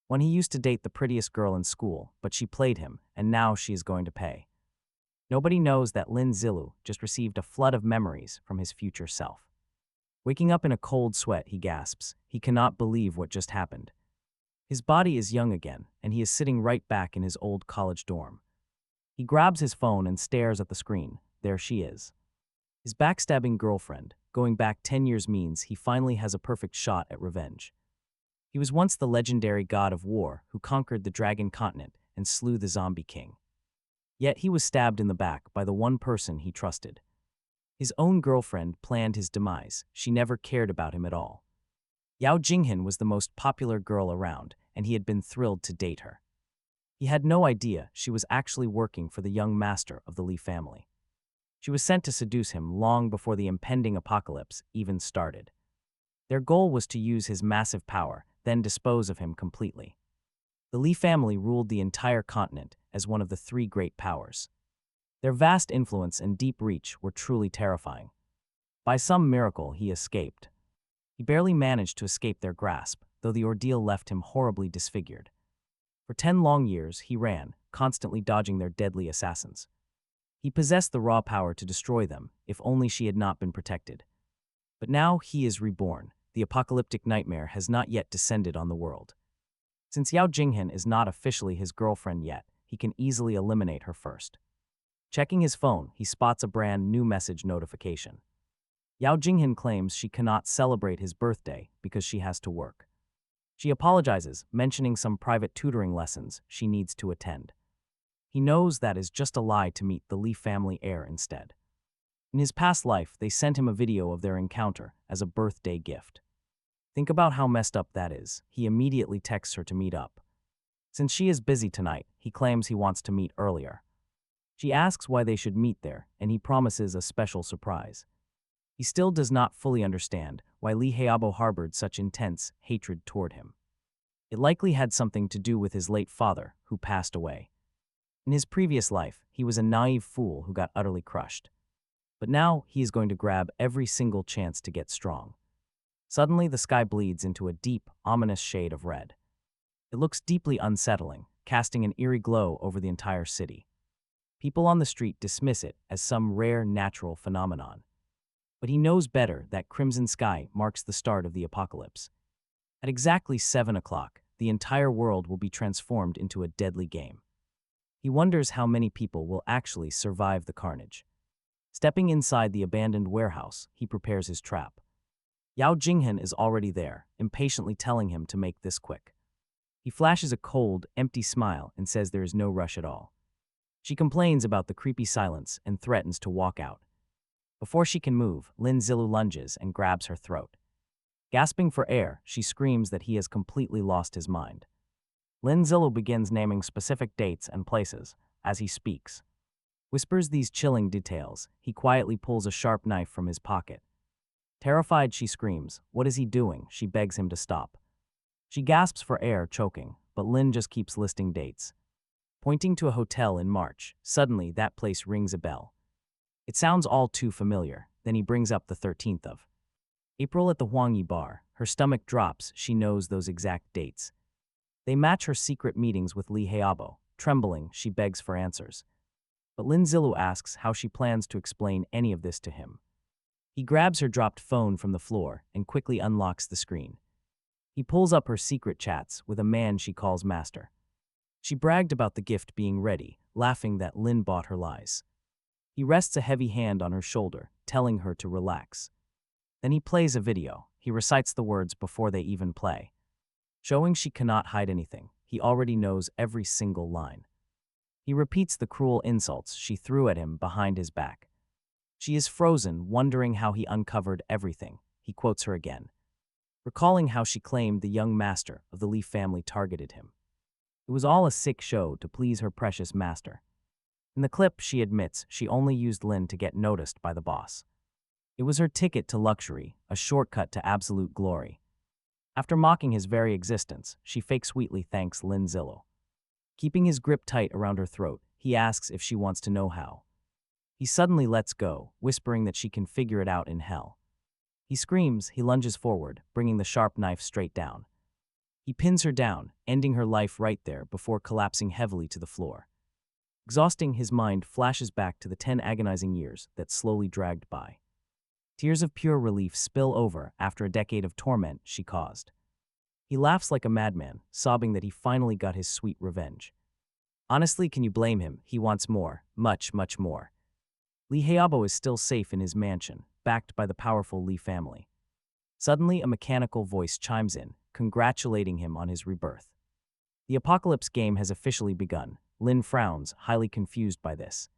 When he used to date the prettiest girl in school, but she played him, and now she is going to pay. Nobody knows that Lin Zilu just received a flood of memories from his future self. Waking up in a cold sweat, he gasps. He cannot believe what just happened. His body is young again, and he is sitting right back in his old college dorm. He grabs his phone and stares at the screen. There she is. His backstabbing girlfriend. Going back 10 years means he finally has a perfect shot at revenge. He was once the legendary god of war who conquered the dragon continent and slew the zombie king. Yet he was stabbed in the back by the one person he trusted. His own girlfriend planned his demise. She never cared about him at all. Yao Jinghan was the most popular girl around, and he had been thrilled to date her. He had no idea she was actually working for the young master of the Li family. She was sent to seduce him long before the impending apocalypse even started. Their goal was to use his massive power, then dispose of him completely. The Li family ruled the entire continent as one of the three great powers. Their vast influence and deep reach were truly terrifying. By some miracle, he escaped. He barely managed to escape their grasp, though the ordeal left him horribly disfigured. For 10 long years, he ran, constantly dodging their deadly assassins. He possessed the raw power to destroy them, if only she had not been protected. But now he is reborn. The apocalyptic nightmare has not yet descended on the world. Since Yao Jinghan is not officially his girlfriend yet, he can easily eliminate her first. Checking his phone, he spots a brand new message notification. Yao Jinghan claims she cannot celebrate his birthday because she has to work. She apologizes, mentioning some private tutoring lessons she needs to attend. He knows that is just a lie to meet the Li family heir instead. In his past life, they sent him a video of their encounter as a birthday gift. Think about how messed up that is. He immediately texts her to meet up. Since she is busy tonight, he claims he wants to meet earlier. She asks why they should meet there, and he promises a special surprise. He still does not fully understand why Li Heabo harbored such intense hatred toward him. It likely had something to do with his late father, who passed away. In his previous life, he was a naive fool who got utterly crushed. But now he is going to grab every single chance to get strong. Suddenly, the sky bleeds into a deep, ominous shade of red. It looks deeply unsettling, casting an eerie glow over the entire city. People on the street dismiss it as some rare natural phenomenon. But he knows better that crimson sky marks the start of the apocalypse. At exactly 7 o'clock, the entire world will be transformed into a deadly game. He wonders how many people will actually survive the carnage. Stepping inside the abandoned warehouse, he prepares his trap. Yao Jinghan is already there, impatiently telling him to make this quick. He flashes a cold, empty smile and says there is no rush at all. She complains about the creepy silence and threatens to walk out. Before she can move, Lin Zilu lunges and grabs her throat. Gasping for air, she screams that he has completely lost his mind. Lin Zilu begins naming specific dates and places as he speaks. Whispers these chilling details. He quietly pulls a sharp knife from his pocket. Terrified, she screams. What is he doing? She begs him to stop. She gasps for air, choking, but Lin just keeps listing dates. Pointing to a hotel in March, suddenly that place rings a bell. It sounds all too familiar. Then he brings up the 13th of April at the Huangyi bar. Her stomach drops. She knows those exact dates. They match her secret meetings with Li Heabo. Trembling, she begs for answers. But Lin Zilu asks how she plans to explain any of this to him. He grabs her dropped phone from the floor and quickly unlocks the screen. He pulls up her secret chats with a man she calls Master. She bragged about the gift being ready, laughing that Lin bought her lies. He rests a heavy hand on her shoulder, telling her to relax. Then he plays a video. He recites the words before they even play. Showing she cannot hide anything, he already knows every single line. He repeats the cruel insults she threw at him behind his back. She is frozen, wondering how he uncovered everything. He quotes her again, recalling how she claimed the young master of the Li family targeted him. It was all a sick show to please her precious master. In the clip, she admits she only used Lin to get noticed by the boss. It was her ticket to luxury, a shortcut to absolute glory. After mocking his very existence, she fake sweetly thanks Lin Zilu. Keeping his grip tight around her throat, he asks if she wants to know how. He suddenly lets go, whispering that she can figure it out in hell. He screams, he lunges forward, bringing the sharp knife straight down. He pins her down, ending her life right there before collapsing heavily to the floor. Exhausting, his mind flashes back to the 10 agonizing years that slowly dragged by. Tears of pure relief spill over after a decade of torment she caused. He laughs like a madman, sobbing that he finally got his sweet revenge. Honestly, can you blame him? He wants more, much, much more. Lee Haobo is still safe in his mansion, backed by the powerful Lee family. Suddenly, a mechanical voice chimes in, congratulating him on his rebirth. The apocalypse game has officially begun. Lin frowns, highly confused by this.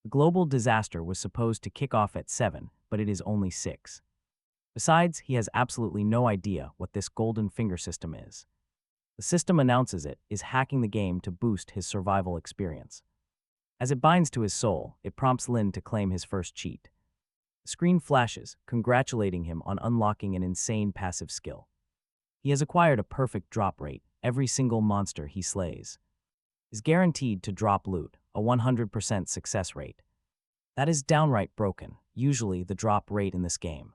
The global disaster was supposed to kick off at 7, but it is only 6. Besides, he has absolutely no idea what this golden finger system is. The system announces it is hacking the game to boost his survival experience. As it binds to his soul, it prompts Lin to claim his first cheat. The screen flashes, congratulating him on unlocking an insane passive skill. He has acquired a perfect drop rate. Every single monster he slays is guaranteed to drop loot, a 100% success rate. That is downright broken. Usually, the drop rate in this game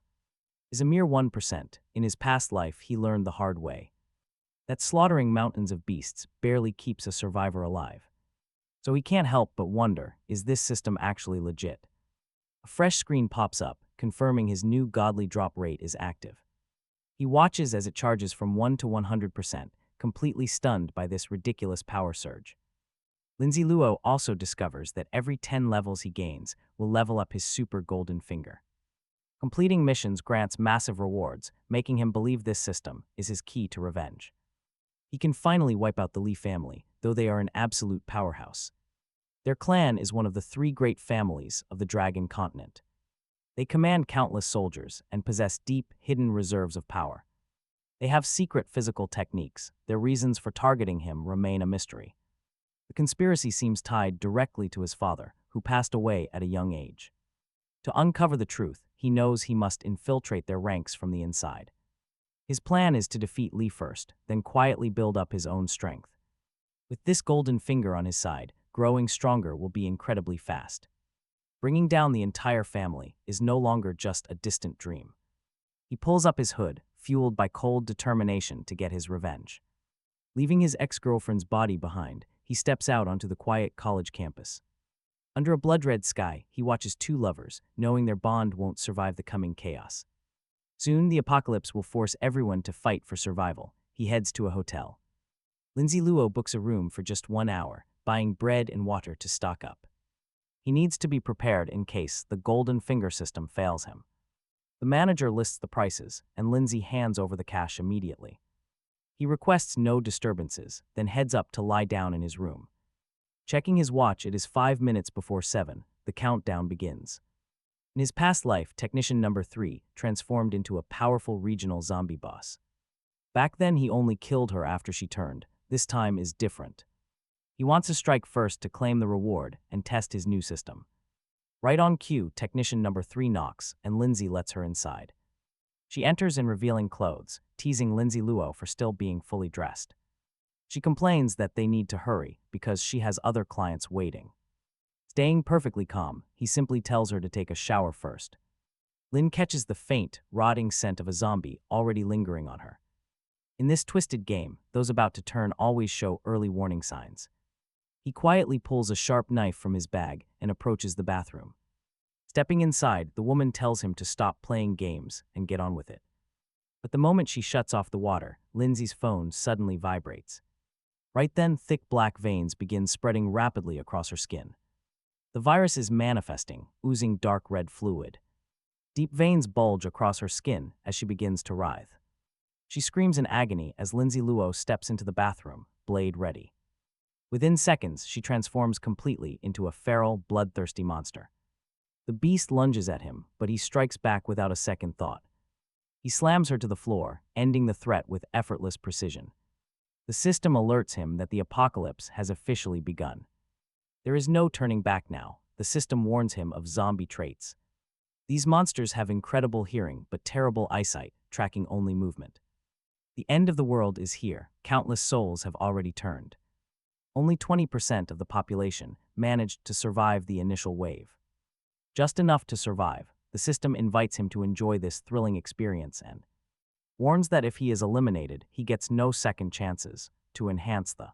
is a mere 1%. In his past life, he learned the hard way that slaughtering mountains of beasts barely keeps a survivor alive. So he can't help but wonder, is this system actually legit? A fresh screen pops up, confirming his new godly drop rate is active. He watches as it charges from 1 to 100%, completely stunned by this ridiculous power surge. Lin Zilu also discovers that every 10 levels he gains will level up his super golden finger. Completing missions grants massive rewards, making him believe this system is his key to revenge. He can finally wipe out the Lee family, though they are an absolute powerhouse. Their clan is one of the 3 great families of the Dragon Continent. They command countless soldiers and possess deep, hidden reserves of power. They have secret physical techniques. Their reasons for targeting him remain a mystery. The conspiracy seems tied directly to his father, who passed away at a young age. To uncover the truth, he knows he must infiltrate their ranks from the inside. His plan is to defeat Lee first, then quietly build up his own strength. With this golden finger on his side, growing stronger will be incredibly fast. Bringing down the entire family is no longer just a distant dream. He pulls up his hood, fueled by cold determination to get his revenge. Leaving his ex-girlfriend's body behind, he steps out onto the quiet college campus. Under a blood-red sky, he watches 2 lovers, knowing their bond won't survive the coming chaos. Soon, the apocalypse will force everyone to fight for survival. He heads to a hotel. Lin Zilu books a room for just 1 hour, buying bread and water to stock up. He needs to be prepared in case the golden finger system fails him. The manager lists the prices, and Lindsay hands over the cash immediately. He requests no disturbances, then heads up to lie down in his room. Checking his watch, it is 5 minutes before 7. The countdown begins. In his past life, Technician Number 3 transformed into a powerful regional zombie boss. Back then, he only killed her after she turned. This time is different. He wants to strike first to claim the reward and test his new system. Right on cue, Technician Number 3 knocks, and Lindsay lets her inside. She enters in revealing clothes, teasing Lin Zilu for still being fully dressed. She complains that they need to hurry because she has other clients waiting. Staying perfectly calm, he simply tells her to take a shower first. Lin catches the faint, rotting scent of a zombie already lingering on her. In this twisted game, those about to turn always show early warning signs. He quietly pulls a sharp knife from his bag and approaches the bathroom. Stepping inside, the woman tells him to stop playing games and get on with it. But the moment she shuts off the water, Lindsay's phone suddenly vibrates. Right then, thick black veins begin spreading rapidly across her skin. The virus is manifesting, oozing dark red fluid. Deep veins bulge across her skin as she begins to writhe. She screams in agony as Lin Zilu steps into the bathroom, blade ready. Within seconds, she transforms completely into a feral, bloodthirsty monster. The beast lunges at him, but he strikes back without a second thought. He slams her to the floor, ending the threat with effortless precision. The system alerts him that the apocalypse has officially begun. There is no turning back now. The system warns him of zombie traits. These monsters have incredible hearing but terrible eyesight, tracking only movement. The end of the world is here. Countless souls have already turned. Only 20% of the population managed to survive the initial wave. Just enough to survive, the system invites him to enjoy this thrilling experience and warns that if he is eliminated, he gets no second chances. To enhance the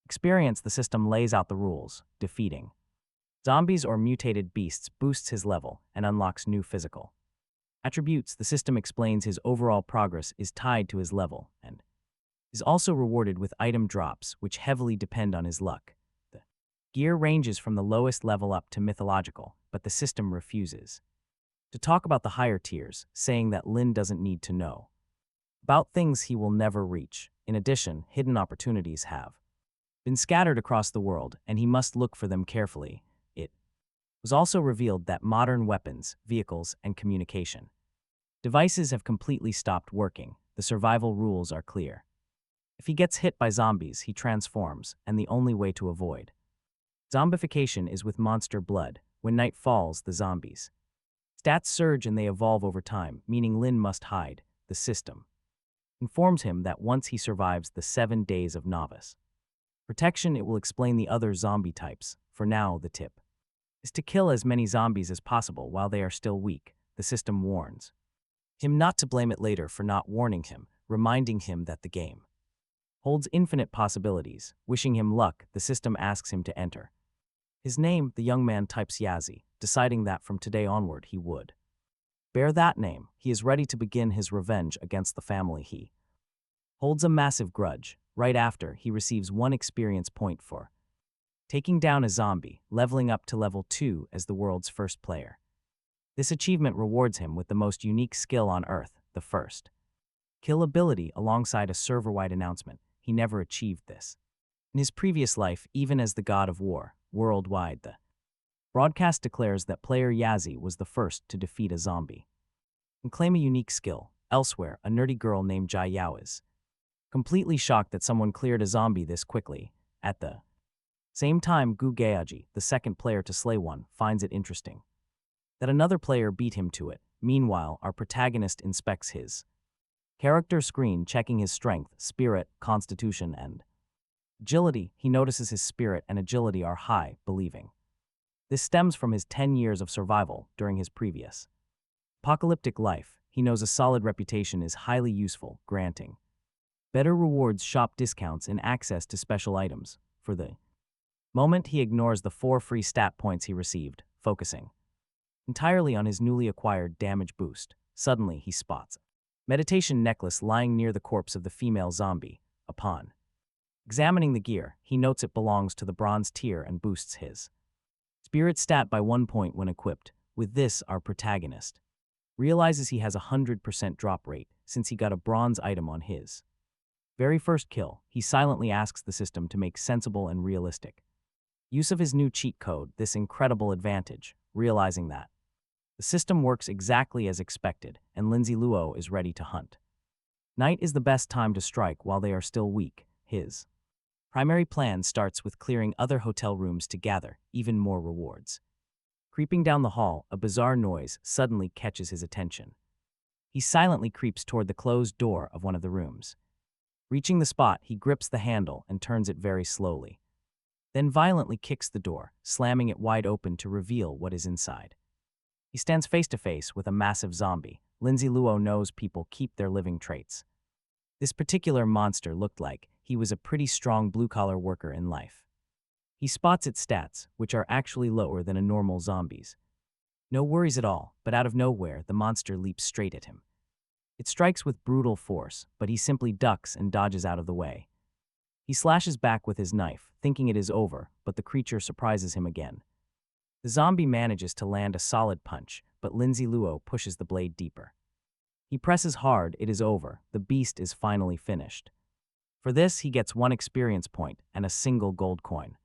experience, the system lays out the rules, defeating zombies or mutated beasts boosts his level and unlocks new physical attributes. The system explains his overall progress is tied to his level and is also rewarded with item drops, which heavily depend on his luck. The gear ranges from the lowest level up to mythological, but the system refuses to talk about the higher tiers, saying that Lin doesn't need to know about things he will never reach. In addition, hidden opportunities have been scattered across the world, and he must look for them carefully. It was also revealed that modern weapons, vehicles, and communication devices have completely stopped working. The survival rules are clear. If he gets hit by zombies, he transforms, and the only way to avoid zombification is with monster blood. When night falls, the zombies' stats surge and they evolve over time, meaning Lin must hide. The system informs him that once he survives the 7 days of novice protection, it will explain the other zombie types. For now, the tip is to kill as many zombies as possible while they are still weak. The system warns him not to blame it later for not warning him, reminding him that the game holds infinite possibilities. Wishing him luck, the system asks him to enter his name. The young man types Yazi, deciding that from today onward he would bear that name. He is ready to begin his revenge against the family he holds a massive grudge. Right after, he receives 1 experience point for taking down a zombie, leveling up to level 2 as the world's first player. This achievement rewards him with the most unique skill on Earth, the first kill ability, alongside a server-wide announcement. He never achieved this in his previous life, even as the god of war. Worldwide, the broadcast declares that player Yazi was the first to defeat a zombie and claim a unique skill. Elsewhere, a nerdy girl named Jai Yao is completely shocked that someone cleared a zombie this quickly. At the same time, Gu Gaoji, the second player to slay one, finds it interesting that another player beat him to it. Meanwhile, our protagonist inspects his character screen, checking his strength, spirit, constitution, and agility. He notices his spirit and agility are high, believing this stems from his 10 years of survival during his previous apocalyptic life. He knows a solid reputation is highly useful, granting better rewards, shop discounts, and access to special items. For the moment, he ignores the 4 free stat points he received, focusing entirely on his newly acquired damage boost. Suddenly, he spots a meditation necklace lying near the corpse of the female zombie. Upon examining the gear, he notes it belongs to the bronze tier and boosts his spirit stat by 1 point when equipped. With this, our protagonist realizes he has a 100% drop rate since he got a bronze item on his very first kill. He silently asks the system to make sensible and realistic use of his new cheat code, this incredible advantage, realizing that the system works exactly as expected, and Lin Zilu is ready to hunt. Night is the best time to strike while they are still weak. His primary plan starts with clearing other hotel rooms to gather even more rewards. Creeping down the hall, a bizarre noise suddenly catches his attention. He silently creeps toward the closed door of one of the rooms. Reaching the spot, he grips the handle and turns it very slowly, then violently kicks the door, slamming it wide open to reveal what is inside. He stands face to face with a massive zombie. Lin Zilu knows people keep their living traits. This particular monster looked like he was a pretty strong blue-collar worker in life. He spots its stats, which are actually lower than a normal zombie's. No worries at all, but out of nowhere, the monster leaps straight at him. It strikes with brutal force, but he simply ducks and dodges out of the way. He slashes back with his knife, thinking it is over, but the creature surprises him again. The zombie manages to land a solid punch, but Lin Zilu pushes the blade deeper. He presses hard. It is over. The beast is finally finished. For this, he gets 1 experience point and a single gold coin.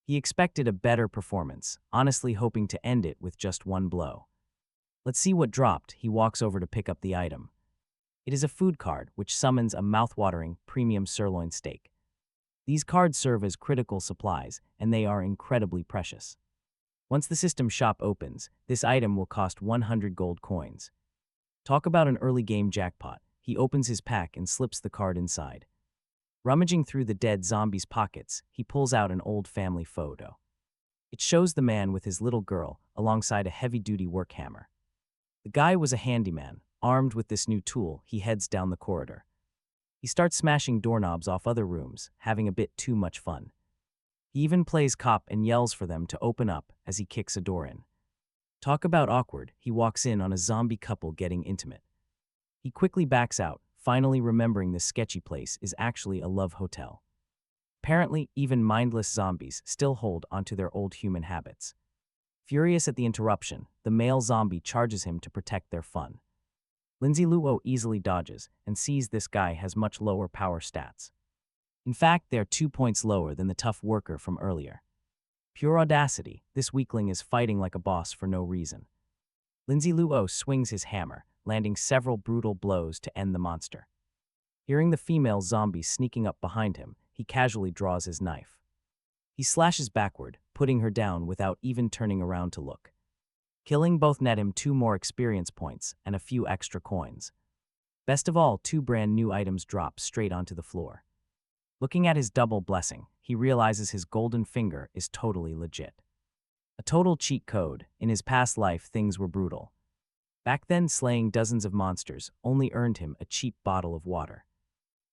He expected a better performance, honestly hoping to end it with just 1 blow. Let's see what dropped. He walks over to pick up the item. It is a food card, which summons a mouth-watering premium sirloin steak. These cards serve as critical supplies, and they are incredibly precious. Once the system shop opens, this item will cost 100 gold coins. Talk about an early game jackpot. He opens his pack and slips the card inside. Rummaging through the dead zombie's pockets, he pulls out an old family photo. It shows the man with his little girl alongside a heavy-duty work hammer. The guy was a handyman, Armed with this new tool, he heads down the corridor. He starts smashing doorknobs off other rooms, having a bit too much fun. He even plays cop and yells for them to open up as he kicks a door in. Talk about awkward, he walks in on a zombie couple getting intimate. He quickly backs out, finally remembering this sketchy place is actually a love hotel. Apparently, even mindless zombies still hold onto their old human habits. Furious at the interruption, the male zombie charges him to protect their fun. Lin Zilu easily dodges and sees this guy has much lower power stats. In fact, they are 2 points lower than the tough worker from earlier. Pure audacity, this weakling is fighting like a boss for no reason. Lin Zilu swings his hammer, landing several brutal blows to end the monster. Hearing the female zombie sneaking up behind him, he casually draws his knife. He slashes backward, putting her down without even turning around to look. Killing both net him 2 more experience points and a few extra coins. Best of all, 2 brand new items drop straight onto the floor. Looking at his double blessing, he realizes his golden finger is totally legit. A total cheat code. In his past life, things were brutal. Back then, slaying dozens of monsters only earned him a cheap bottle of water.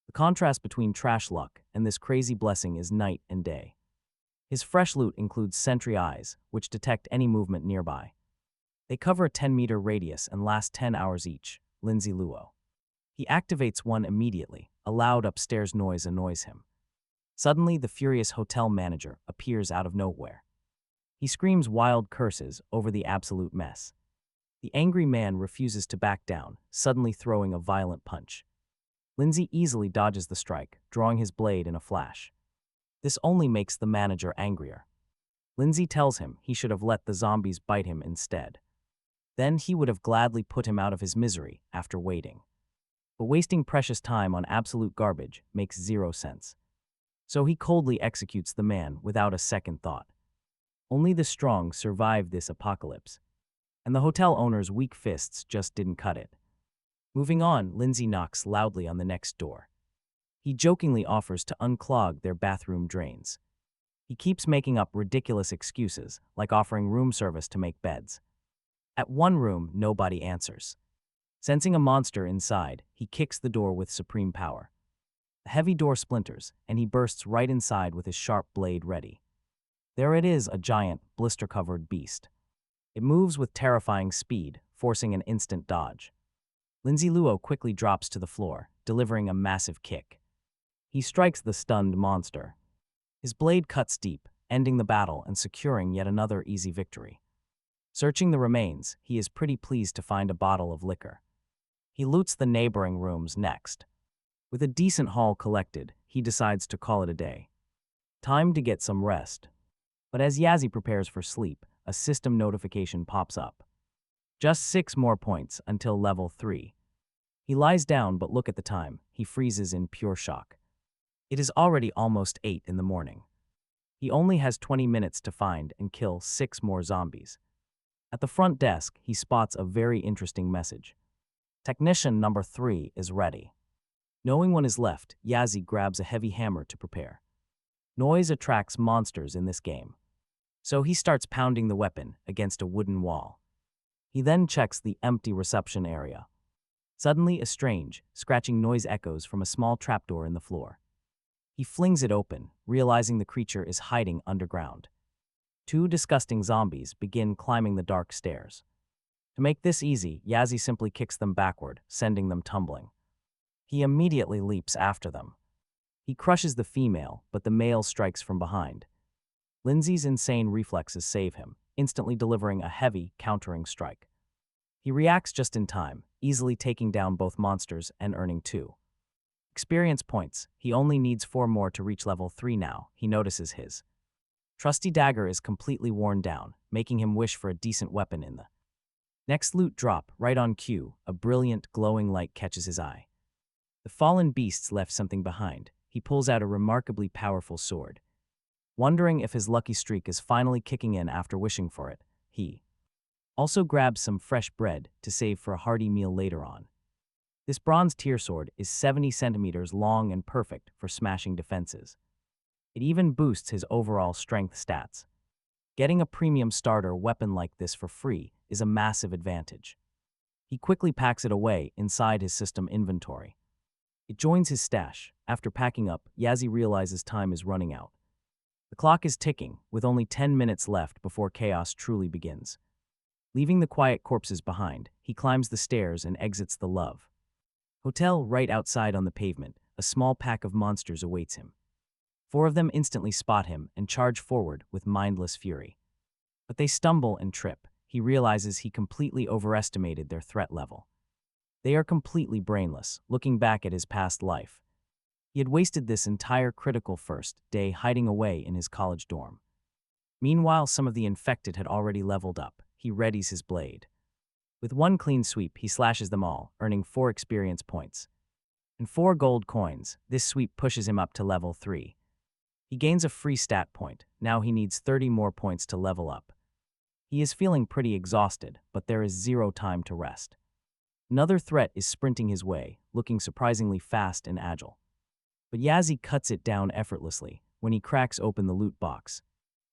The contrast between trash luck and this crazy blessing is night and day. His fresh loot includes sentry eyes, which detect any movement nearby. They cover a 10-meter radius and last 10 hours each. Lin Zilu. He activates one immediately. A loud upstairs noise annoys him. Suddenly, the furious hotel manager appears out of nowhere. He screams wild curses over the absolute mess. The angry man refuses to back down, suddenly throwing a violent punch. Lindsay easily dodges the strike, drawing his blade in a flash. This only makes the manager angrier. Lindsay tells him he should have let the zombies bite him instead. Then he would have gladly put him out of his misery after waiting. But wasting precious time on absolute garbage makes 0 sense. So he coldly executes the man without a second thought. Only the strong survive this apocalypse. And the hotel owner's weak fists just didn't cut it. Moving on, Lindsay knocks loudly on the next door. He jokingly offers to unclog their bathroom drains. He keeps making up ridiculous excuses, like offering room service to make beds. At one room, nobody answers. Sensing a monster inside, he kicks the door with supreme power. The heavy door splinters, and he bursts right inside with his sharp blade ready. There it is, a giant, blister-covered beast. It moves with terrifying speed, forcing an instant dodge. Lin Zilu quickly drops to the floor, delivering a massive kick. He strikes the stunned monster. His blade cuts deep, ending the battle and securing yet another easy victory. Searching the remains, he is pretty pleased to find a bottle of liquor. He loots the neighboring rooms next. With a decent haul collected, he decides to call it a day. Time to get some rest. But as Yazzie prepares for sleep, a system notification pops up. Just 6 more points until level 3. He lies down, but look at the time. He freezes in pure shock. It is already almost 8 in the morning. He only has 20 minutes to find and kill 6 more zombies. At the front desk, he spots a very interesting message. Technician number 3 is ready. Knowing one is left, Yazzie grabs a heavy hammer to prepare. Noise attracts monsters in this game. So he starts pounding the weapon against a wooden wall. He then checks the empty reception area. Suddenly, a strange, scratching noise echoes from a small trapdoor in the floor. He flings it open, realizing the creature is hiding underground. 2 disgusting zombies begin climbing the dark stairs. To make this easy, Yazzie simply kicks them backward, sending them tumbling. He immediately leaps after them. He crushes the female, but the male strikes from behind. Lindsay's insane reflexes save him, instantly delivering a heavy, countering strike. He reacts just in time, easily taking down both monsters and earning 2 experience points. He only needs 4 more to reach level 3 now. He notices his trusty dagger is completely worn down, making him wish for a decent weapon in the next loot drop. Right on cue, a brilliant, glowing light catches his eye. The fallen beasts left something behind. He pulls out a remarkably powerful sword. Wondering if his lucky streak is finally kicking in after wishing for it, he also grabs some fresh bread to save for a hearty meal later on. This bronze tier sword is 70 centimeters long and perfect for smashing defenses. It even boosts his overall strength stats. Getting a premium starter weapon like this for free is a massive advantage. He quickly packs it away inside his system inventory. It joins his stash. After packing up, Yazi realizes time is running out. The clock is ticking, with only 10 minutes left before chaos truly begins. Leaving the quiet corpses behind, he climbs the stairs and exits the Love Hotel right outside on the pavement. A small pack of monsters awaits him. 4 of them instantly spot him and charge forward with mindless fury. But they stumble and trip. He realizes he completely overestimated their threat level. They are completely brainless, looking back at his past life. He had wasted this entire critical first day hiding away in his college dorm. Meanwhile, some of the infected had already leveled up. He readies his blade. With one clean sweep, he slashes them all, earning 4 experience points. And 4 gold coins. This sweep pushes him up to level 3. He gains a free stat point. Now he needs 30 more points to level up. He is feeling pretty exhausted, but there is 0 time to rest. Another threat is sprinting his way, looking surprisingly fast and agile. But Yazi cuts it down effortlessly when he cracks open the loot box.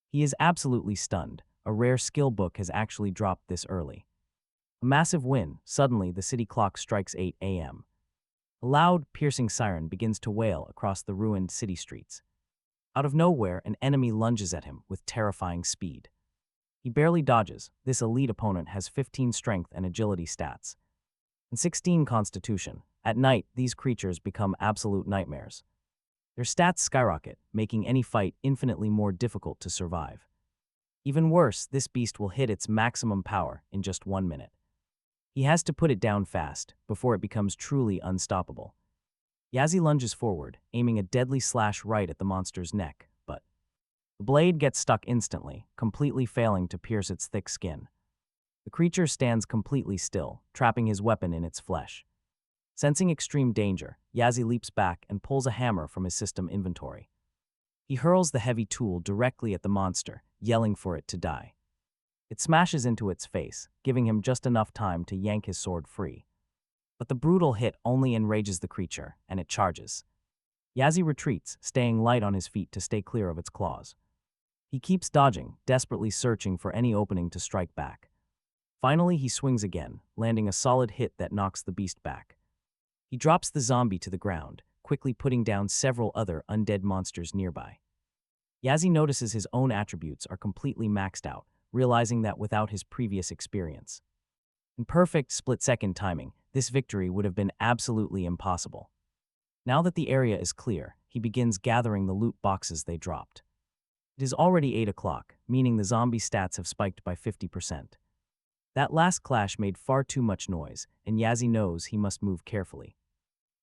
He is absolutely stunned. A rare skill book has actually dropped this early. A massive win. Suddenly, the city clock strikes 8 a.m. A loud, piercing siren begins to wail across the ruined city streets. Out of nowhere, an enemy lunges at him with terrifying speed. He barely dodges. This elite opponent has 15 strength and agility stats, and 16 constitution. At night, these creatures become absolute nightmares. Their stats skyrocket, making any fight infinitely more difficult to survive. Even worse, this beast will hit its maximum power in just 1 minute. He has to put it down fast, before it becomes truly unstoppable. Yazi lunges forward, aiming a deadly slash right at the monster's neck, but the blade gets stuck instantly, completely failing to pierce its thick skin. The creature stands completely still, trapping his weapon in its flesh. Sensing extreme danger, Yazi leaps back and pulls a hammer from his system inventory. He hurls the heavy tool directly at the monster, yelling for it to die. It smashes into its face, giving him just enough time to yank his sword free. But the brutal hit only enrages the creature, and it charges. Yazi retreats, staying light on his feet to stay clear of its claws. He keeps dodging, desperately searching for any opening to strike back. Finally, he swings again, landing a solid hit that knocks the beast back. He drops the zombie to the ground, quickly putting down several other undead monsters nearby. Yazi notices his own attributes are completely maxed out, realizing that without his previous experience. In perfect split-second timing, this victory would have been absolutely impossible. Now that the area is clear, he begins gathering the loot boxes they dropped. It is already 8 o'clock, meaning the zombie stats have spiked by 50%. That last clash made far too much noise, and Yazi knows he must move carefully.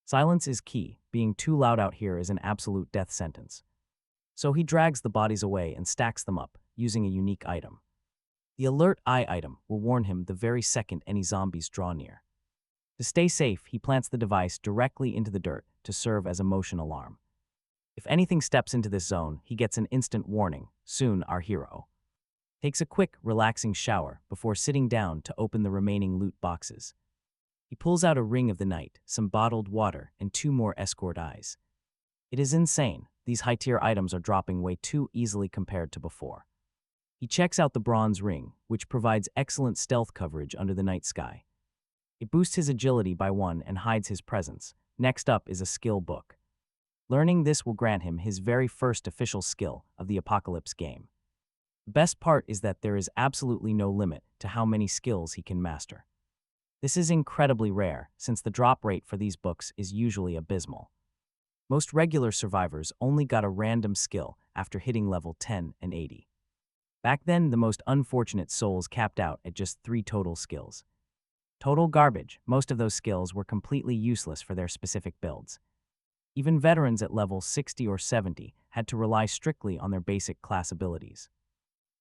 Silence is key. Being too loud out here is an absolute death sentence. So he drags the bodies away and stacks them up, using a unique item. The Alert Eye item will warn him the very second any zombies draw near. To stay safe, he plants the device directly into the dirt to serve as a motion alarm. If anything steps into this zone, he gets an instant warning. Soon, our hero takes a quick, relaxing shower before sitting down to open the remaining loot boxes. He pulls out a ring of the night, some bottled water, and 2 more escort eyes. It is insane. These high-tier items are dropping way too easily compared to before. He checks out the bronze ring, which provides excellent stealth coverage under the night sky. It boosts his agility by 1 and hides his presence. Next up is a skill book. Learning this will grant him his very first official skill of the Apocalypse game. The best part is that there is absolutely no limit to how many skills he can master. This is incredibly rare, since the drop rate for these books is usually abysmal. Most regular survivors only got a random skill after hitting level 10 and 80. Back then, the most unfortunate souls capped out at just 3 total skills. Total garbage. Most of those skills were completely useless for their specific builds. Even veterans at level 60 or 70 had to rely strictly on their basic class abilities.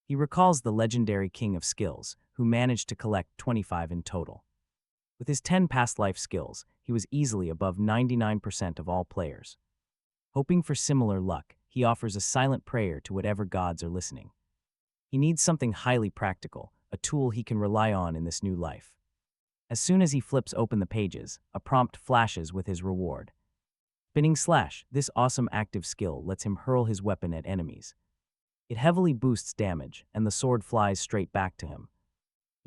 He recalls the legendary King of Skills, who managed to collect 25 in total. With his 10 past life skills, he was easily above 99% of all players. Hoping for similar luck, he offers a silent prayer to whatever gods are listening. He needs something highly practical, a tool he can rely on in this new life. As soon as he flips open the pages, a prompt flashes with his reward. Spinning Slash, this awesome active skill lets him hurl his weapon at enemies. It heavily boosts damage, and the sword flies straight back to him.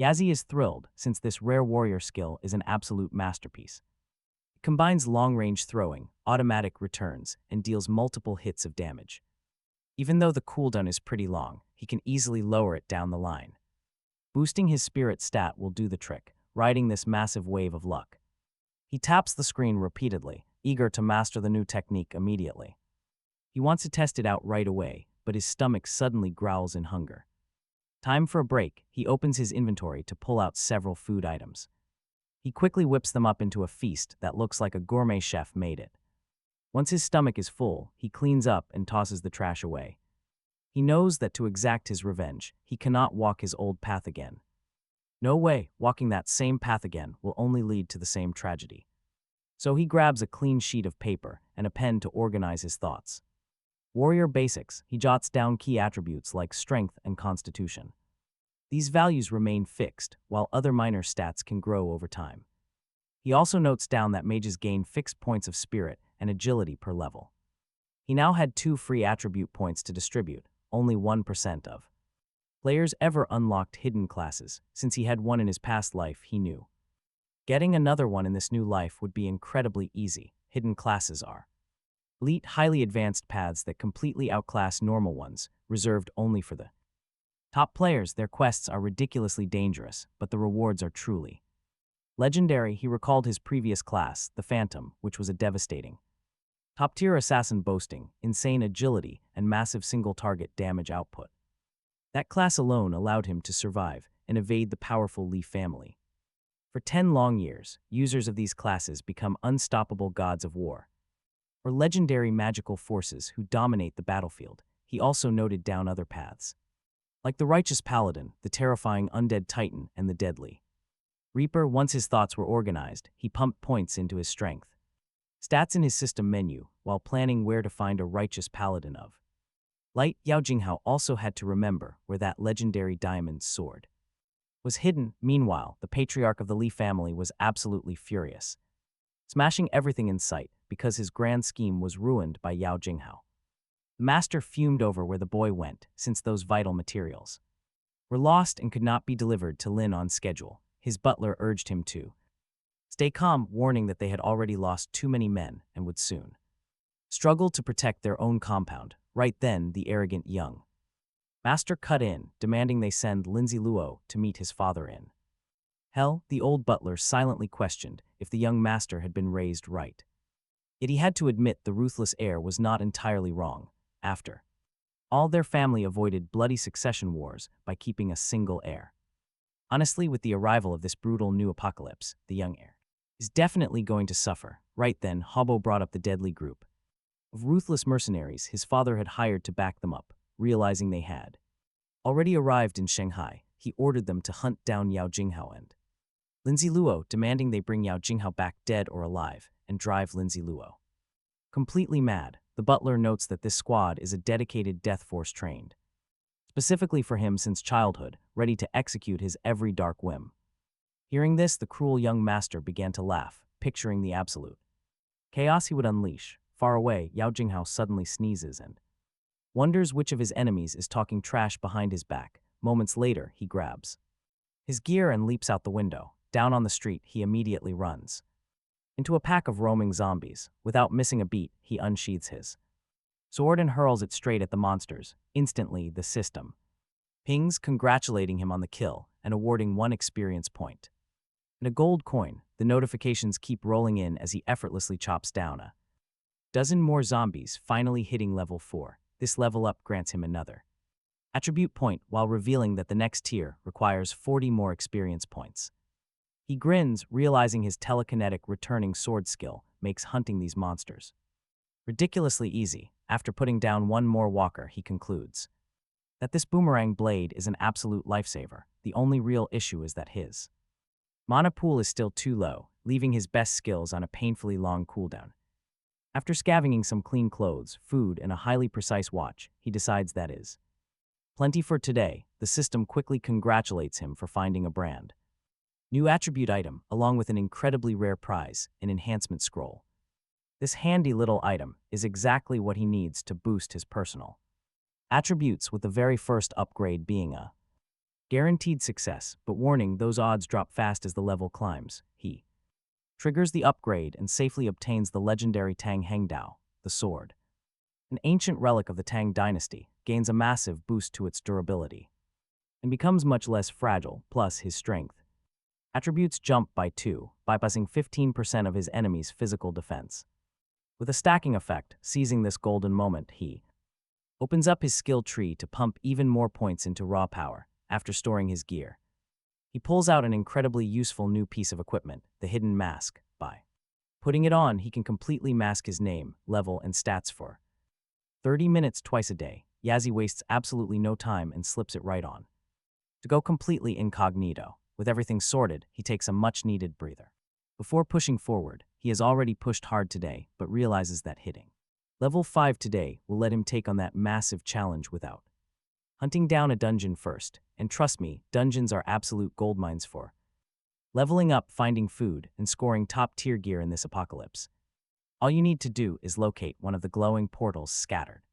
Yazzie is thrilled since this rare warrior skill is an absolute masterpiece. It combines long-range throwing, automatic returns, and deals multiple hits of damage. Even though the cooldown is pretty long, he can easily lower it down the line. Boosting his spirit stat will do the trick, riding this massive wave of luck. He taps the screen repeatedly, eager to master the new technique immediately. He wants to test it out right away, but his stomach suddenly growls in hunger. Time for a break, he opens his inventory to pull out several food items. He quickly whips them up into a feast that looks like a gourmet chef made it. Once his stomach is full, he cleans up and tosses the trash away. He knows that to exact his revenge, he cannot walk his old path again. No way, walking that same path again will only lead to the same tragedy. So he grabs a clean sheet of paper and a pen to organize his thoughts. Warrior basics, he jots down key attributes like strength and constitution. These values remain fixed, while other minor stats can grow over time. He also notes down that mages gain fixed points of spirit and agility per level. He now had 2 free attribute points to distribute, only 1% of. Players ever unlocked hidden classes, since he had one in his past life, he knew. Getting another one in this new life would be incredibly easy. Hidden classes are elite, highly advanced paths that completely outclass normal ones, reserved only for the top players. Their quests are ridiculously dangerous, but the rewards are truly legendary. He recalled his previous class, the Phantom, which was a devastating top-tier assassin boasting insane agility and massive single-target damage output. That class alone allowed him to survive and evade the powerful Li family. For 10 long years, users of these classes become unstoppable gods of war, or legendary magical forces who dominate the battlefield. He also noted down other paths, like the Righteous Paladin, the terrifying Undead Titan, and the Deadly Reaper. Once his thoughts were organized, he pumped points into his strength stats in his system menu while planning where to find a Righteous Paladin of light. Yao Jinghao also had to remember where that legendary diamond sword was hidden. Meanwhile, the patriarch of the Li family was absolutely furious, smashing everything in sight because his grand scheme was ruined by Yao Jinghao. The master fumed over where the boy went, since those vital materials were lost and could not be delivered to Lin on schedule. His butler urged him to stay calm, warning that they had already lost too many men and would soon struggle to protect their own compound. Right then, the arrogant young master cut in, demanding they send Lin Zilu to meet his father in hell. The old butler silently questioned if the young master had been raised right. Yet he had to admit the ruthless heir was not entirely wrong. After all, their family avoided bloody succession wars by keeping a single heir. Honestly, with the arrival of this brutal new apocalypse, the young heir is definitely going to suffer. Right then, Hobo brought up the deadly group of ruthless mercenaries his father had hired to back them up. Realizing they had already arrived in Shanghai, he ordered them to hunt down Yao Jinghao and Lin Zilu, demanding they bring Yao Jinghao back dead or alive and drive Lin Zilu completely mad. The butler notes that this squad is a dedicated death force trained specifically for him since childhood, ready to execute his every dark whim. Hearing this, the cruel young master began to laugh, picturing the absolute chaos he would unleash. Far away, Yao Jinghao suddenly sneezes and wonders which of his enemies is talking trash behind his back. Moments later, he grabs his gear and leaps out the window. Down on the street, he immediately runs into a pack of roaming zombies. Without missing a beat, he unsheathes his sword and hurls it straight at the monsters. Instantly, the system pings, congratulating him on the kill and awarding 1 experience point and a gold coin. The notifications keep rolling in as he effortlessly chops down a dozen more zombies, finally hitting level 4. This level up grants him another attribute point while revealing that the next tier requires 40 more experience points. He grins, realizing his telekinetic returning sword skill makes hunting these monsters ridiculously easy. After putting down 1 more walker, he concludes that this boomerang blade is an absolute lifesaver. The only real issue is that his mana pool is still too low, leaving his best skills on a painfully long cooldown. After scavenging some clean clothes, food, and a highly precise watch, he decides that is plenty for today. The system quickly congratulates him for finding a brand new attribute item, along with an incredibly rare prize, an enhancement scroll. This handy little item is exactly what he needs to boost his personal attributes, with the very first upgrade being a Guaranteed success, but warning, those odds drop fast as the level climbs. He triggers the upgrade and safely obtains the legendary Tang Hengdao, the sword. An ancient relic of the Tang dynasty, gains a massive boost to its durability and becomes much less fragile, plus his strength. Attributes jump by 2, bypassing 15% of his enemy's physical defense. With a stacking effect, seizing this golden moment, he opens up his skill tree to pump even more points into raw power after storing his gear. He pulls out an incredibly useful new piece of equipment, the hidden mask. By putting it on, he can completely mask his name, level, and stats for 30 minutes twice a day. Yazi wastes absolutely no time and slips it right on. To go completely incognito, with everything sorted, he takes a much-needed breather. Before pushing forward, he has already pushed hard today, but realizes that hitting level 5 today will let him take on that massive challenge without hunting down a dungeon first. And trust me, dungeons are absolute goldmines for leveling up, finding food, and scoring top-tier gear in this apocalypse. All you need to do is locate one of the glowing portals scattered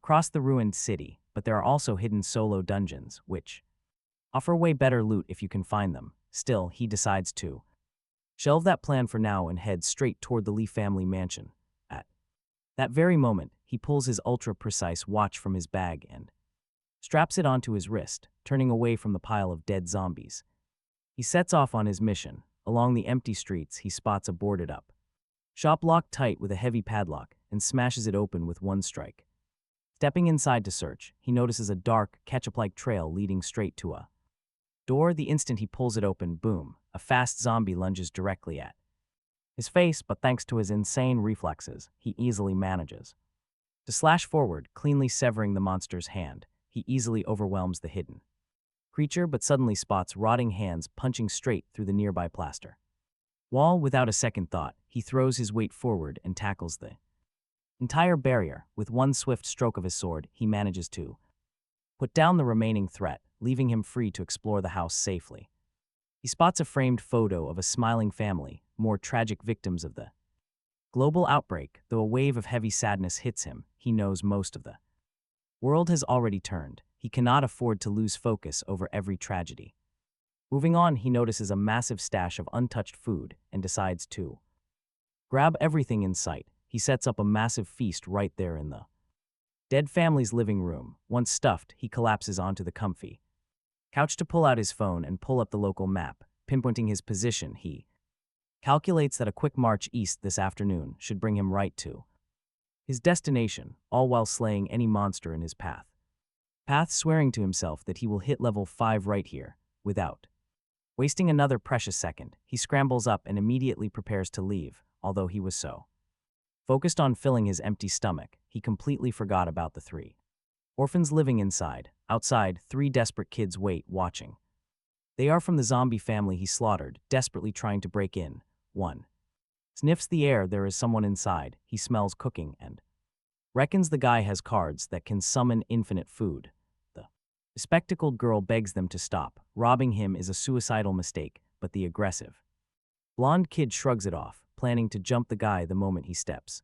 across the ruined city, but there are also hidden solo dungeons, which offer way better loot if you can find them. Still, he decides to shelve that plan for now and head straight toward the Lee family mansion. At that very moment, he pulls his ultra-precise watch from his bag and straps it onto his wrist, turning away from the pile of dead zombies. He sets off on his mission. Along the empty streets, he spots a boarded-up shop locked tight with a heavy padlock and smashes it open with one strike. Stepping inside to search, he notices a dark, ketchup-like trail leading straight to a door. The instant he pulls it open, boom, a fast zombie lunges directly at his face, but thanks to his insane reflexes, he easily manages to slash forward, cleanly severing the monster's hand. He easily overwhelms the hidden creature, but suddenly spots rotting hands punching straight through the nearby plaster wall. Without a second thought, he throws his weight forward and tackles the entire barrier. With one swift stroke of his sword, he manages to put down the remaining threat, leaving him free to explore the house safely. He spots a framed photo of a smiling family, more tragic victims of the global outbreak. Though a wave of heavy sadness hits him, he knows most of the world has already turned. He cannot afford to lose focus over every tragedy. Moving on, he notices a massive stash of untouched food and decides to grab everything in sight. He sets up a massive feast right there in the dead family's living room. Once stuffed, he collapses onto the comfy couch to pull out his phone and pull up the local map. Pinpointing his position, he calculates that a quick march east this afternoon should bring him right to his destination, all while slaying any monster in his path. Swearing to himself that he will hit level 5 right here, without wasting another precious second. He scrambles up and immediately prepares to leave, although he was so focused on filling his empty stomach, he completely forgot about the 3 orphans living inside. Outside, 3 desperate kids wait, watching. They are from the zombie family he slaughtered, desperately trying to break in. One sniffs the air. There is someone inside. He smells cooking and reckons the guy has cards that can summon infinite food. The bespectacled girl begs them to stop. Robbing him is a suicidal mistake, but the aggressive blonde kid shrugs it off, planning to jump the guy the moment he steps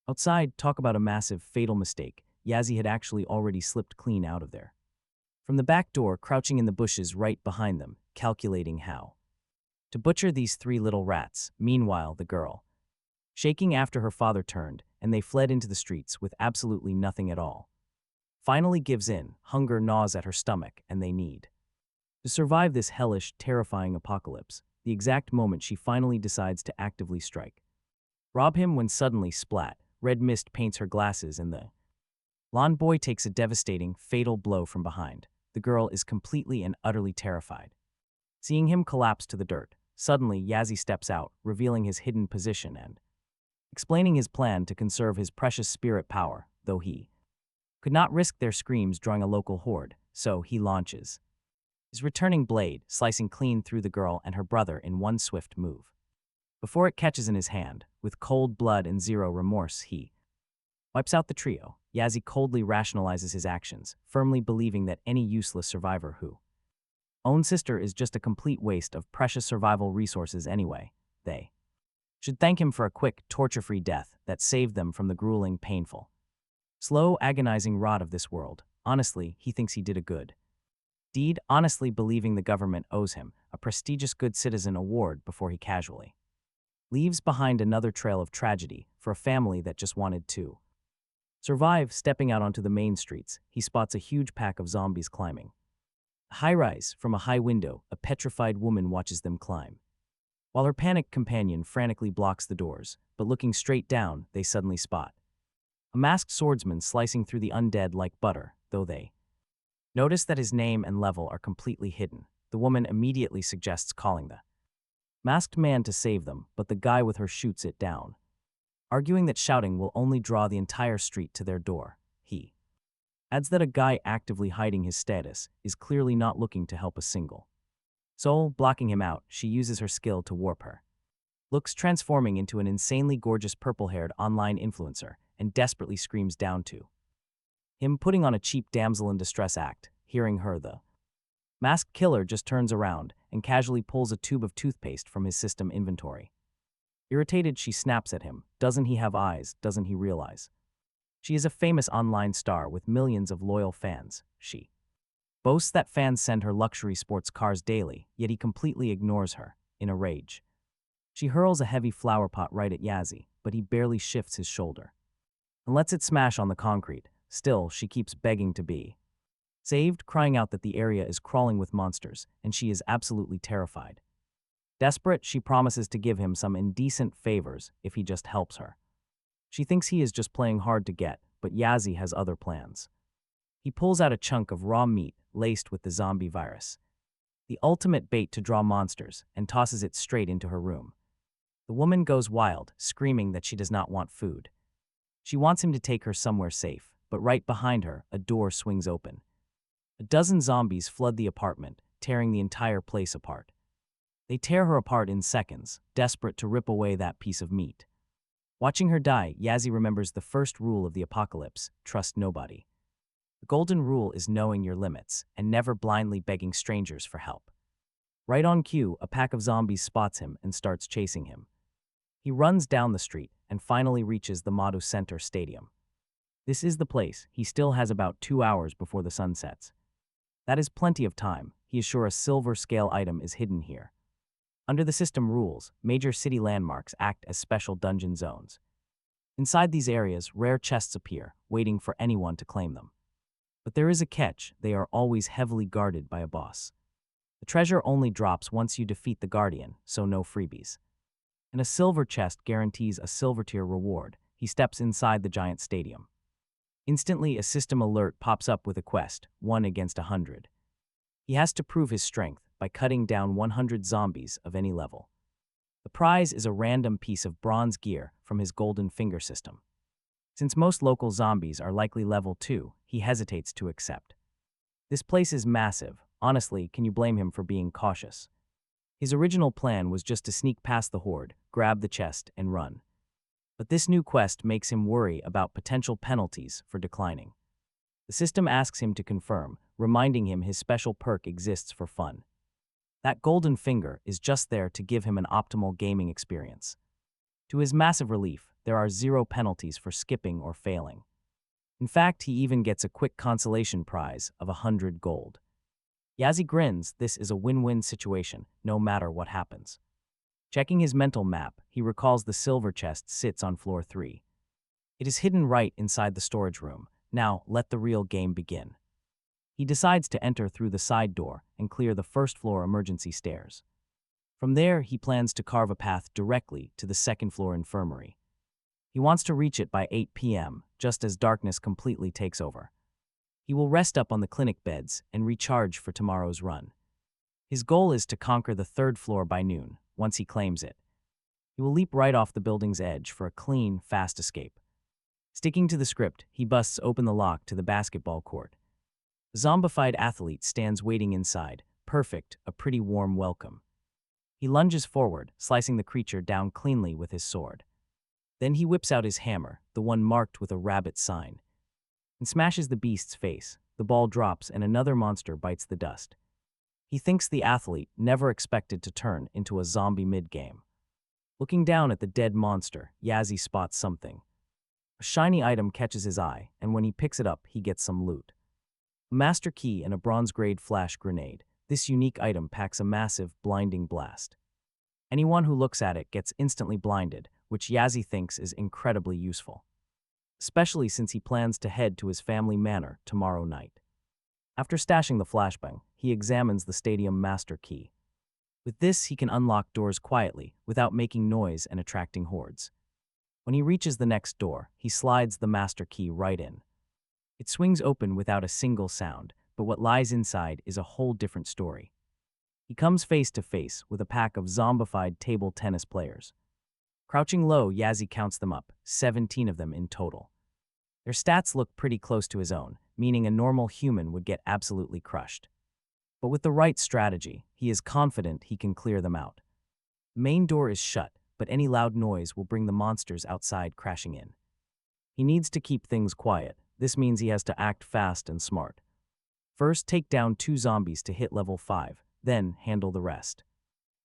outside. Talk about a massive, fatal mistake. Yazi had actually already slipped clean out of there from the back door, crouching in the bushes right behind them, calculating how to butcher these 3 little rats. Meanwhile, the girl, shaking after her father turned, and they fled into the streets with absolutely nothing at all, finally gives in. Hunger gnaws at her stomach, and they need to survive this hellish, terrifying apocalypse. The exact moment she finally decides to actively strike rob him, when suddenly, splat, red mist paints her glasses and the blonde boy takes a devastating, fatal blow from behind. The girl is completely and utterly terrified, seeing him collapse to the dirt. Suddenly, Yazi steps out, revealing his hidden position and explaining his plan to conserve his precious spirit power, though he could not risk their screams drawing a local horde, so he launches his returning blade, slicing clean through the girl and her brother in one swift move. Before it catches in his hand, with cold blood and zero remorse, he wipes out the trio. Yazi coldly rationalizes his actions, firmly believing that any useless survivor who own sister is just a complete waste of precious survival resources anyway. They should thank him for a quick, torture-free death that saved them from the grueling, painful, slow, agonizing rot of this world. Honestly, he thinks he did a good Deed honestly believing the government owes him a prestigious good citizen award before he casually leaves behind another trail of tragedy for a family that just wanted to survive. Stepping out onto the main streets, he spots a huge pack of zombies climbing a high-rise. From a high window, a petrified woman watches them climb, while her panicked companion frantically blocks the doors. But looking straight down, they suddenly spot a masked swordsman slicing through the undead like butter. Though they notice that his name and level are completely hidden, the woman immediately suggests calling the masked man to save them, but the guy with her shoots it down, arguing that shouting will only draw the entire street to their door. He adds that a guy actively hiding his status is clearly not looking to help a single soul. Blocking him out, she uses her skill to warp her looks, transforming into an insanely gorgeous purple-haired online influencer, and desperately screams down to him, putting on a cheap damsel in distress act. Hearing her, the masked killer just turns around and casually pulls a tube of toothpaste from his system inventory. Irritated, she snaps at him. Doesn't he have eyes? Doesn't he realize she is a famous online star with millions of loyal fans? She boasts that fans send her luxury sports cars daily, yet he completely ignores her. In a rage, she hurls a heavy flower pot right at Yazzie, but he barely shifts his shoulder and lets it smash on the concrete. Still, she keeps begging to be saved, crying out that the area is crawling with monsters, and she is absolutely terrified. Desperate, she promises to give him some indecent favors if he just helps her. She thinks he is just playing hard to get, but Yazzie has other plans. He pulls out a chunk of raw meat laced with the zombie virus, the ultimate bait to draw monsters, and tosses it straight into her room. The woman goes wild, screaming that she does not want food. She wants him to take her somewhere safe, but right behind her, a door swings open. A dozen zombies flood the apartment, tearing the entire place apart. They tear her apart in seconds, desperate to rip away that piece of meat. Watching her die, Yazzie remembers the first rule of the apocalypse: trust nobody. The golden rule is knowing your limits and never blindly begging strangers for help. Right on cue, a pack of zombies spots him and starts chasing him. He runs down the street and finally reaches the Madu Center Stadium. This is the place. He still has about 2 hours before the sun sets. That is plenty of time. He is sure a silver scale item is hidden here. Under the system rules, major city landmarks act as special dungeon zones. Inside these areas, rare chests appear, waiting for anyone to claim them. But there is a catch: they are always heavily guarded by a boss. The treasure only drops once you defeat the Guardian, so no freebies. And a silver chest guarantees a silver tier reward. He steps inside the giant stadium. Instantly, a system alert pops up with a quest: 1 against 100. He has to prove his strength by cutting down 100 zombies of any level. The prize is a random piece of bronze gear from his golden finger system. Since most local zombies are likely level 2, he hesitates to accept. This place is massive. Honestly, can you blame him for being cautious? His original plan was just to sneak past the horde, grab the chest, and run. But this new quest makes him worry about potential penalties for declining. The system asks him to confirm, reminding him his special perk exists for fun. That golden finger is just there to give him an optimal gaming experience. To his massive relief, there are 0 penalties for skipping or failing. In fact, he even gets a quick consolation prize of 100 gold. Yazzie grins. This is a win-win situation, no matter what happens. Checking his mental map, he recalls the silver chest sits on floor 3. It is hidden right inside the storage room. Now, let the real game begin. He decides to enter through the side door and clear the first-floor emergency stairs. From there, he plans to carve a path directly to the second-floor infirmary. He wants to reach it by 8 p.m., just as darkness completely takes over. He will rest up on the clinic beds and recharge for tomorrow's run. His goal is to conquer the 3rd floor by noon. Once he claims it, he will leap right off the building's edge for a clean, fast escape. Sticking to the script, he busts open the lock to the basketball court. A zombified athlete stands waiting inside. Perfect, a pretty warm welcome. He lunges forward, slicing the creature down cleanly with his sword. Then he whips out his hammer, the one marked with a rabbit sign, and smashes the beast's face. The ball drops and another monster bites the dust. He thinks the athlete never expected to turn into a zombie mid-game. Looking down at the dead monster, Yazzie spots something. A shiny item catches his eye, and when he picks it up, he gets some loot. A master key and a bronze-grade flash grenade. This unique item packs a massive, blinding blast. Anyone who looks at it gets instantly blinded, which Yazzie thinks is incredibly useful, especially since he plans to head to his family manor tomorrow night. After stashing the flashbang, he examines the stadium master key. With this, he can unlock doors quietly, without making noise and attracting hordes. When he reaches the next door, he slides the master key right in. It swings open without a single sound, but what lies inside is a whole different story. He comes face to face with a pack of zombified table tennis players. Crouching low, Yazzie counts them up, 17 of them in total. Their stats look pretty close to his own, meaning a normal human would get absolutely crushed. But with the right strategy, he is confident he can clear them out. The main door is shut, but any loud noise will bring the monsters outside crashing in. He needs to keep things quiet. This means he has to act fast and smart. First, take down 2 zombies to hit level 5, then handle the rest.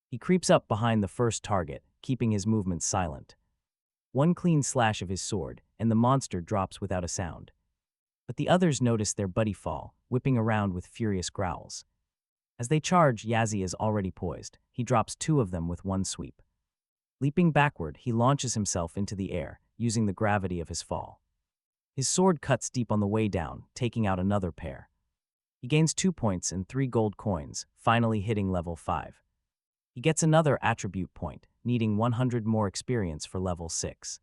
He creeps up behind the first target, keeping his movements silent. One clean slash of his sword, and the monster drops without a sound. But the others notice their buddy fall, whipping around with furious growls. As they charge, Yazzie is already poised. He drops 2 of them with one sweep. Leaping backward, he launches himself into the air, using the gravity of his fall. His sword cuts deep on the way down, taking out another pair. He gains 2 points and 3 gold coins, finally hitting level 5. He gets another attribute point, needing 100 more experience for level 6.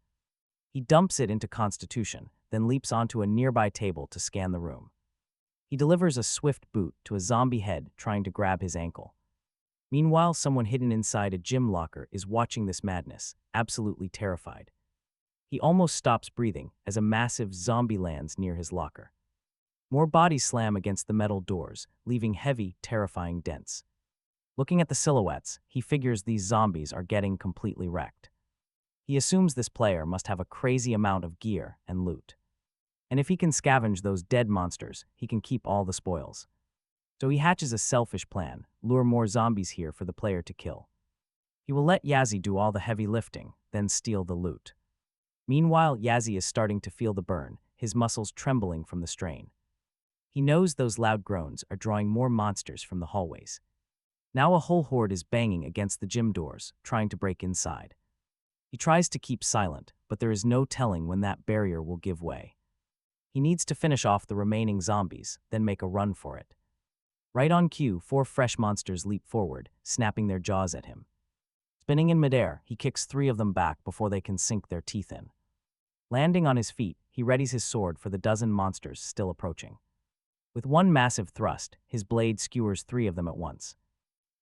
He dumps it into Constitution, then leaps onto a nearby table to scan the room. He delivers a swift boot to a zombie head trying to grab his ankle. Meanwhile, someone hidden inside a gym locker is watching this madness, absolutely terrified. He almost stops breathing as a massive zombie lands near his locker. More bodies slam against the metal doors, leaving heavy, terrifying dents. Looking at the silhouettes, he figures these zombies are getting completely wrecked. He assumes this player must have a crazy amount of gear and loot. And if he can scavenge those dead monsters, he can keep all the spoils. So he hatches a selfish plan, lure more zombies here for the player to kill. He will let Yazzie do all the heavy lifting, then steal the loot. Meanwhile, Yazzie is starting to feel the burn, his muscles trembling from the strain. He knows those loud groans are drawing more monsters from the hallways. Now a whole horde is banging against the gym doors, trying to break inside. He tries to keep silent, but there is no telling when that barrier will give way. He needs to finish off the remaining zombies, then make a run for it. Right on cue, 4 fresh monsters leap forward, snapping their jaws at him. Spinning in midair, he kicks 3 of them back before they can sink their teeth in. Landing on his feet, he readies his sword for the dozen monsters still approaching. With one massive thrust, his blade skewers 3 of them at once.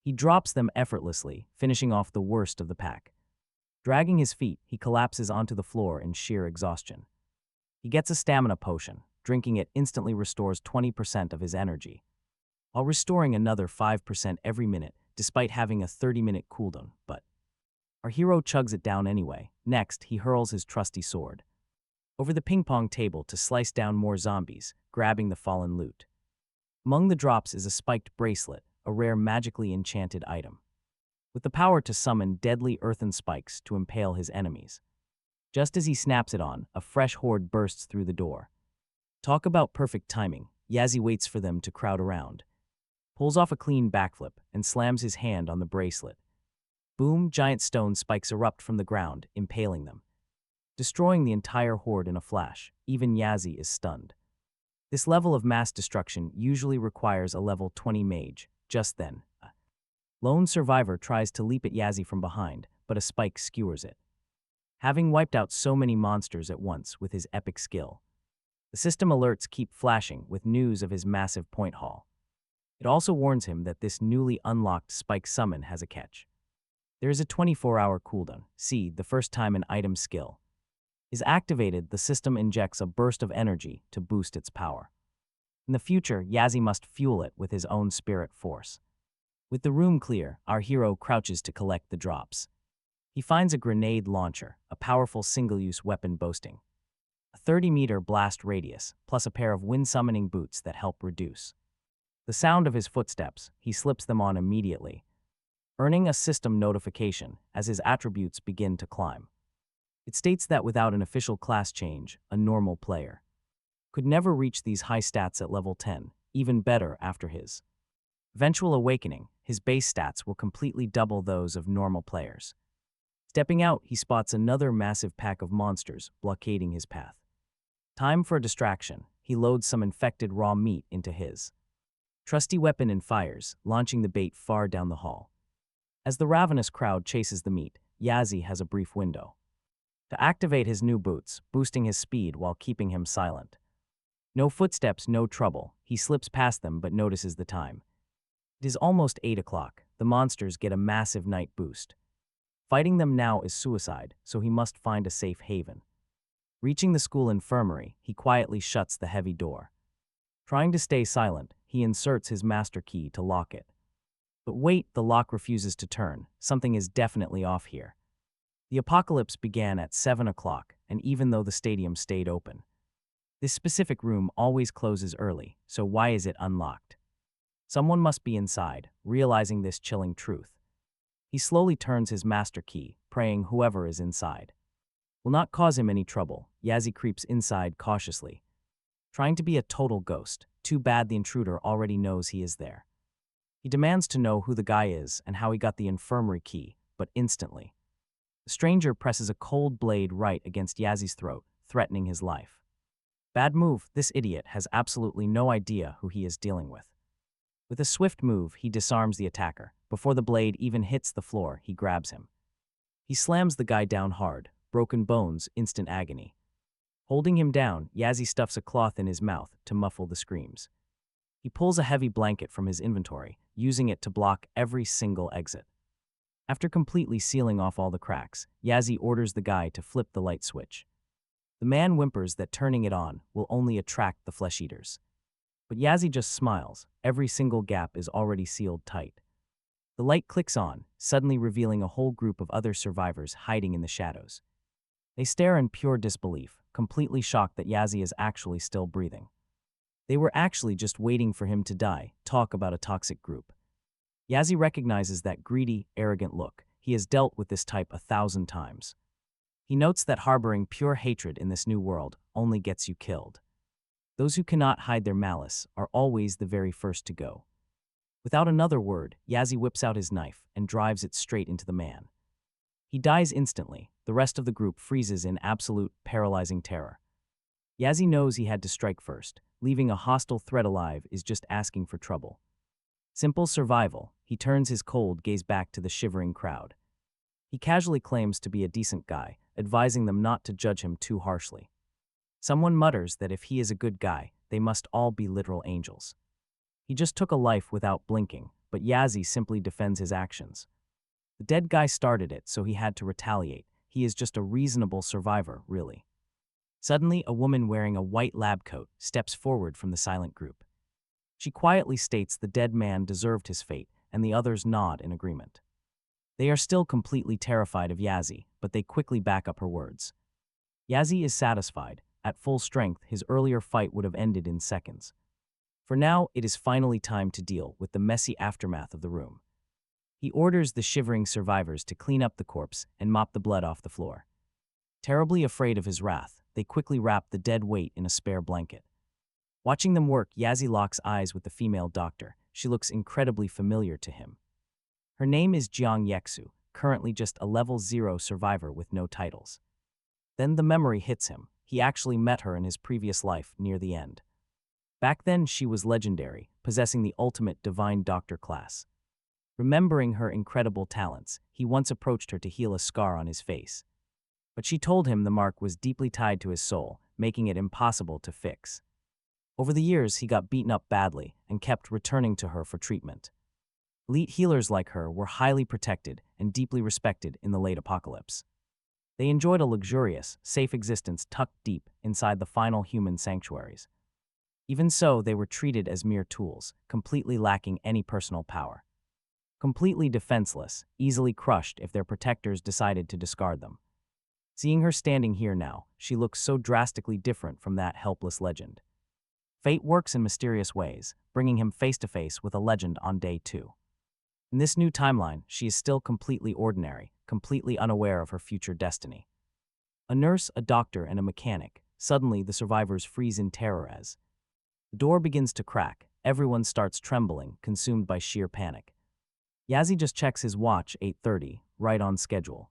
He drops them effortlessly, finishing off the worst of the pack. Dragging his feet, he collapses onto the floor in sheer exhaustion. He gets a stamina potion. Drinking it instantly restores 20% of his energy, while restoring another 5% every minute, despite having a 30-minute cooldown, but our hero chugs it down anyway. Next, he hurls his trusty sword over the ping-pong table to slice down more zombies, grabbing the fallen loot. Among the drops is a spiked bracelet, a rare magically enchanted item, with the power to summon deadly earthen spikes to impale his enemies. Just as he snaps it on, a fresh horde bursts through the door. Talk about perfect timing. Yazzie waits for them to crowd around, pulls off a clean backflip, and slams his hand on the bracelet. Boom, giant stone spikes erupt from the ground, impaling them, destroying the entire horde in a flash. Even Yazzie is stunned. This level of mass destruction usually requires a level 20 mage. Just then, a lone survivor tries to leap at Yazzie from behind, but a spike skewers it. Having wiped out so many monsters at once with his epic skill, the system alerts keep flashing with news of his massive point haul. It also warns him that this newly unlocked spike summon has a catch. There is a 24-hour cooldown. See, the first time an item skill is activated, the system injects a burst of energy to boost its power. In the future, Yazzie must fuel it with his own spirit force. With the room clear, our hero crouches to collect the drops. He finds a grenade launcher, a powerful single-use weapon boasting a 30-meter blast radius, plus a pair of wind-summoning boots that help reduce the sound of his footsteps. He slips them on immediately, earning a system notification as his attributes begin to climb. It states that without an official class change, a normal player could never reach these high stats at level 10. even better after his eventual awakening. His base stats will completely double those of normal players. Stepping out, he spots another massive pack of monsters blockading his path. Time for a distraction. He loads some infected raw meat into his trusty weapon and fires, launching the bait far down the hall. As the ravenous crowd chases the meat, Yazzie has a brief window to activate his new boots, boosting his speed while keeping him silent. No footsteps, no trouble. He slips past them but notices the time. It is almost 8 o'clock. The monsters get a massive night boost. Fighting them now is suicide, so he must find a safe haven. Reaching the school infirmary, he quietly shuts the heavy door. Trying to stay silent, he inserts his master key to lock it. But wait, the lock refuses to turn. Something is definitely off here. The apocalypse began at 7 o'clock, and even though the stadium stayed open, this specific room always closes early, so why is it unlocked? Someone must be inside. Realizing this chilling truth, he slowly turns his master key, praying whoever is inside will not cause him any trouble. Yazzie creeps inside cautiously, trying to be a total ghost. Too bad the intruder already knows he is there. He demands to know who the guy is and how he got the infirmary key, but instantly, the stranger presses a cold blade right against Yazzie's throat, threatening his life. Bad move. This idiot has absolutely no idea who he is dealing with. With a swift move, he disarms the attacker. Before the blade even hits the floor, he grabs him. He slams the guy down hard. Broken bones, instant agony. Holding him down, Yazzie stuffs a cloth in his mouth to muffle the screams. He pulls a heavy blanket from his inventory, using it to block every single exit. After completely sealing off all the cracks, Yazzie orders the guy to flip the light switch. The man whimpers that turning it on will only attract the flesh eaters. But Yazzie just smiles. Every single gap is already sealed tight. The light clicks on, suddenly revealing a whole group of other survivors hiding in the shadows. They stare in pure disbelief, completely shocked that Yazzie is actually still breathing. They were actually just waiting for him to die. Talk about a toxic group. Yazzie recognizes that greedy, arrogant look. He has dealt with this type 1,000 times. He notes that harboring pure hatred in this new world only gets you killed. Those who cannot hide their malice are always the very first to go. Without another word, Yazzie whips out his knife and drives it straight into the man. He dies instantly. The rest of the group freezes in absolute, paralyzing terror. Yazzie knows he had to strike first. Leaving a hostile threat alive is just asking for trouble. Simple survival. He turns his cold gaze back to the shivering crowd. He casually claims to be a decent guy, advising them not to judge him too harshly. Someone mutters that if he is a good guy, they must all be literal angels. He just took a life without blinking, but Yazzie simply defends his actions. The dead guy started it, so he had to retaliate. He is just a reasonable survivor, really. Suddenly, a woman wearing a white lab coat steps forward from the silent group. She quietly states the dead man deserved his fate, and the others nod in agreement. They are still completely terrified of Yazzie, but they quickly back up her words. Yazzie is satisfied. At full strength, his earlier fight would have ended in seconds. For now, it is finally time to deal with the messy aftermath of the room. He orders the shivering survivors to clean up the corpse and mop the blood off the floor. Terribly afraid of his wrath, they quickly wrap the dead weight in a spare blanket. Watching them work, Yazzie locks eyes with the female doctor. She looks incredibly familiar to him. Her name is Jiang Yexu, currently just a level 0 survivor with no titles. Then the memory hits him. He actually met her in his previous life near the end. Back then, she was legendary, possessing the ultimate divine doctor class. Remembering her incredible talents, he once approached her to heal a scar on his face. But she told him the mark was deeply tied to his soul, making it impossible to fix. Over the years, he got beaten up badly and kept returning to her for treatment. Elite healers like her were highly protected and deeply respected in the late apocalypse. They enjoyed a luxurious, safe existence tucked deep inside the final human sanctuaries. Even so, they were treated as mere tools, completely lacking any personal power. Completely defenseless, easily crushed if their protectors decided to discard them. Seeing her standing here now, she looks so drastically different from that helpless legend. Fate works in mysterious ways, bringing him face to face with a legend on day 2. In this new timeline, she is still completely ordinary, completely unaware of her future destiny. A nurse, a doctor, and a mechanic. Suddenly, the survivors freeze in terror as the door begins to crack. everyone starts trembling, consumed by sheer panic. Yazzie just checks his watch, 8:30, right on schedule.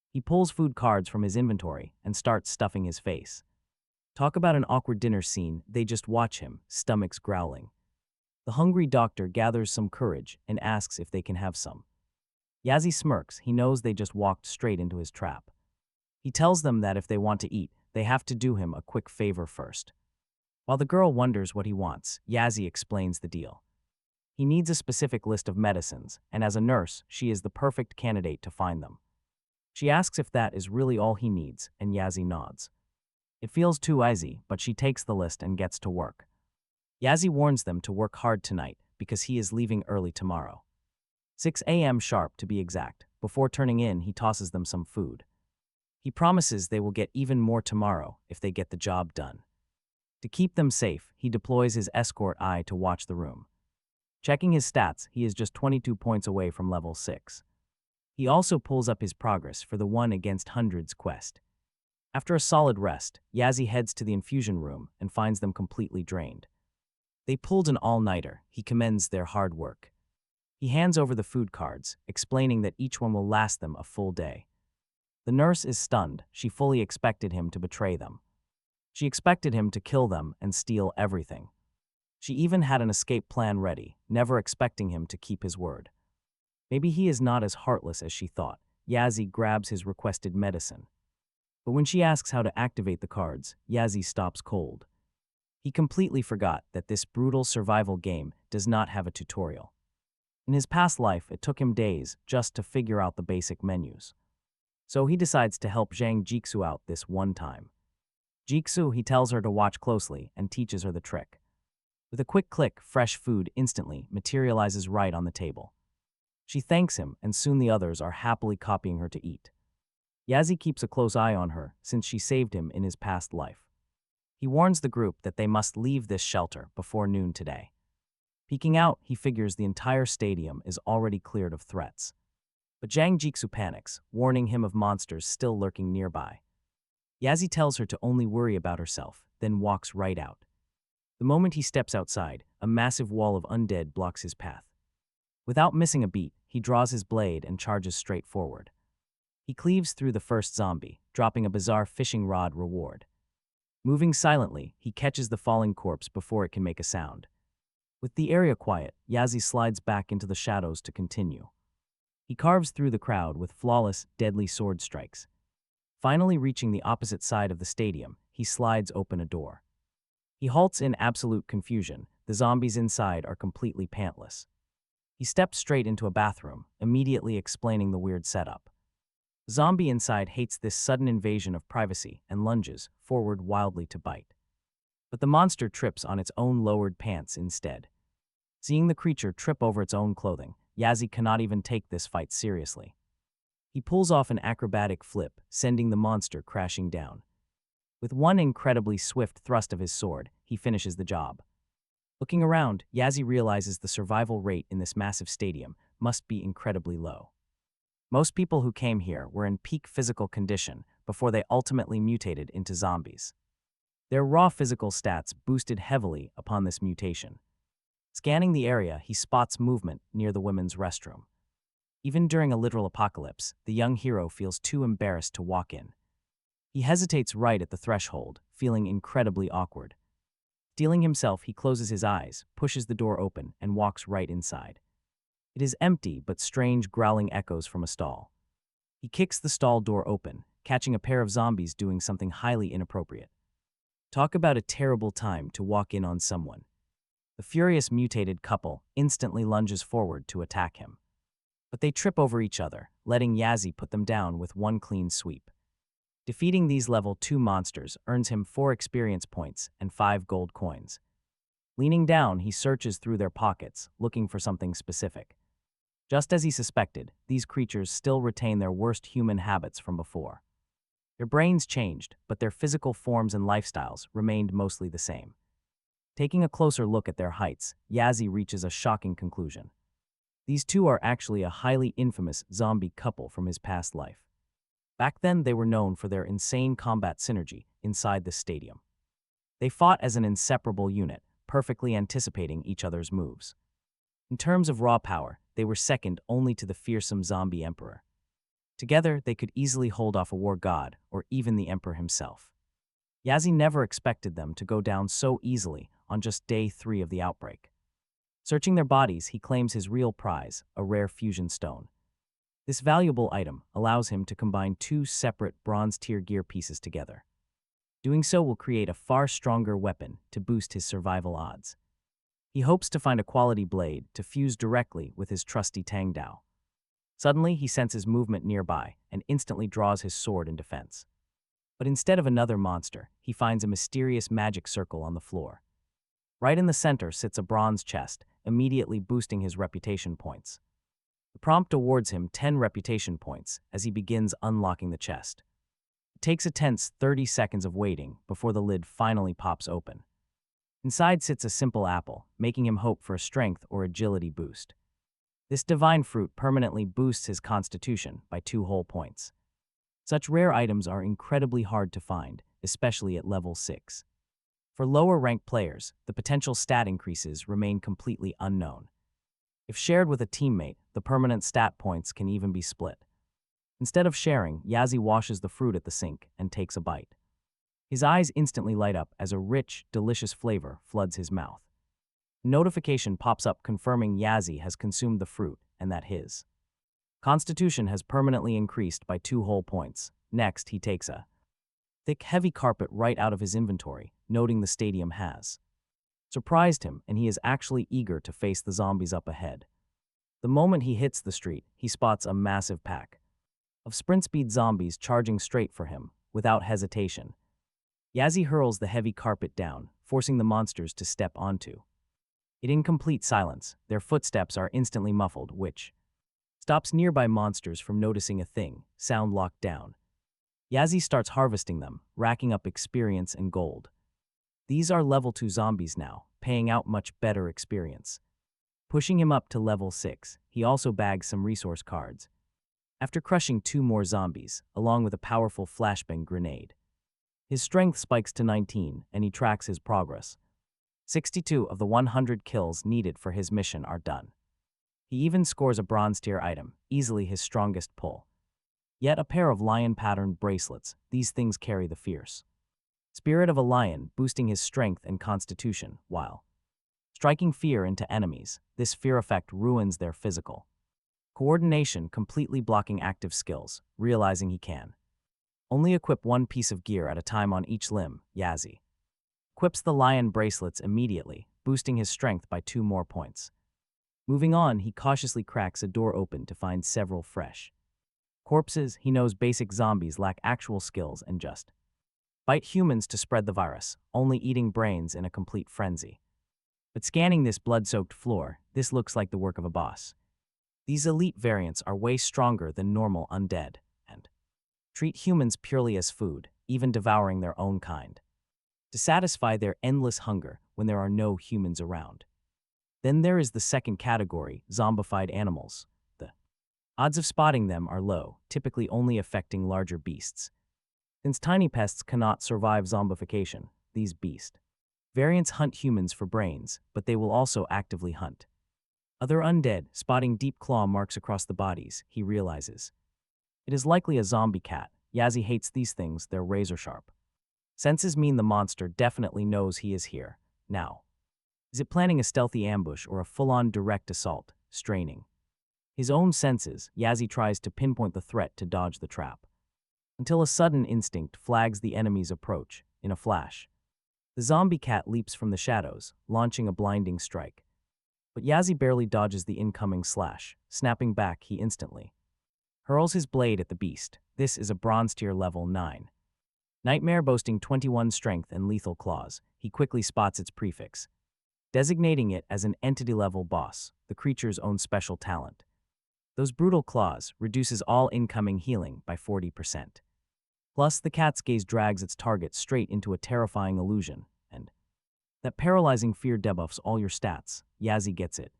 He pulls food cards from his inventory and starts stuffing his face. Talk about an awkward dinner scene, they just watch him, stomachs growling. The hungry doctor gathers some courage and asks if they can have some. Yazzie smirks, he knows they just walked straight into his trap. He tells them that if they want to eat, they have to do him a quick favor first. While the girl wonders what he wants, Yazzie explains the deal. He needs a specific list of medicines, and as a nurse, she is the perfect candidate to find them. She asks if that is really all he needs, and Yazzie nods. It feels too easy, but she takes the list and gets to work. Yazzie warns them to work hard tonight because he is leaving early tomorrow. 6 a.m. sharp to be exact. Before turning in, he tosses them some food. He promises they will get even more tomorrow if they get the job done. To keep them safe, he deploys his escort eye to watch the room. Checking his stats, he is just 22 points away from level 6. He also pulls up his progress for the One Against Hundreds quest. After a solid rest, Yazzie heads to the infusion room and finds them completely drained. They pulled an all-nighter. He commends their hard work. He hands over the food cards, explaining that each one will last them a full day. The nurse is stunned. She fully expected him to betray them. She expected him to kill them and steal everything. She even had an escape plan ready, never expecting him to keep his word. Maybe he is not as heartless as she thought. Yazzie grabs his requested medicine. But when she asks how to activate the cards, Yazzie stops cold. He completely forgot that this brutal survival game does not have a tutorial. In his past life, it took him days just to figure out the basic menus. So he decides to help Zhang Jixu out this one time. Jixu, he tells her to watch closely and teaches her the trick. With a quick click, fresh food instantly materializes right on the table. She thanks him, and soon the others are happily copying her to eat. Yazzie keeps a close eye on her since she saved him in his past life. He warns the group that they must leave this shelter before noon today. Peeking out, he figures the entire stadium is already cleared of threats. But Zhang Jixu panics, warning him of monsters still lurking nearby. Yazzie tells her to only worry about herself, then walks right out. The moment he steps outside, a massive wall of undead blocks his path. Without missing a beat, he draws his blade and charges straight forward. He cleaves through the first zombie, dropping a bizarre fishing rod reward. Moving silently, he catches the falling corpse before it can make a sound. With the area quiet, Yazzie slides back into the shadows to continue. He carves through the crowd with flawless, deadly sword strikes. Finally reaching the opposite side of the stadium, he slides open a door. He halts in absolute confusion. The zombies inside are completely pantless. He steps straight into a bathroom, immediately explaining the weird setup. The zombie inside hates this sudden invasion of privacy and lunges forward wildly to bite. But the monster trips on its own lowered pants instead. Seeing the creature trip over its own clothing, Yazzie cannot even take this fight seriously. He pulls off an acrobatic flip, sending the monster crashing down. With one incredibly swift thrust of his sword, he finishes the job. Looking around, Yazzie realizes the survival rate in this massive stadium must be incredibly low. Most people who came here were in peak physical condition before they ultimately mutated into zombies. Their raw physical stats boosted heavily upon this mutation. Scanning the area, he spots movement near the women's restroom. Even during a literal apocalypse, the young hero feels too embarrassed to walk in. He hesitates right at the threshold, feeling incredibly awkward. Steeling himself, he closes his eyes, pushes the door open, and walks right inside. It is empty, but strange growling echoes from a stall. He kicks the stall door open, catching a pair of zombies doing something highly inappropriate. Talk about a terrible time to walk in on someone. The furious mutated couple instantly lunges forward to attack him. But they trip over each other, letting Yazzie put them down with one clean sweep. Defeating these level 2 monsters earns him 4 experience points and 5 gold coins. Leaning down, he searches through their pockets, looking for something specific. Just as he suspected, these creatures still retain their worst human habits from before. Their brains changed, but their physical forms and lifestyles remained mostly the same. Taking a closer look at their heights, Yazzie reaches a shocking conclusion. These two are actually a highly infamous zombie couple from his past life. Back then, they were known for their insane combat synergy inside the stadium. They fought as an inseparable unit, perfectly anticipating each other's moves. In terms of raw power, they were second only to the fearsome zombie emperor. Together, they could easily hold off a war god or even the emperor himself. Yazi never expected them to go down so easily on just day 3 of the outbreak. Searching their bodies, he claims his real prize, a rare fusion stone. This valuable item allows him to combine 2 separate bronze-tier gear pieces together. Doing so will create a far stronger weapon to boost his survival odds. He hopes to find a quality blade to fuse directly with his trusty Tangdao. Suddenly, he senses movement nearby and instantly draws his sword in defense. But instead of another monster, he finds a mysterious magic circle on the floor. Right in the center sits a bronze chest, immediately boosting his reputation points. The prompt awards him 10 reputation points as he begins unlocking the chest. It takes a tense 30 seconds of waiting before the lid finally pops open. Inside sits a simple apple, making him hope for a strength or agility boost. This divine fruit permanently boosts his constitution by 2 whole points. Such rare items are incredibly hard to find, especially at level 6. For lower-ranked players, the potential stat increases remain completely unknown. If shared with a teammate, the permanent stat points can even be split. Instead of sharing, Yazi washes the fruit at the sink and takes a bite. His eyes instantly light up as a rich, delicious flavor floods his mouth. A notification pops up confirming Yazi has consumed the fruit and that his constitution has permanently increased by 2 whole points. Next, he takes a thick, heavy carpet right out of his inventory, noting the stadium has surprised him and he is actually eager to face the zombies up ahead. The moment he hits the street, he spots a massive pack of sprint-speed zombies charging straight for him, without hesitation. Yazi hurls the heavy carpet down, forcing the monsters to step onto it in complete silence. Their footsteps are instantly muffled, which stops nearby monsters from noticing a thing, sound locked down. Yazi starts harvesting them, racking up experience and gold. These are level 2 zombies now, paying out much better experience. Pushing him up to level 6, he also bags some resource cards. After crushing 2 more zombies, along with a powerful flashbang grenade, his strength spikes to 19 and he tracks his progress. 62 of the 100 kills needed for his mission are done. He even scores a bronze tier item, easily his strongest pull. Yet a pair of lion-patterned bracelets, these things carry the fierce spirit of a lion, boosting his strength and constitution, while striking fear into enemies. This fear effect ruins their physical coordination, completely blocking active skills. Realizing he can only equip 1 piece of gear at a time on each limb, Yazi equips the lion bracelets immediately, boosting his strength by 2 more points. Moving on, he cautiously cracks a door open to find several fresh corpses. He knows basic zombies lack actual skills and just bite humans to spread the virus, only eating brains in a complete frenzy. But scanning this blood-soaked floor, this looks like the work of a boss. These elite variants are way stronger than normal undead, and treat humans purely as food, even devouring their own kind, to satisfy their endless hunger when there are no humans around. Then there is the second category, zombified animals. The odds of spotting them are low, typically only affecting larger beasts. Since tiny pests cannot survive zombification, these beast variants hunt humans for brains, but they will also actively hunt other undead. Spotting deep claw marks across the bodies, he realizes it is likely a zombie cat. Yazi hates these things, they're razor sharp. Senses mean the monster definitely knows he is here. Now, is it planning a stealthy ambush or a full-on direct assault? Straining his own senses, Yazi tries to pinpoint the threat to dodge the trap, until a sudden instinct flags the enemy's approach. In a flash, the zombie cat leaps from the shadows, launching a blinding strike. But Yazi barely dodges the incoming slash. Snapping back, he instantly hurls his blade at the beast. This is a bronze tier level 9 nightmare boasting 21 strength and lethal claws. He quickly spots its prefix, designating it as an entity-level boss, the creature's own special talent. Those brutal claws reduces all incoming healing by 40%. Plus, the cat's gaze drags its target straight into a terrifying illusion, and that paralyzing fear debuffs all your stats. Yazi gets it.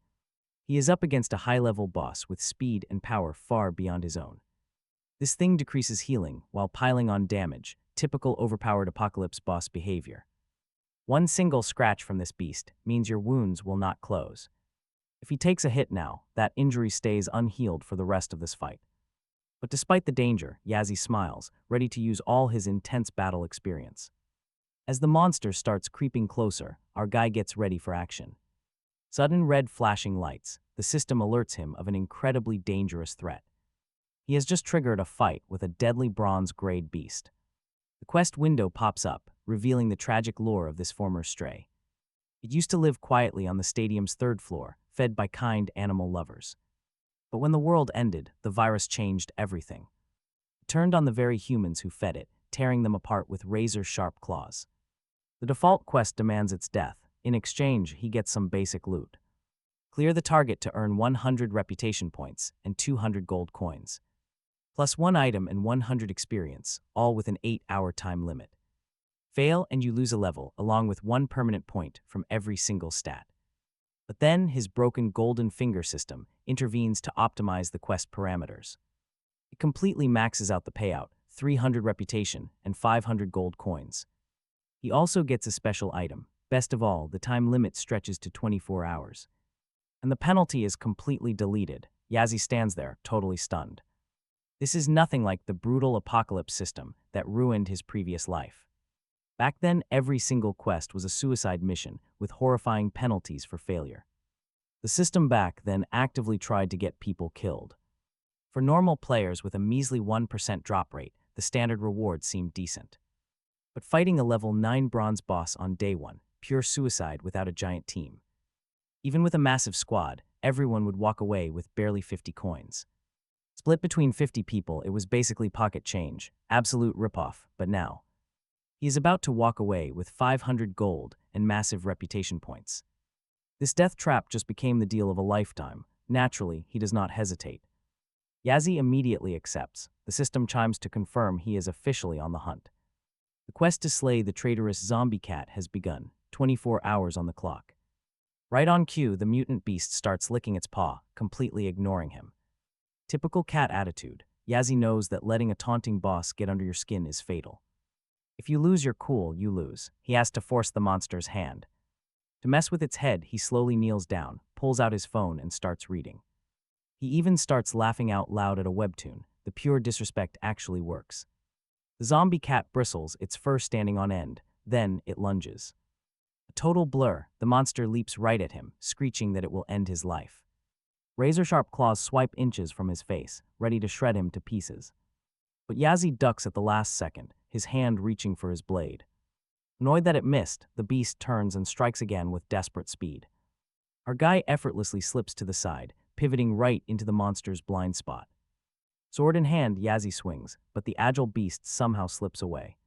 He is up against a high-level boss with speed and power far beyond his own. This thing decreases healing while piling on damage, typical overpowered apocalypse boss behavior. One single scratch from this beast means your wounds will not close. If he takes a hit now, that injury stays unhealed for the rest of this fight. But despite the danger, Yazzie smiles, ready to use all his intense battle experience. As the monster starts creeping closer, our guy gets ready for action. Sudden red flashing lights, the system alerts him of an incredibly dangerous threat. He has just triggered a fight with a deadly bronze-grade beast. The quest window pops up, revealing the tragic lore of this former stray. It used to live quietly on the stadium's third floor, fed by kind animal lovers. But when the world ended, the virus changed everything. It turned on the very humans who fed it, tearing them apart with razor-sharp claws. The default quest demands its death. In exchange, he gets some basic loot. Clear the target to earn 100 reputation points and 200 gold coins. Plus 1 item and 100 experience, all with an 8-hour time limit. Fail and you lose a level, along with 1 permanent point from every single stat. But then his broken golden finger system intervenes to optimize the quest parameters. It completely maxes out the payout, 300 reputation and 500 gold coins. He also gets a special item. Best of all, the time limit stretches to 24 hours. And the penalty is completely deleted. Yazzie stands there, totally stunned. This is nothing like the brutal apocalypse system that ruined his previous life. Back then, every single quest was a suicide mission with horrifying penalties for failure. The system back then actively tried to get people killed. For normal players with a measly 1% drop rate, the standard reward seemed decent. But fighting a level 9 bronze boss on day 1, pure suicide without a giant team. Even with a massive squad, everyone would walk away with barely 50 coins. Split between 50 people, it was basically pocket change, absolute ripoff, but now. He is about to walk away with 500 gold and massive reputation points. This death trap just became the deal of a lifetime. Naturally, he does not hesitate. Yazzie immediately accepts. The system chimes to confirm he is officially on the hunt. The quest to slay the traitorous zombie cat has begun, 24 hours on the clock. Right on cue, the mutant beast starts licking its paw, completely ignoring him. Typical cat attitude. Yazzie knows that letting a taunting boss get under your skin is fatal. If you lose your cool, you lose. He has to force the monster's hand. To mess with its head, he slowly kneels down, pulls out his phone, and starts reading. He even starts laughing out loud at a webtoon. The pure disrespect actually works. The zombie cat bristles, its fur standing on end. Then it lunges. A total blur, the monster leaps right at him, screeching that it will end his life. Razor-sharp claws swipe inches from his face, ready to shred him to pieces. But Yazzie ducks at the last second, his hand reaching for his blade. Annoyed that it missed, the beast turns and strikes again with desperate speed. Our guy effortlessly slips to the side, pivoting right into the monster's blind spot. Sword in hand, Yazzie swings, but the agile beast somehow slips away.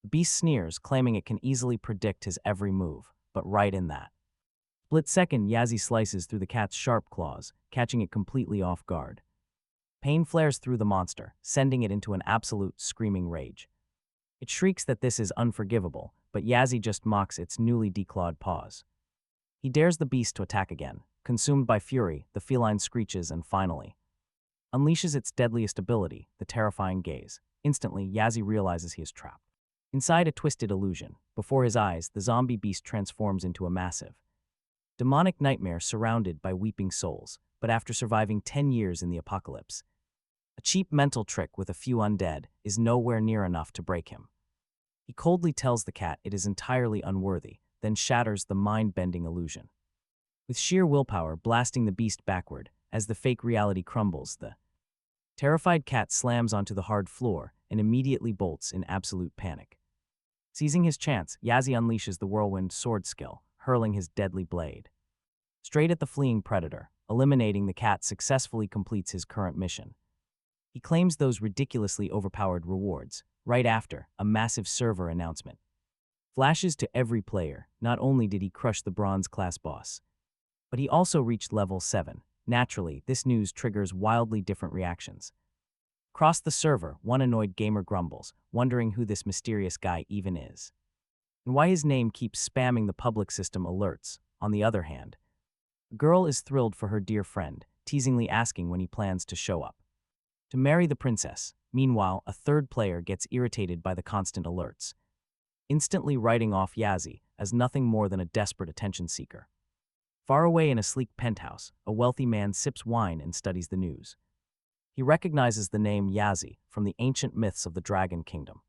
The beast sneers, claiming it can easily predict his every move, but right in that split second, Yazzie slices through the cat's sharp claws, catching it completely off guard. Pain flares through the monster, sending it into an absolute screaming rage. It shrieks that this is unforgivable, but Yazzie just mocks its newly declawed paws. He dares the beast to attack again. Consumed by fury, the feline screeches and finally unleashes its deadliest ability, the terrifying gaze. Instantly, Yazzie realizes he is trapped. Inside a twisted illusion, before his eyes, the zombie beast transforms into a massive demonic nightmare surrounded by weeping souls, but after surviving 10 years in the apocalypse, a cheap mental trick with a few undead is nowhere near enough to break him. He coldly tells the cat it is entirely unworthy, then shatters the mind-bending illusion. With sheer willpower blasting the beast backward, as the fake reality crumbles, the terrified cat slams onto the hard floor and immediately bolts in absolute panic. Seizing his chance, Yazzie unleashes the whirlwind sword skill, hurling his deadly blade straight at the fleeing predator. Eliminating the cat successfully completes his current mission. He claims those ridiculously overpowered rewards. Right after, a massive server announcement flashes to every player. Not only did he crush the bronze-class boss, but he also reached level 7. Naturally, this news triggers wildly different reactions. Across the server, one annoyed gamer grumbles, wondering who this mysterious guy even is, and why his name keeps spamming the public system alerts. On the other hand, a girl is thrilled for her dear friend, teasingly asking when he plans to show up to marry the princess. Meanwhile, a third player gets irritated by the constant alerts. instantly writing off Yazi as nothing more than a desperate attention seeker. Far away in a sleek penthouse, a wealthy man sips wine and studies the news. He recognizes the name Yazi from the ancient myths of the Dragon Kingdom,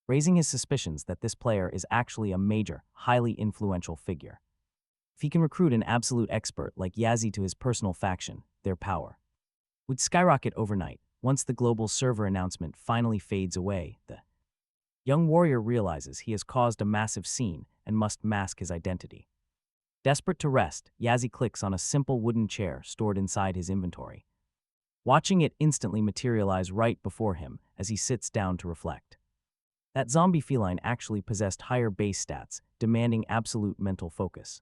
raising his suspicions that this player is actually a major, highly influential figure. If he can recruit an absolute expert like Yazi to his personal faction, their power would skyrocket overnight. Once the global server announcement finally fades away, the young warrior realizes he has caused a massive scene and must mask his identity. Desperate to rest, Yazi clicks on a simple wooden chair stored inside his inventory, watching it instantly materialize right before him as he sits down to reflect. That zombie feline actually possessed higher base stats, demanding absolute mental focus.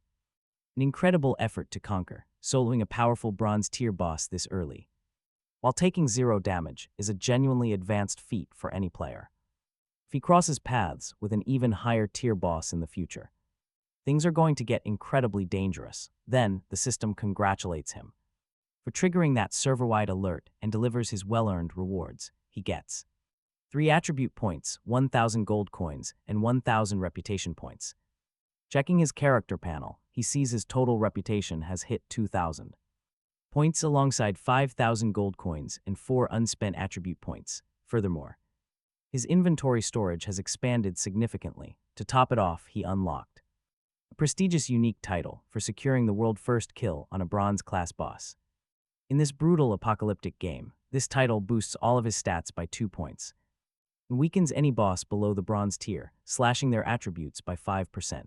An incredible effort to conquer, soloing a powerful bronze tier boss this early, while taking 0 damage, is a genuinely advanced feat for any player. If he crosses paths with an even higher tier boss in the future, things are going to get incredibly dangerous. Then, the system congratulates him for triggering that server-wide alert and delivers his well-earned rewards. He gets 3 attribute points, 1,000 gold coins, and 1,000 reputation points. Checking his character panel, he sees his total reputation has hit 2,000 points alongside 5,000 gold coins and 4 unspent attribute points. Furthermore, his inventory storage has expanded significantly. To top it off, he unlocked a prestigious unique title for securing the world-first kill on a bronze-class boss. In this brutal apocalyptic game, this title boosts all of his stats by 2 points and weakens any boss below the bronze tier, slashing their attributes by 5%.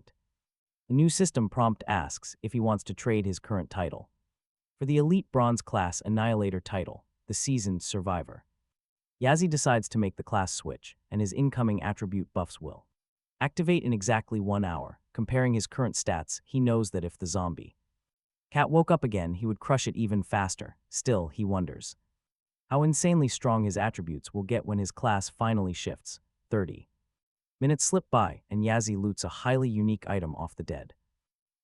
A new system prompt asks if he wants to trade his current title for the elite bronze class Annihilator title, the Seasoned Survivor. Yazi decides to make the class switch, and his incoming attribute buffs will activate in exactly 1 hour. Comparing his current stats, he knows that if the zombie cat woke up again, he would crush it even faster. Still, he wonders how insanely strong his attributes will get when his class finally shifts. 30 minutes slip by, and Yazi loots a highly unique item off the dead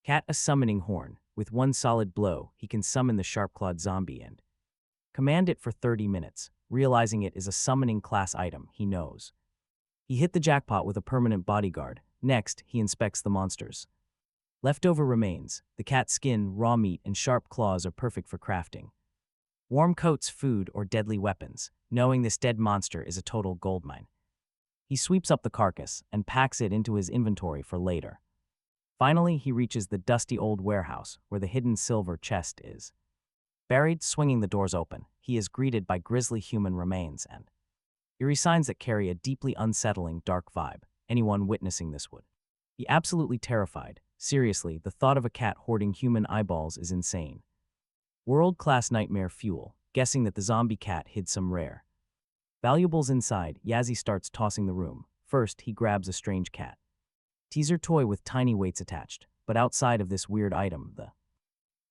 cat, a summoning horn. With 1 solid blow, he can summon the sharp-clawed zombie and command it for 30 minutes. Realizing it is a summoning class item, he knows he hit the jackpot with a permanent bodyguard. Next, he inspects the monsters. Leftover remains, the cat's skin, raw meat, and sharp claws are perfect for crafting warm coats, food, or deadly weapons. Knowing this dead monster is a total goldmine, he sweeps up the carcass and packs it into his inventory for later. Finally, he reaches the dusty old warehouse where the hidden silver chest is buried. Swinging the doors open, he is greeted by grisly human remains and eerie signs that carry a deeply unsettling, dark vibe. Anyone witnessing this would be absolutely terrified. Seriously, the thought of a cat hoarding human eyeballs is insane. World-class nightmare fuel. Guessing that the zombie cat hid some rare valuables inside, Yazi starts tossing the room. First, he grabs a strange cat teaser toy with tiny weights attached, but outside of this weird item, the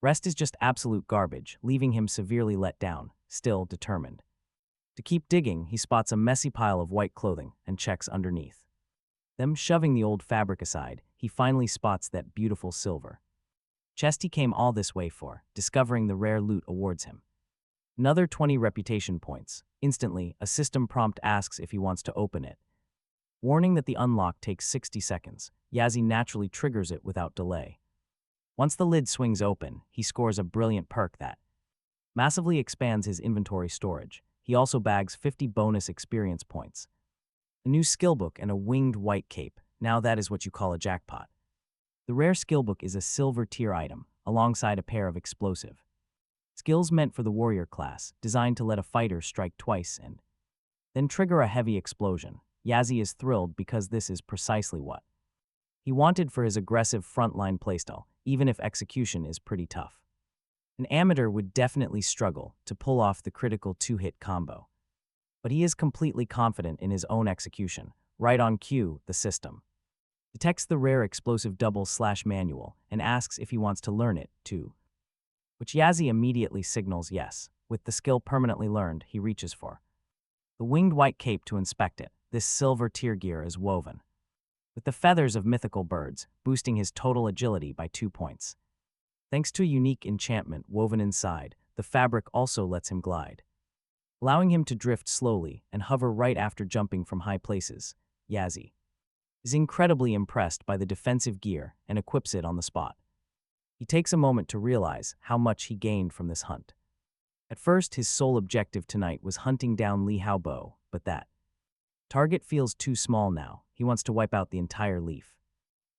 rest is just absolute garbage, leaving him severely let down. Still determined to keep digging, he spots a messy pile of white clothing and checks underneath them. Shoving the old fabric aside, he finally spots that beautiful silver chest he came all this way for. Discovering the rare loot awards him another 20 reputation points. Instantly, a system prompt asks if he wants to open it, warning that the unlock takes 60 seconds. Yazi naturally triggers it without delay. Once the lid swings open, he scores a brilliant perk that massively expands his inventory storage. He also bags 50 bonus experience points, a new skillbook, and a winged white cape. Now that is what you call a jackpot. The rare skillbook is a silver tier item, alongside a pair of explosive skills meant for the warrior class, designed to let a fighter strike twice and then trigger a heavy explosion. Yazi is thrilled because this is precisely what he wanted for his aggressive frontline playstyle, even if execution is pretty tough. An amateur would definitely struggle to pull off the critical 2-hit combo, but he is completely confident in his own execution. Right on cue, the system detects the rare explosive double/manual and asks if he wants to learn it too, which Yazi immediately signals yes. With the skill permanently learned, he reaches for the winged white cape to inspect it. This silver tier gear is woven with the feathers of mythical birds, boosting his total agility by 2 points. Thanks to a unique enchantment woven inside, the fabric also lets him glide, allowing him to drift slowly and hover right after jumping from high places. Yazi is incredibly impressed by the defensive gear and equips it on the spot. He takes a moment to realize how much he gained from this hunt. At first, his sole objective tonight was hunting down Li Haobo, but that target feels too small now. He wants to wipe out the entire Leaf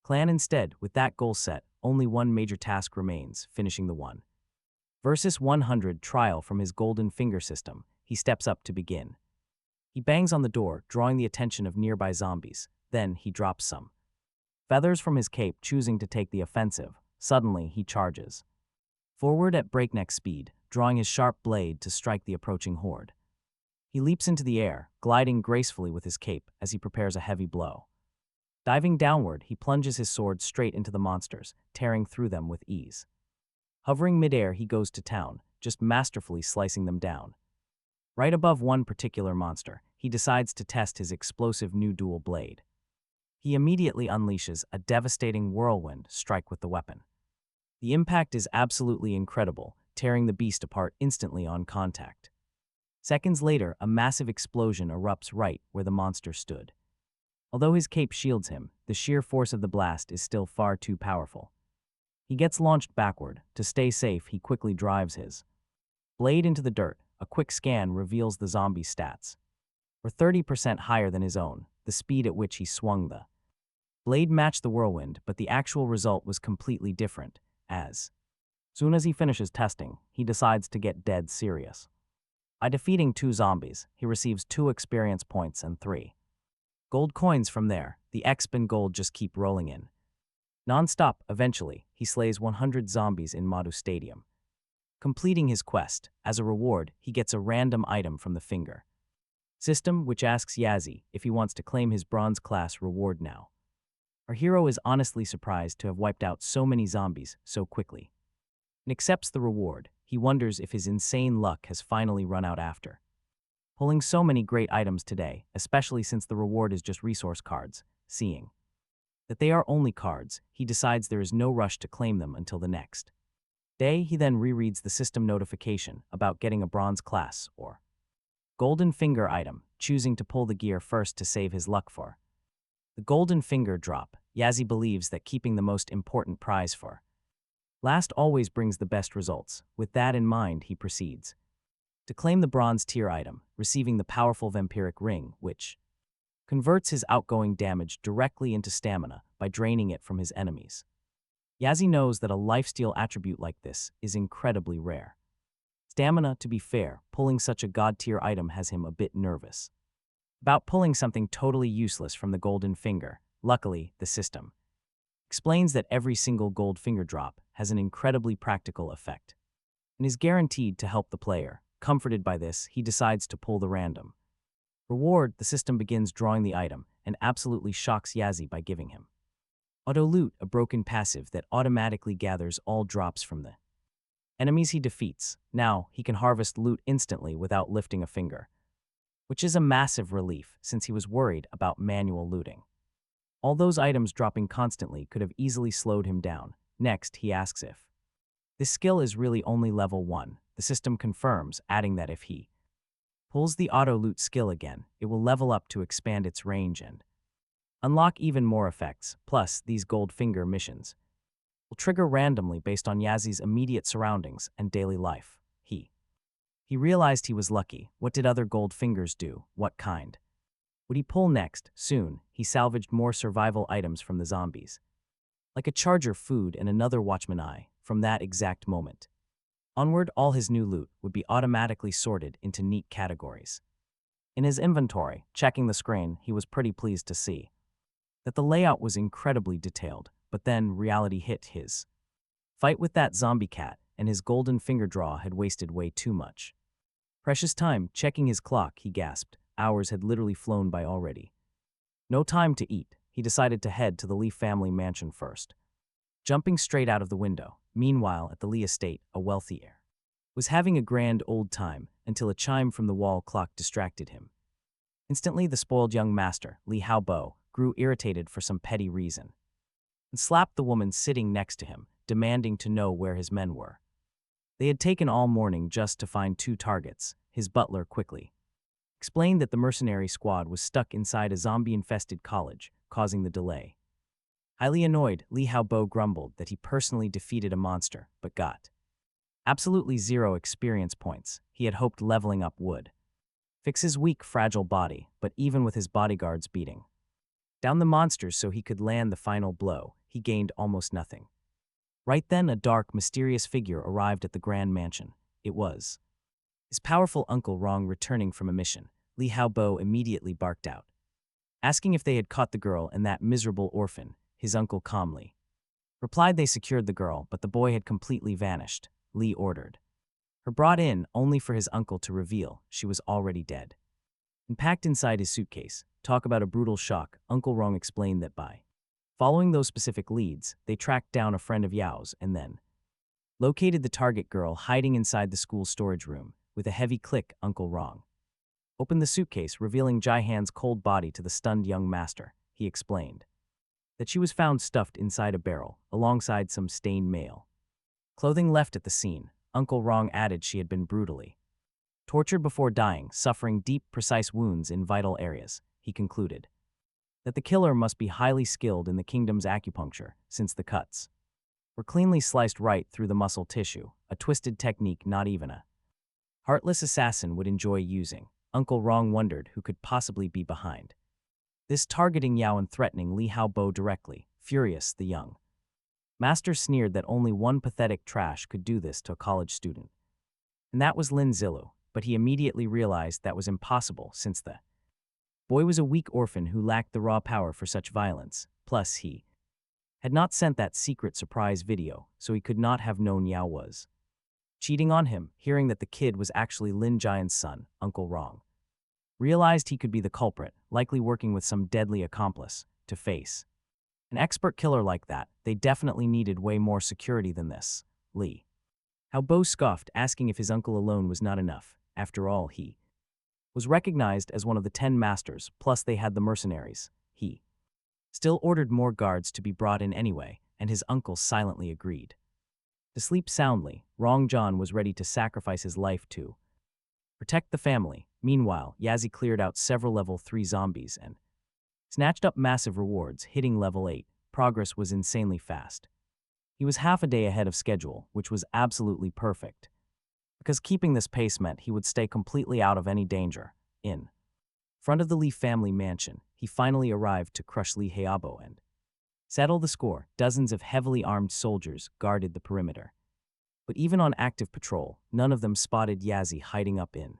clan instead. With that goal set, only one major task remains, finishing the 1 versus 100 trial from his golden finger system. He steps up to begin. He bangs on the door, drawing the attention of nearby zombies. Then he drops some feathers from his cape, choosing to take the offensive. Suddenly, he charges forward at breakneck speed, drawing his sharp blade to strike the approaching horde. He leaps into the air, gliding gracefully with his cape as he prepares a heavy blow. Diving downward, he plunges his sword straight into the monsters, tearing through them with ease. Hovering midair, he goes to town, just masterfully slicing them down. Right above one particular monster, he decides to test his explosive new dual blade. He immediately unleashes a devastating whirlwind strike with the weapon. The impact is absolutely incredible, tearing the beast apart instantly on contact. Seconds later, a massive explosion erupts right where the monster stood. Although his cape shields him, the sheer force of the blast is still far too powerful. He gets launched backward. To stay safe, he quickly drives his blade into the dirt. A quick scan reveals the zombie's stats were 30% higher than his own. The speed at which he swung the blade matched the whirlwind, but the actual result was completely different. As soon as he finishes testing, he decides to get dead serious. By defeating 2 zombies, he receives 2 experience points and 3 gold coins. From there, the exp and gold just keep rolling in non-stop. Eventually, he slays 100 zombies in Madu Stadium, completing his quest. As a reward, he gets a random item from the finger system, which asks Yazzie if he wants to claim his bronze class reward now. Our hero is honestly surprised to have wiped out so many zombies so quickly, and accepts the reward. He wonders if his insane luck has finally run out after pulling so many great items today, especially since the reward is just resource cards. Seeing that they are only cards, he decides there is no rush to claim them until the next day. He then rereads the system notification about getting a bronze class or golden finger item, choosing to pull the gear first to save his luck for the golden finger drop. Yazzie believes that keeping the most important prize for last always brings the best results. With that in mind, he proceeds to claim the bronze tier item, receiving the powerful vampiric ring, which converts his outgoing damage directly into stamina by draining it from his enemies. Yazzie knows that a lifesteal attribute like this is incredibly rare. Stamina, to be fair, pulling such a god-tier item has him a bit nervous about pulling something totally useless from the golden finger. Luckily, the system explains that every single gold finger drop has an incredibly practical effect and is guaranteed to help the player. Comforted by this, he decides to pull the random reward. The system begins drawing the item and absolutely shocks Yazzie by giving him Auto Loot, a broken passive that automatically gathers all drops from the enemies he defeats. Now, he can harvest loot instantly without lifting a finger, which is a massive relief since he was worried about manual looting. All those items dropping constantly could have easily slowed him down. Next, he asks if this skill is really only level 1. The system confirms, adding that if he pulls the auto loot skill again, it will level up to expand its range and unlock even more effects. Plus, these gold finger missions will trigger randomly based on Yazzie's immediate surroundings and daily life. He realized he was lucky. What did other gold fingers do? What kind would he pull next? Soon, he salvaged more survival items from the zombies, like a charger food and another watchman eye. From that exact moment onward, all his new loot would be automatically sorted into neat categories. In his inventory, checking the screen, he was pretty pleased to see that the layout was incredibly detailed. But then reality hit. His fight with that zombie cat and his golden finger draw had wasted way too much precious time. Checking his clock, he gasped. Hours had literally flown by already. No time to eat. He decided to head to the Lee family mansion first, jumping straight out of the window. Meanwhile, at the Lee estate, a wealthy heir was having a grand old time until a chime from the wall clock distracted him. Instantly, the spoiled young master, Li Haobo, grew irritated for some petty reason and slapped the woman sitting next to him, demanding to know where his men were. They had taken all morning just to find 2 targets. His butler quickly explained that the mercenary squad was stuck inside a zombie-infested college, causing the delay. Highly annoyed, Li Haobo grumbled that he personally defeated a monster, but got absolutely 0 experience points. He had hoped leveling up would fix his weak, fragile body, but even with his bodyguards beating down the monsters so he could land the final blow, he gained almost nothing. Right then, a dark, mysterious figure arrived at the Grand Mansion. It was his powerful Uncle Rong returning from a mission. Li Haobo immediately barked out, asking if they had caught the girl and that miserable orphan. His uncle calmly replied they secured the girl, but the boy had completely vanished. Li ordered her brought in, only for his uncle to reveal she was already dead and packed inside his suitcase. Talk about a brutal shock. Uncle Rong explained that by following those specific leads, they tracked down a friend of Yao's and then located the target girl hiding inside the school storage room. With a heavy click, Uncle Rong opened the suitcase, revealing Jai Han's cold body to the stunned young master. He explained that she was found stuffed inside a barrel, alongside some stained mail clothing left at the scene. Uncle Rong added she had been brutally tortured before dying, suffering deep, precise wounds in vital areas. He concluded that the killer must be highly skilled in the kingdom's acupuncture, since the cuts were cleanly sliced right through the muscle tissue, a twisted technique not even a heartless assassin would enjoy using. Uncle Rong wondered who could possibly be behind this, targeting Yao and threatening Li Haobo directly. Furious, the young master sneered that only one pathetic trash could do this to a college student, and that was Lin Zilu. But he immediately realized that was impossible, since the boy was a weak orphan who lacked the raw power for such violence. Plus, he had not sent that secret surprise video, so he could not have known Yao was cheating on him. Hearing that the kid was actually Lin Jian's son, Uncle Rong realized he could be the culprit, likely working with some deadly accomplice. To face an expert killer like that, they definitely needed way more security than this. Li Haobo scoffed, asking if his uncle alone was not enough. After all, he was recognized as one of the 10 masters, plus they had the mercenaries. He still ordered more guards to be brought in anyway, and his uncle silently agreed to sleep soundly. Rong John was ready to sacrifice his life to protect the family. Meanwhile, Yazi cleared out several level 3 zombies and snatched up massive rewards, hitting level 8. Progress was insanely fast. He was half a day ahead of schedule, which was absolutely perfect, because keeping this pace meant he would stay completely out of any danger. In front of the Li family mansion, he finally arrived to crush Li Haobo and settle the score. Dozens of heavily armed soldiers guarded the perimeter, but even on active patrol, none of them spotted Yazi hiding up in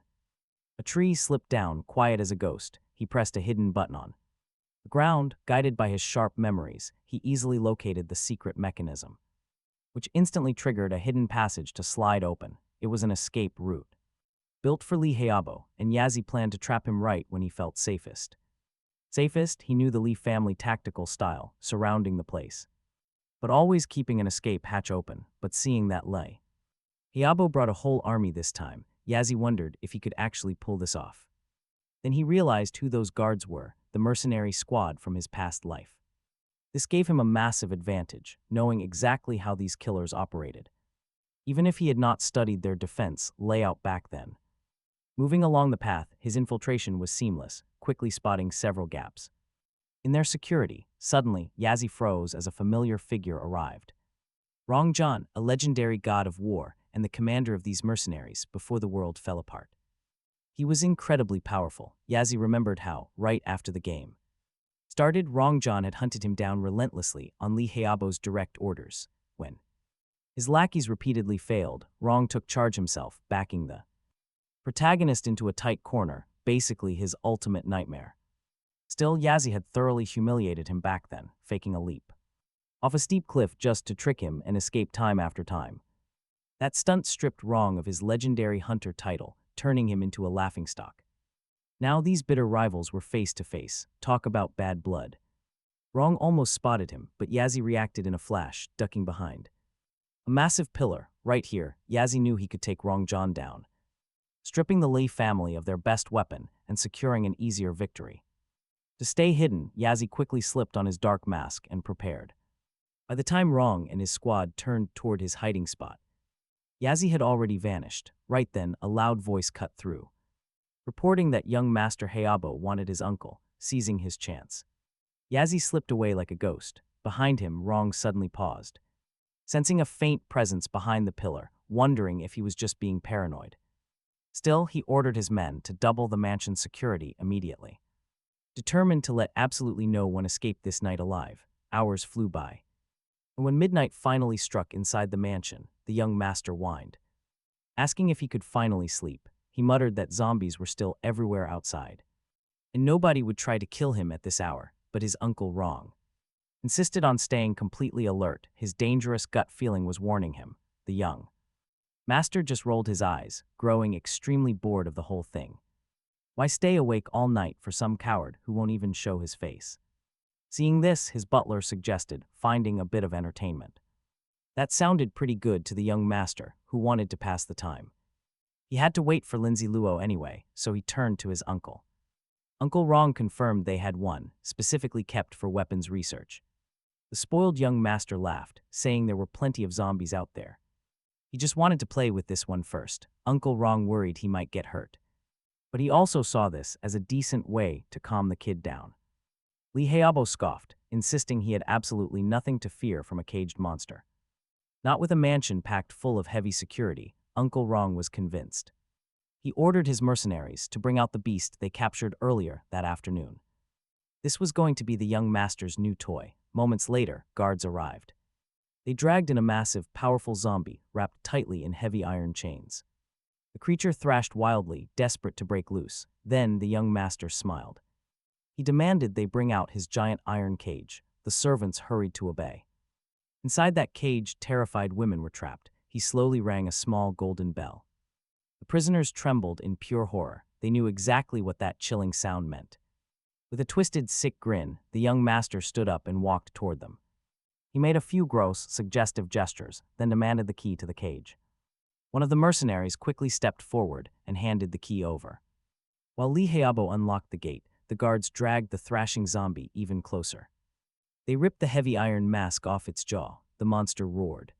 a tree. Slipped down, quiet as a ghost. He pressed a hidden button on the ground. Guided by his sharp memories, he easily located the secret mechanism, which instantly triggered a hidden passage to slide open. It was an escape route built for Li Haobo, and Yazi planned to trap him right when he felt safest. He knew the Li family tactical style, surrounding the place, but always keeping an escape hatch open. But seeing that Li Haobo brought a whole army this time, Yazi wondered if he could actually pull this off. Then he realized who those guards were, the mercenary squad from his past life. This gave him a massive advantage, knowing exactly how these killers operated, even if he had not studied their defense layout back then. Moving along the path, his infiltration was seamless, quickly spotting several gaps in their security. Suddenly, Yazi froze as a familiar figure arrived. Rong John, a legendary god of war and the commander of these mercenaries before the world fell apart. He was incredibly powerful. Yazi remembered how, right after the game started, Rong John had hunted him down relentlessly on Li Haobo's direct orders. When his lackeys repeatedly failed, Rong took charge himself, backing the protagonist into a tight corner, basically his ultimate nightmare. Still, Yazi had thoroughly humiliated him back then, faking a leap off a steep cliff just to trick him and escape time after time. That stunt stripped Rong of his legendary hunter title, turning him into a laughingstock. Now these bitter rivals were face to face. Talk about bad blood. Rong almost spotted him, but Yazi reacted in a flash, ducking behind a massive pillar. Right here, Yazi knew he could take Rong John down, stripping the Li family of their best weapon and securing an easier victory. To stay hidden, Yazi quickly slipped on his dark mask and prepared. By the time Rong and his squad turned toward his hiding spot, Yazi had already vanished. Right then, a loud voice cut through. reporting that young Master Hayabo wanted his uncle, seizing his chance. Yazzie slipped away like a ghost. Behind him, Rong suddenly paused, sensing a faint presence behind the pillar, wondering if he was just being paranoid. Still, he ordered his men to double the mansion's security immediately. Determined to let absolutely no one escape this night alive, hours flew by. And when midnight finally struck inside the mansion, the young master whined. Asking if he could finally sleep, he muttered that zombies were still everywhere outside. And nobody would try to kill him at this hour, but his uncle Rong insisted on staying completely alert. His dangerous gut feeling was warning him. The young master just rolled his eyes, growing extremely bored of the whole thing. Why stay awake all night for some coward who won't even show his face? Seeing this, his butler suggested finding a bit of entertainment. That sounded pretty good to the young master, who wanted to pass the time. He had to wait for Lin Zilu anyway, so he turned to his uncle. Uncle Rong confirmed they had one, specifically kept for weapons research. The spoiled young master laughed, saying there were plenty of zombies out there. He just wanted to play with this one first. Uncle Rong worried he might get hurt. But he also saw this as a decent way to calm the kid down. Li Hayabo scoffed, insisting he had absolutely nothing to fear from a caged monster. Not with a mansion packed full of heavy security, Uncle Rong was convinced. He ordered his mercenaries to bring out the beast they captured earlier that afternoon. This was going to be the young master's new toy. Moments later, guards arrived. They dragged in a massive, powerful zombie wrapped tightly in heavy iron chains. The creature thrashed wildly, desperate to break loose. Then the young master smiled. He demanded they bring out his giant iron cage. The servants hurried to obey. Inside that cage, terrified women were trapped. He slowly rang a small golden bell. The prisoners trembled in pure horror. They knew exactly what that chilling sound meant. With a twisted, sick grin, the young master stood up and walked toward them. He made a few gross, suggestive gestures, then demanded the key to the cage. One of the mercenaries quickly stepped forward and handed the key over. While Li Hayabo unlocked the gate, the guards dragged the thrashing zombie even closer. They ripped the heavy iron mask off its jaw. The monster roared.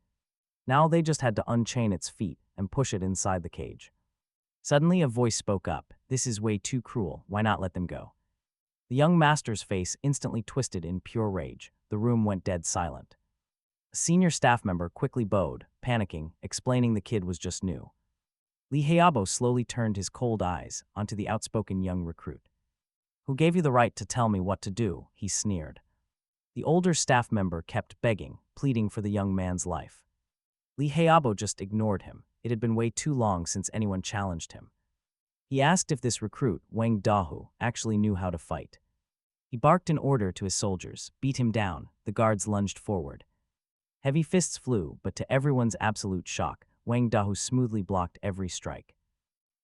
Now they just had to unchain its feet and push it inside the cage. Suddenly, a voice spoke up. "This is way too cruel. Why not let them go?" The young master's face instantly twisted in pure rage. The room went dead silent. A senior staff member quickly bowed, panicking, explaining the kid was just new. Li Hayabo slowly turned his cold eyes onto the outspoken young recruit. "Who gave you the right to tell me what to do?" he sneered. The older staff member kept begging, pleading for the young man's life. Li Hayabo just ignored him. It had been way too long since anyone challenged him. He asked if this recruit, Wang Dahu, actually knew how to fight. He barked an order to his soldiers, beat him down. The guards lunged forward. Heavy fists flew, but to everyone's absolute shock, Wang Dahu smoothly blocked every strike.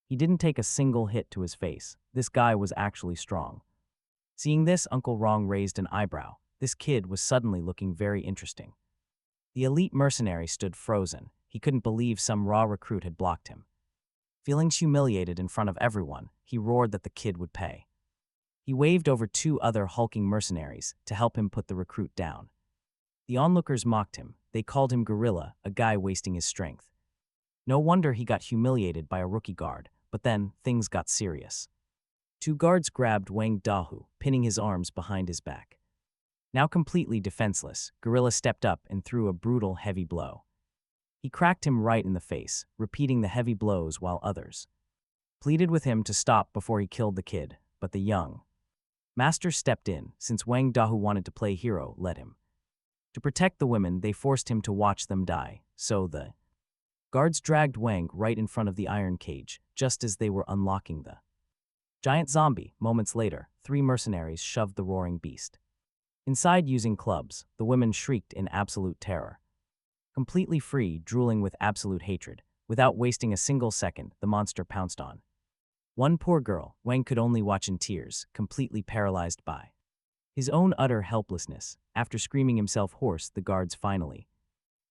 He didn't take a single hit to his face. This guy was actually strong. Seeing this, Uncle Rong raised an eyebrow. This kid was suddenly looking very interesting. The elite mercenary stood frozen. He couldn't believe some raw recruit had blocked him. Feeling humiliated in front of everyone, he roared that the kid would pay. He waved over two other hulking mercenaries to help him put the recruit down. The onlookers mocked him. They called him gorilla, a guy wasting his strength. No wonder he got humiliated by a rookie guard, but then things got serious. Two guards grabbed Wang Dahu, pinning his arms behind his back. Now completely defenseless, Gorilla stepped up and threw a brutal, heavy blow. He cracked him right in the face, repeating the heavy blows while others pleaded with him to stop before he killed the kid, but the young master stepped in. Since Wang Dahu wanted to play hero, let him. To protect the women, they forced him to watch them die, so the guards dragged Wang right in front of the iron cage, just as they were unlocking the giant zombie. Moments later, 3 mercenaries shoved the roaring beast inside using clubs. The women shrieked in absolute terror. Completely free, drooling with absolute hatred, without wasting a single second, the monster pounced on one poor girl. Wang could only watch in tears, completely paralyzed by his own utter helplessness. After screaming himself hoarse, the guards finally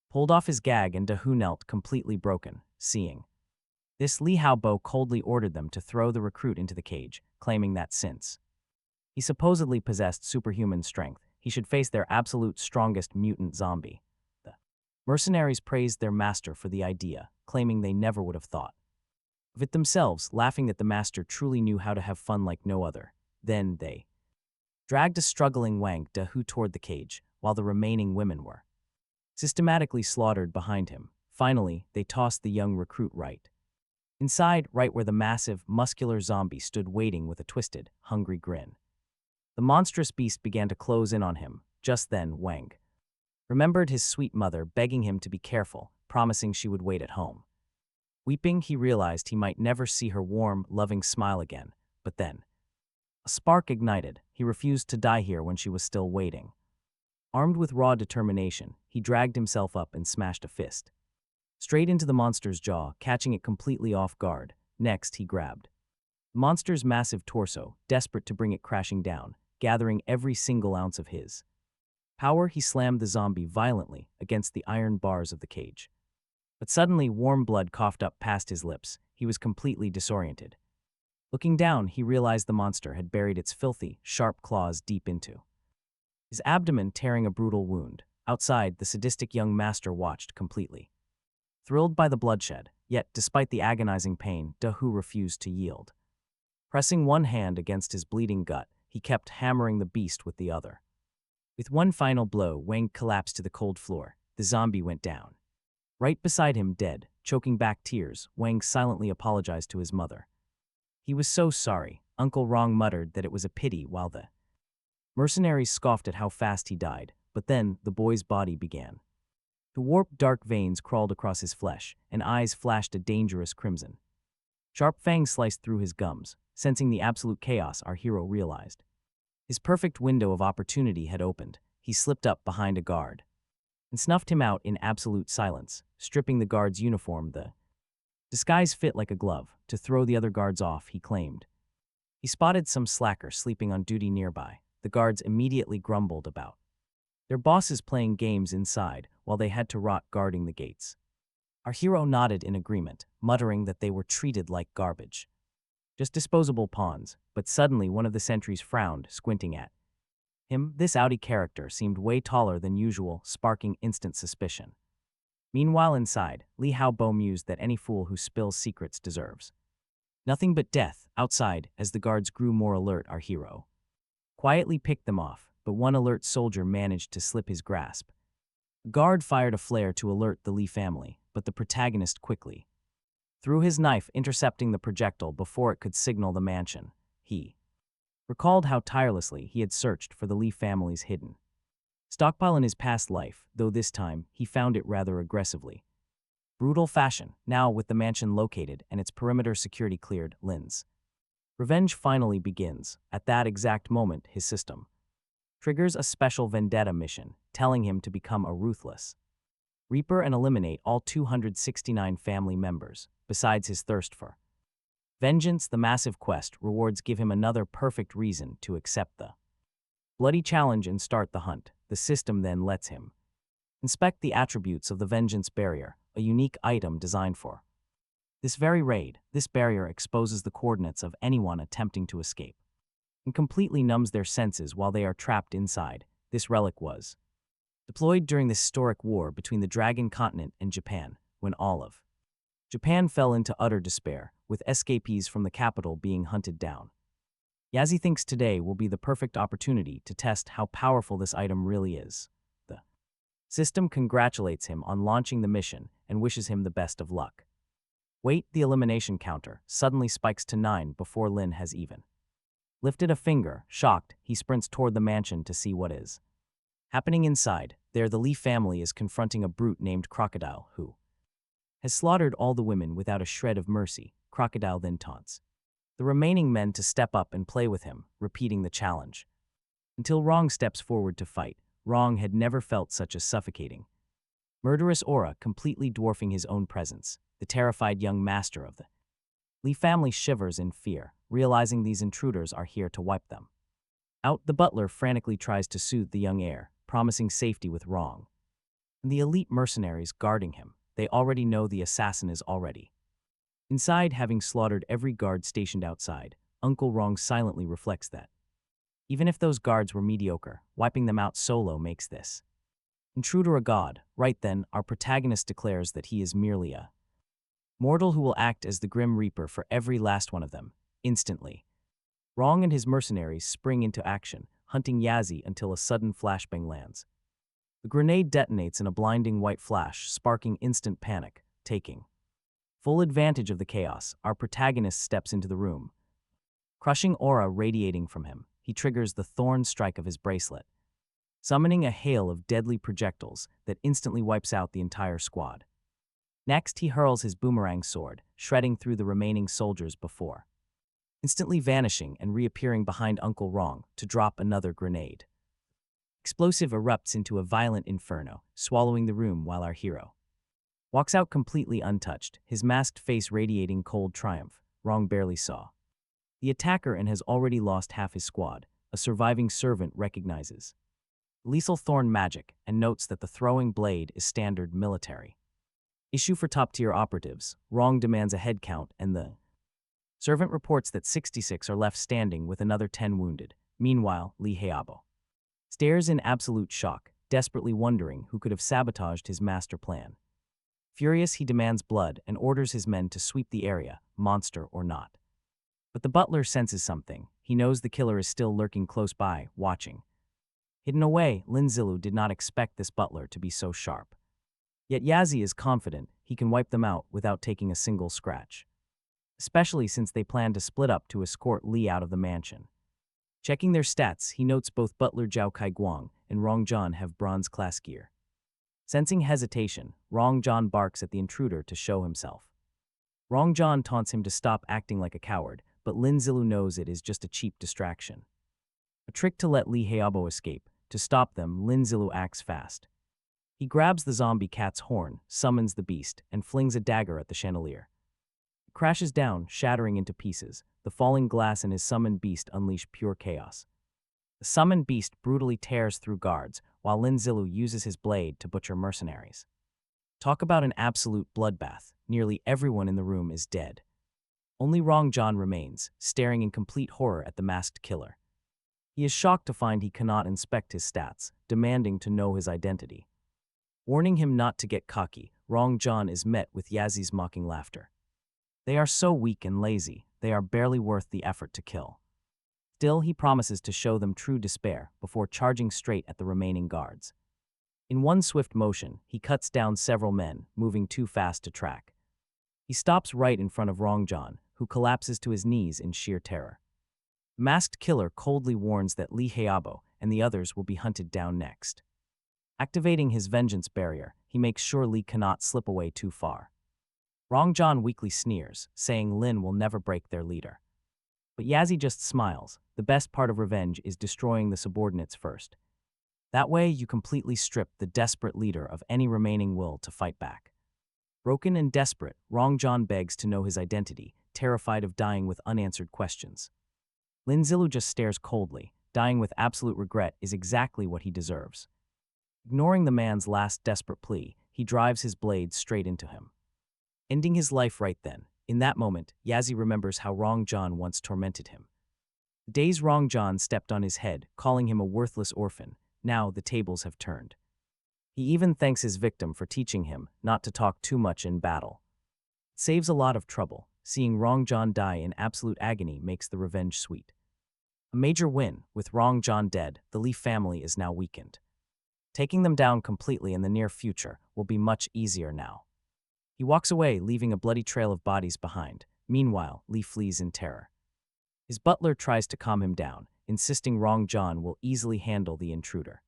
pulled off his gag and Dahu knelt completely broken. Seeing this, Li Haobo coldly ordered them to throw the recruit into the cage, claiming that since he supposedly possessed superhuman strength, he should face their absolute strongest mutant zombie. The mercenaries praised their master for the idea, claiming they never would have thought of it themselves, laughing that the master truly knew how to have fun like no other. Then they dragged a struggling Wang Dahu toward the cage, while the remaining women were systematically slaughtered behind him. Finally, they tossed the young recruit right inside, right where the massive, muscular zombie stood waiting with a twisted, hungry grin. The monstrous beast began to close in on him. Just then, Wang remembered his sweet mother begging him to be careful, promising she would wait at home. Weeping, he realized he might never see her warm, loving smile again. But then a spark ignited. He refused to die here when she was still waiting. Armed with raw determination, he dragged himself up and smashed a fist straight into the monster's jaw, catching it completely off guard. Next, he grabbed the monster's massive torso, desperate to bring it crashing down, gathering every single ounce of his power. He slammed the zombie violently against the iron bars of the cage. But suddenly, warm blood coughed up past his lips. He was completely disoriented. Looking down, he realized the monster had buried its filthy, sharp claws deep into his abdomen, tearing a brutal wound. Outside, the sadistic young master watched completely thrilled by the bloodshed, yet despite the agonizing pain, Dahu refused to yield. Pressing one hand against his bleeding gut, he kept hammering the beast with the other. With one final blow, Wang collapsed to the cold floor. The zombie went down. Right beside him, dead, choking back tears, Wang silently apologized to his mother. He was so sorry. Uncle Rong muttered that it was a pity, while the mercenaries scoffed at how fast he died. But then, the boy's body began to warp. Dark veins crawled across his flesh, and eyes flashed a dangerous crimson. Sharp fangs sliced through his gums. Sensing the absolute chaos, our hero realized his perfect window of opportunity had opened. He slipped up behind a guard and snuffed him out in absolute silence, stripping the guard's uniform. The disguise fit like a glove. To throw the other guards off, he claimed. He spotted some slacker sleeping on duty nearby. The guards immediately grumbled about their bosses playing games inside while they had to rot guarding the gates. Our hero nodded in agreement, muttering that they were treated like garbage, just disposable pawns. But suddenly one of the sentries frowned, squinting at him. This outie character seemed way taller than usual, sparking instant suspicion. Meanwhile inside, Li Haobo mused that any fool who spills secrets deserves nothing but death. Outside, as the guards grew more alert, our hero quietly picked them off, but one alert soldier managed to slip his grasp. A guard fired a flare to alert the Li family, but the protagonist quickly threw his knife, intercepting the projectile before it could signal the mansion. He recalled how tirelessly he had searched for the Li family's hidden stockpile in his past life, though this time he found it rather aggressively brutal fashion. Now, with the mansion located and its perimeter security cleared, Lin's revenge finally begins. At that exact moment, his system triggers a special vendetta mission, telling him to become a ruthless reaper and eliminate all 269 family members. Besides his thirst for vengeance, the massive quest rewards give him another perfect reason to accept the bloody challenge and start the hunt. The system then lets him inspect the attributes of the Vengeance Barrier, a unique item designed for this very raid. This barrier exposes the coordinates of anyone attempting to escape and completely numbs their senses while they are trapped inside. This relic was deployed during the historic war between the Dragon Continent and Japan, when all of Japan fell into utter despair, with escapees from the capital being hunted down. Yazzie thinks today will be the perfect opportunity to test how powerful this item really is. The system congratulates him on launching the mission and wishes him the best of luck. Wait, the elimination counter suddenly spikes to 9 before Lin has even lifted a finger. Shocked, he sprints toward the mansion to see what is happening inside. There, the Li family is confronting a brute named Crocodile who has slaughtered all the women without a shred of mercy. Crocodile then taunts the remaining men to step up and play with him, repeating the challenge until Rong steps forward to fight. Rong had never felt such a suffocating, murderous aura, completely dwarfing his own presence. The terrified young master of the Li family shivers in fear, realizing these intruders are here to wipe them out. The butler frantically tries to soothe the young heir, promising safety with Rong and the elite mercenaries guarding him. They already know the assassin is already inside, having slaughtered every guard stationed outside. Uncle Rong silently reflects that even if those guards were mediocre, wiping them out solo makes this intruder a god. Right then, our protagonist declares that he is merely a Mortal who will act as the Grim Reaper for every last one of them, instantly. Rong and his mercenaries spring into action, hunting Yazzie until a sudden flashbang lands. The grenade detonates in a blinding white flash, sparking instant panic, taking full advantage of the chaos. Our protagonist steps into the room. Crushing aura radiating from him, he triggers the thorn strike of his bracelet, summoning a hail of deadly projectiles that instantly wipes out the entire squad. Next, he hurls his boomerang sword, shredding through the remaining soldiers before instantly vanishing and reappearing behind Uncle Rong to drop another grenade. Explosive erupts into a violent inferno, swallowing the room while our hero walks out completely untouched, his masked face radiating cold triumph. Rong barely saw the attacker and has already lost half his squad. A surviving servant recognizes lethal thorn magic and notes that the throwing blade is standard military issue for top-tier operatives. Rong demands a head count and the servant reports that 66 are left standing with another 10 wounded. Meanwhile, Li Heabo stares in absolute shock, desperately wondering who could have sabotaged his master plan. Furious, he demands blood and orders his men to sweep the area, monster or not. But the butler senses something. He knows the killer is still lurking close by, watching. Hidden away, Lin Zilu did not expect this butler to be so sharp. Yet Yazzie is confident he can wipe them out without taking a single scratch, especially since they plan to split up to escort Li out of the mansion. Checking their stats, he notes both butler Zhao Kaiguang and Rong Zhan have bronze-class gear. Sensing hesitation, Rong Zhan barks at the intruder to show himself. Rong Zhan taunts him to stop acting like a coward, but Lin Zilu knows it is just a cheap distraction. A trick to let Li Heabo escape. To stop them, Lin Zilu acts fast. He grabs the zombie cat's horn, summons the beast, and flings a dagger at the chandelier. It crashes down, shattering into pieces. The falling glass and his summoned beast unleash pure chaos. The summoned beast brutally tears through guards, while Lin Zilu uses his blade to butcher mercenaries. Talk about an absolute bloodbath. Nearly everyone in the room is dead. Only Rong Zhan remains, staring in complete horror at the masked killer. He is shocked to find he cannot inspect his stats, demanding to know his identity. Warning him not to get cocky, Rong Zhan is met with Yazzie's mocking laughter. They are so weak and lazy, they are barely worth the effort to kill. Still, he promises to show them true despair before charging straight at the remaining guards. In one swift motion, he cuts down several men, moving too fast to track. He stops right in front of Rong Zhan, who collapses to his knees in sheer terror. The masked killer coldly warns that Li Heabo and the others will be hunted down next. Activating his vengeance barrier, he makes sure Li cannot slip away too far. Rong Zhan weakly sneers, saying Lin will never break their leader. But Yazzie just smiles. The best part of revenge is destroying the subordinates first. That way, you completely strip the desperate leader of any remaining will to fight back. Broken and desperate, Rong Zhan begs to know his identity, terrified of dying with unanswered questions. Lin Zilu just stares coldly. Dying with absolute regret is exactly what he deserves. Ignoring the man's last desperate plea, he drives his blade straight into him, ending his life right then. In that moment, Yazzie remembers how Rong Zhan once tormented him. The days Rong Zhan stepped on his head, calling him a worthless orphan. Now the tables have turned. He even thanks his victim for teaching him not to talk too much in battle. It saves a lot of trouble. Seeing Rong Zhan die in absolute agony makes the revenge sweet. A major win. With Rong Zhan dead, the Li family is now weakened. Taking them down completely in the near future will be much easier now. He walks away, leaving a bloody trail of bodies behind. Meanwhile, Li flees in terror. His butler tries to calm him down, insisting Rong Zhan will easily handle the intruder.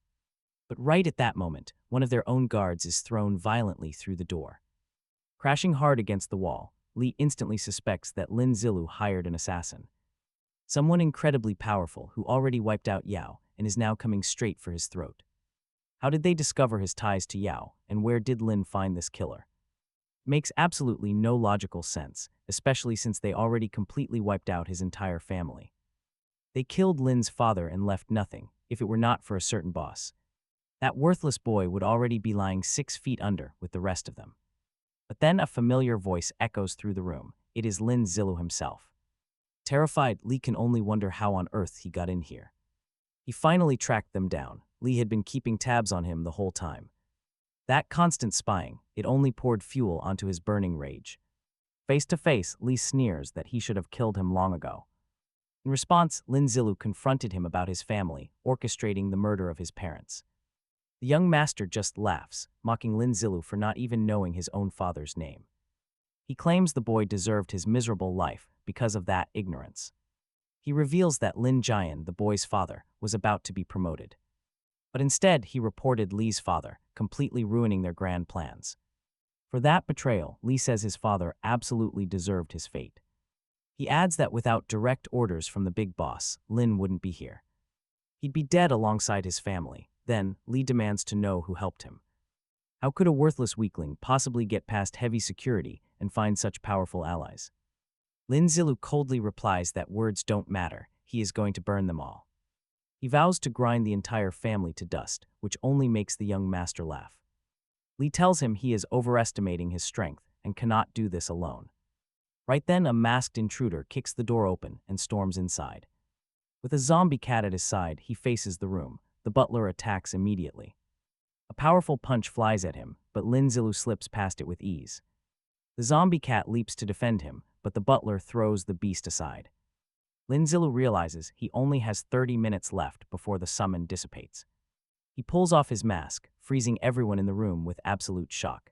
But right at that moment, one of their own guards is thrown violently through the door. Crashing hard against the wall, Li instantly suspects that Lin Zilu hired an assassin. Someone incredibly powerful who already wiped out Yao and is now coming straight for his throat. How did they discover his ties to Yao, and where did Lin find this killer? Makes absolutely no logical sense, especially since they already completely wiped out his entire family. They killed Lin's father and left nothing, if it were not for a certain boss. That worthless boy would already be lying 6 feet under with the rest of them. But then a familiar voice echoes through the room. It is Lin Zilu himself. Terrified, Li can only wonder how on earth he got in here. He finally tracked them down. Li had been keeping tabs on him the whole time. That constant spying, it only poured fuel onto his burning rage. Face to face, Lee sneers that he should have killed him long ago. In response, Lin Zilu confronted him about his family, orchestrating the murder of his parents. The young master just laughs, mocking Lin Zilu for not even knowing his own father's name. He claims the boy deserved his miserable life because of that ignorance. He reveals that Lin Jian, the boy's father, was about to be promoted. But instead, he reported Lee's father, completely ruining their grand plans. For that betrayal, Lee says his father absolutely deserved his fate. He adds that without direct orders from the big boss, Lin wouldn't be here. He'd be dead alongside his family. Then, Lee demands to know who helped him. How could a worthless weakling possibly get past heavy security and find such powerful allies? Lin Zilu coldly replies that words don't matter, he is going to burn them all. He vows to grind the entire family to dust, which only makes the young master laugh. Lee tells him he is overestimating his strength and cannot do this alone. Right then, a masked intruder kicks the door open and storms inside. With a zombie cat at his side, he faces the room. The butler attacks immediately. A powerful punch flies at him, but Lin Zilu slips past it with ease. The zombie cat leaps to defend him, but the butler throws the beast aside. Lin Zilu realizes he only has 30 minutes left before the summon dissipates. He pulls off his mask, freezing everyone in the room with absolute shock.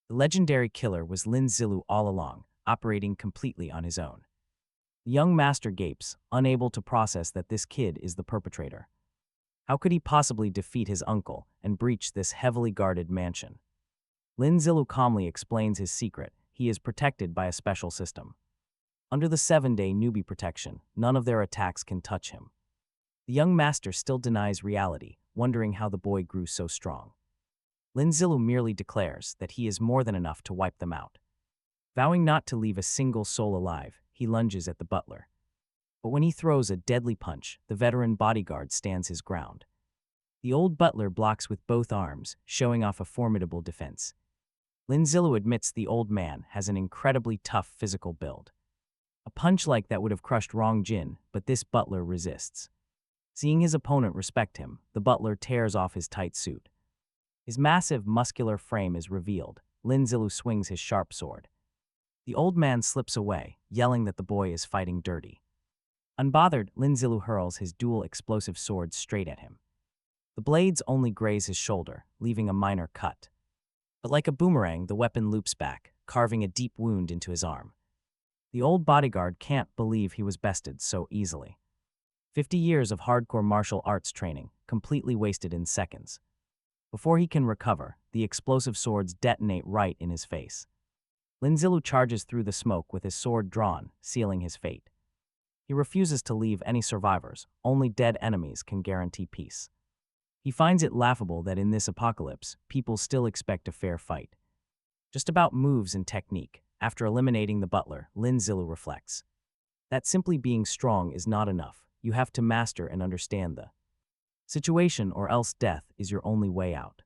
The legendary killer was Lin Zilu all along, operating completely on his own. The young master gapes, unable to process that this kid is the perpetrator. How could he possibly defeat his uncle and breach this heavily guarded mansion? Lin Zilu calmly explains his secret. He is protected by a special system. Under the 7-day newbie protection, none of their attacks can touch him. The young master still denies reality, wondering how the boy grew so strong. Lin Zilu merely declares that he is more than enough to wipe them out. Vowing not to leave a single soul alive, he lunges at the butler. But when he throws a deadly punch, the veteran bodyguard stands his ground. The old butler blocks with both arms, showing off a formidable defense. Lin Zilu admits the old man has an incredibly tough physical build. A punch like that would have crushed Rong Jin, but this butler resists. Seeing his opponent respect him, the butler tears off his tight suit. His massive, muscular frame is revealed. Lin Zilu swings his sharp sword. The old man slips away, yelling that the boy is fighting dirty. Unbothered, Lin Zilu hurls his dual explosive sword straight at him. The blades only graze his shoulder, leaving a minor cut. But like a boomerang, the weapon loops back, carving a deep wound into his arm. The old bodyguard can't believe he was bested so easily. 50 years of hardcore martial arts training, completely wasted in seconds. Before he can recover, the explosive swords detonate right in his face. Lin Zilu charges through the smoke with his sword drawn, sealing his fate. He refuses to leave any survivors. Only dead enemies can guarantee peace. He finds it laughable that in this apocalypse, people still expect a fair fight. Just about moves and technique. After eliminating the butler, Lin Zilu reflects. That simply being strong is not enough. You have to master and understand the situation, or else death is your only way out.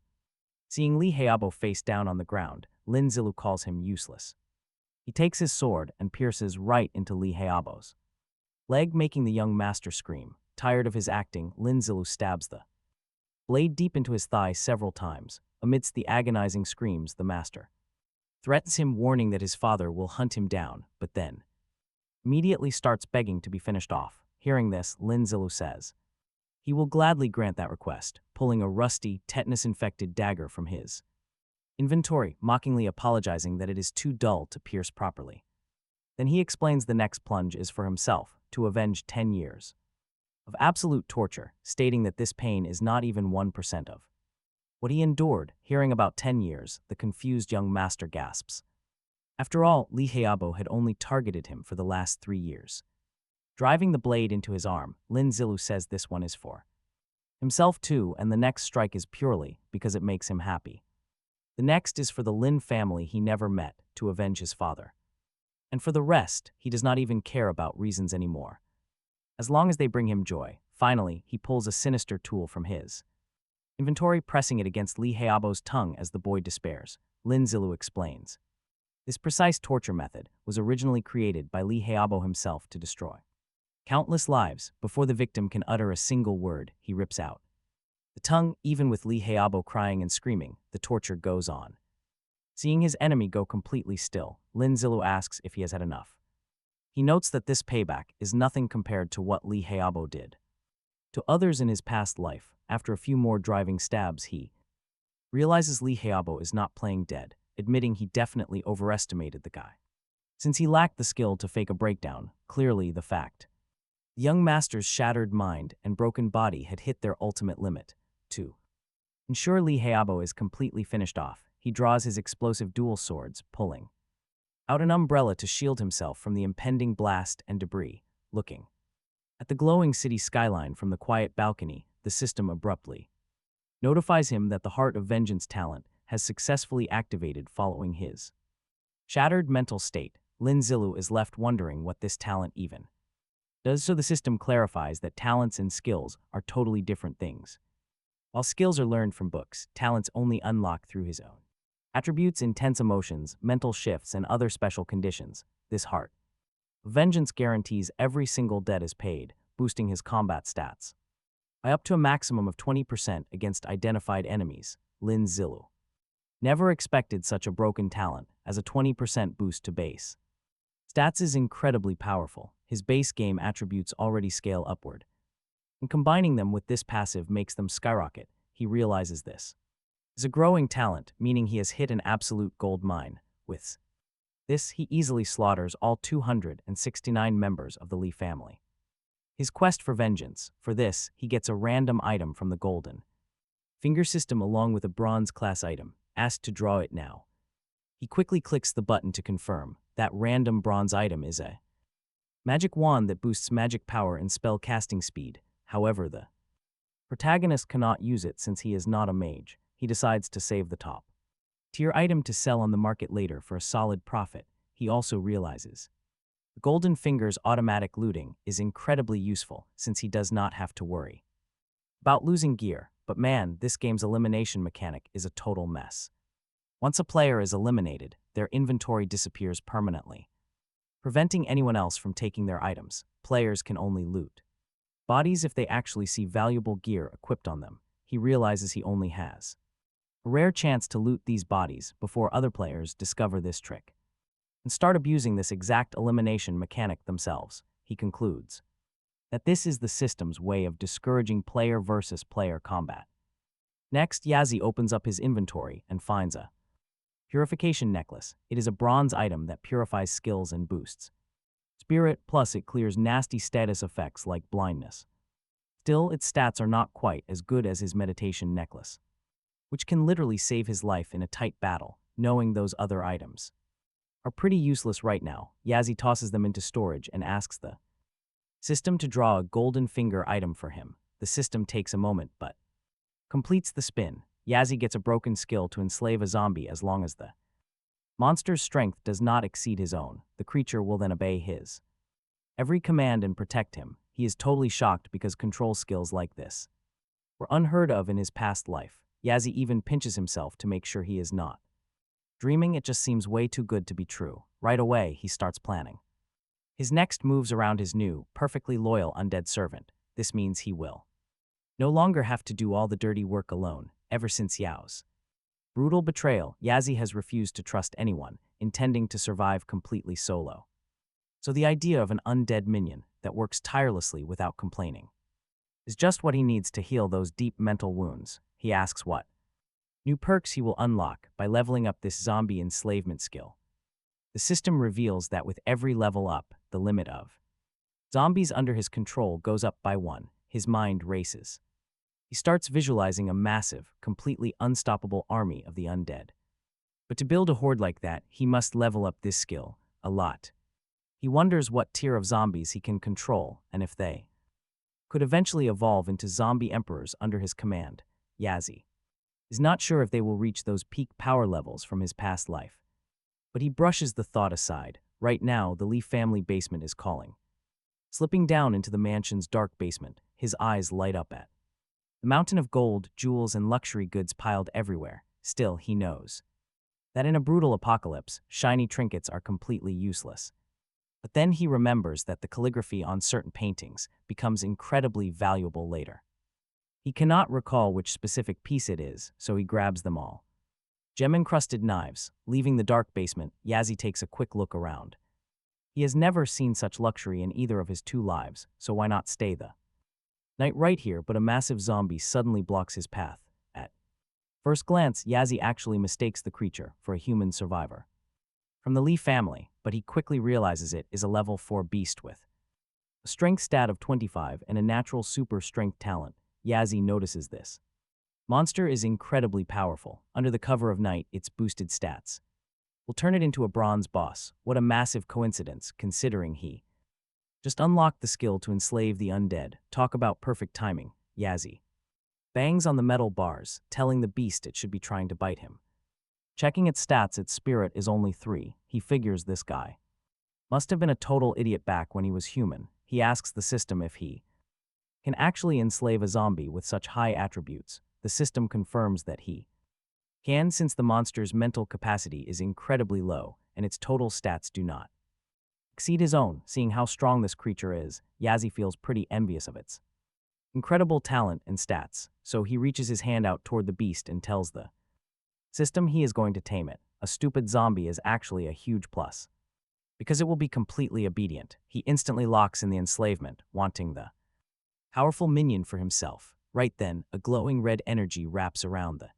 Seeing Li Heabo face down on the ground, Lin Zilu calls him useless. He takes his sword and pierces right into Li Heabo's leg, making the young master scream. Tired of his acting, Lin Zilu stabs the blade deep into his thigh several times. Amidst the agonizing screams, the master threatens him, warning that his father will hunt him down, but then immediately starts begging to be finished off. Hearing this, Lin Zilu says he will gladly grant that request, pulling a rusty, tetanus-infected dagger from his inventory, mockingly apologizing that it is too dull to pierce properly. Then he explains the next plunge is for himself, to avenge 10 years of absolute torture, stating that this pain is not even 1% of what he endured. Hearing about 10 years, the confused young master gasps. After all, Li Heabo had only targeted him for the last 3 years. Driving the blade into his arm, Lin Zilu says this one is for himself too, and the next strike is purely because it makes him happy. The next is for the Lin family he never met, to avenge his father. And for the rest, he does not even care about reasons anymore. As long as they bring him joy. Finally, he pulls a sinister tool from his inventory, pressing it against Li Heabo's tongue as the boy despairs. Lin Zilu explains. This precise torture method was originally created by Li Heabo himself to destroy countless lives. Before the victim can utter a single word, he rips out the tongue. Even with Li Heabo crying and screaming, the torture goes on. Seeing his enemy go completely still, Lin Zilu asks if he has had enough. He notes that this payback is nothing compared to what Li Heabo did to others in his past life. After a few more driving stabs, he realizes Li Heabo is not playing dead, admitting he definitely overestimated the guy. Since he lacked the skill to fake a breakdown, clearly the fact. The young master's shattered mind and broken body had hit their ultimate limit. To ensure Li Heabo is completely finished off, he draws his explosive dual swords, pulling out an umbrella to shield himself from the impending blast and debris. Looking at the glowing city skyline from the quiet balcony, the system abruptly notifies him that the Heart of Vengeance talent has successfully activated following his shattered mental state. Lin Zilu is left wondering what this talent even does, so the system clarifies that talents and skills are totally different things. While skills are learned from books, talents only unlock through his own attributes, intense emotions, mental shifts, and other special conditions. This Heart of Vengeance guarantees every single debt is paid, boosting his combat stats by up to a maximum of 20% against identified enemies. Lin Zilu never expected such a broken talent, as a 20% boost to base stats is incredibly powerful. His base game attributes already scale upward, and combining them with this passive makes them skyrocket. He realizes this is a growing talent, meaning he has hit an absolute gold mine. With this, he easily slaughters all 269 members of the Li family. His quest for vengeance. For this, he gets a random item from the golden finger system along with a bronze class item, asked to draw it now. He quickly clicks the button to confirm. That random bronze item is a magic wand that boosts magic power and spell casting speed. However, the protagonist cannot use it since he is not a mage. He decides to save the top tier item to sell on the market later for a solid profit. He also realizes the Golden Finger's automatic looting is incredibly useful since he does not have to worry about losing gear. But man, this game's elimination mechanic is a total mess. Once a player is eliminated, their inventory disappears permanently, preventing anyone else from taking their items. Players can only loot bodies if they actually see valuable gear equipped on them. He realizes he only has a rare chance to loot these bodies before other players discover this trick and start abusing this exact elimination mechanic themselves. He concludes that this is the system's way of discouraging player versus player combat. Next, Yazi opens up his inventory and finds a purification necklace. It is a bronze item that purifies skills and boosts spirit, plus it clears nasty status effects like blindness. Still, its stats are not quite as good as his meditation necklace, which can literally save his life in a tight battle. Knowing those other items are pretty useless right now, Yazi tosses them into storage and asks the system to draw a golden finger item for him. The system takes a moment but completes the spin. Yazi gets a broken skill to enslave a zombie as long as the monster's strength does not exceed his own. The creature will then obey his every command and protect him. He is totally shocked because control skills like this were unheard of in his past life. Yazi even pinches himself to make sure he is not dreaming. It just seems way too good to be true. Right away, he starts planning his next moves around his new, perfectly loyal undead servant. This means he will no longer have to do all the dirty work alone. Ever since Yao's brutal betrayal, Yazi has refused to trust anyone, intending to survive completely solo. So the idea of an undead minion that works tirelessly without complaining is just what he needs to heal those deep mental wounds. He asks what new perks he will unlock by leveling up this zombie enslavement skill. The system reveals that with every level up, the limit of zombies under his control goes up by 1. His mind races. He starts visualizing a massive, completely unstoppable army of the undead. But to build a horde like that, he must level up this skill a lot. He wonders what tier of zombies he can control and if they could eventually evolve into zombie emperors under his command. Yazi is not sure if they will reach those peak power levels from his past life. But he brushes the thought aside. Right now, the Li family basement is calling. Slipping down into the mansion's dark basement, his eyes light up at the mountain of gold, jewels, and luxury goods piled everywhere. Still, he knows that in a brutal apocalypse, shiny trinkets are completely useless. But then he remembers that the calligraphy on certain paintings becomes incredibly valuable later. He cannot recall which specific piece it is, so he grabs them all. Gem-encrusted knives. Leaving the dark basement, Yazzie takes a quick look around. He has never seen such luxury in either of his two lives, so why not stay the night right here? But a massive zombie suddenly blocks his path. At first glance, Yazzie actually mistakes the creature for a human survivor from the Lee family, but he quickly realizes it is a level 4 beast with a strength stat of 25 and a natural super strength talent. Yazzie notices this monster is incredibly powerful. Under the cover of night, its boosted stats will turn it into a bronze boss. What a massive coincidence, considering he just unlocked the skill to enslave the undead. Talk about perfect timing. Yazzie bangs on the metal bars, telling the beast it should be trying to bite him. Checking its stats, its spirit is only 3. He figures this guy must have been a total idiot back when he was human. He asks the system if he can actually enslave a zombie with such high attributes. The system confirms that he can, since the monster's mental capacity is incredibly low and its total stats do not exceed his own. Seeing how strong this creature is, Yazzie feels pretty envious of its incredible talent and stats, so he reaches his hand out toward the beast and tells the system he is going to tame it. A stupid zombie is actually a huge plus, because it will be completely obedient. He instantly locks in the enslavement, wanting the powerful minion for himself. Right then, a glowing red energy wraps around the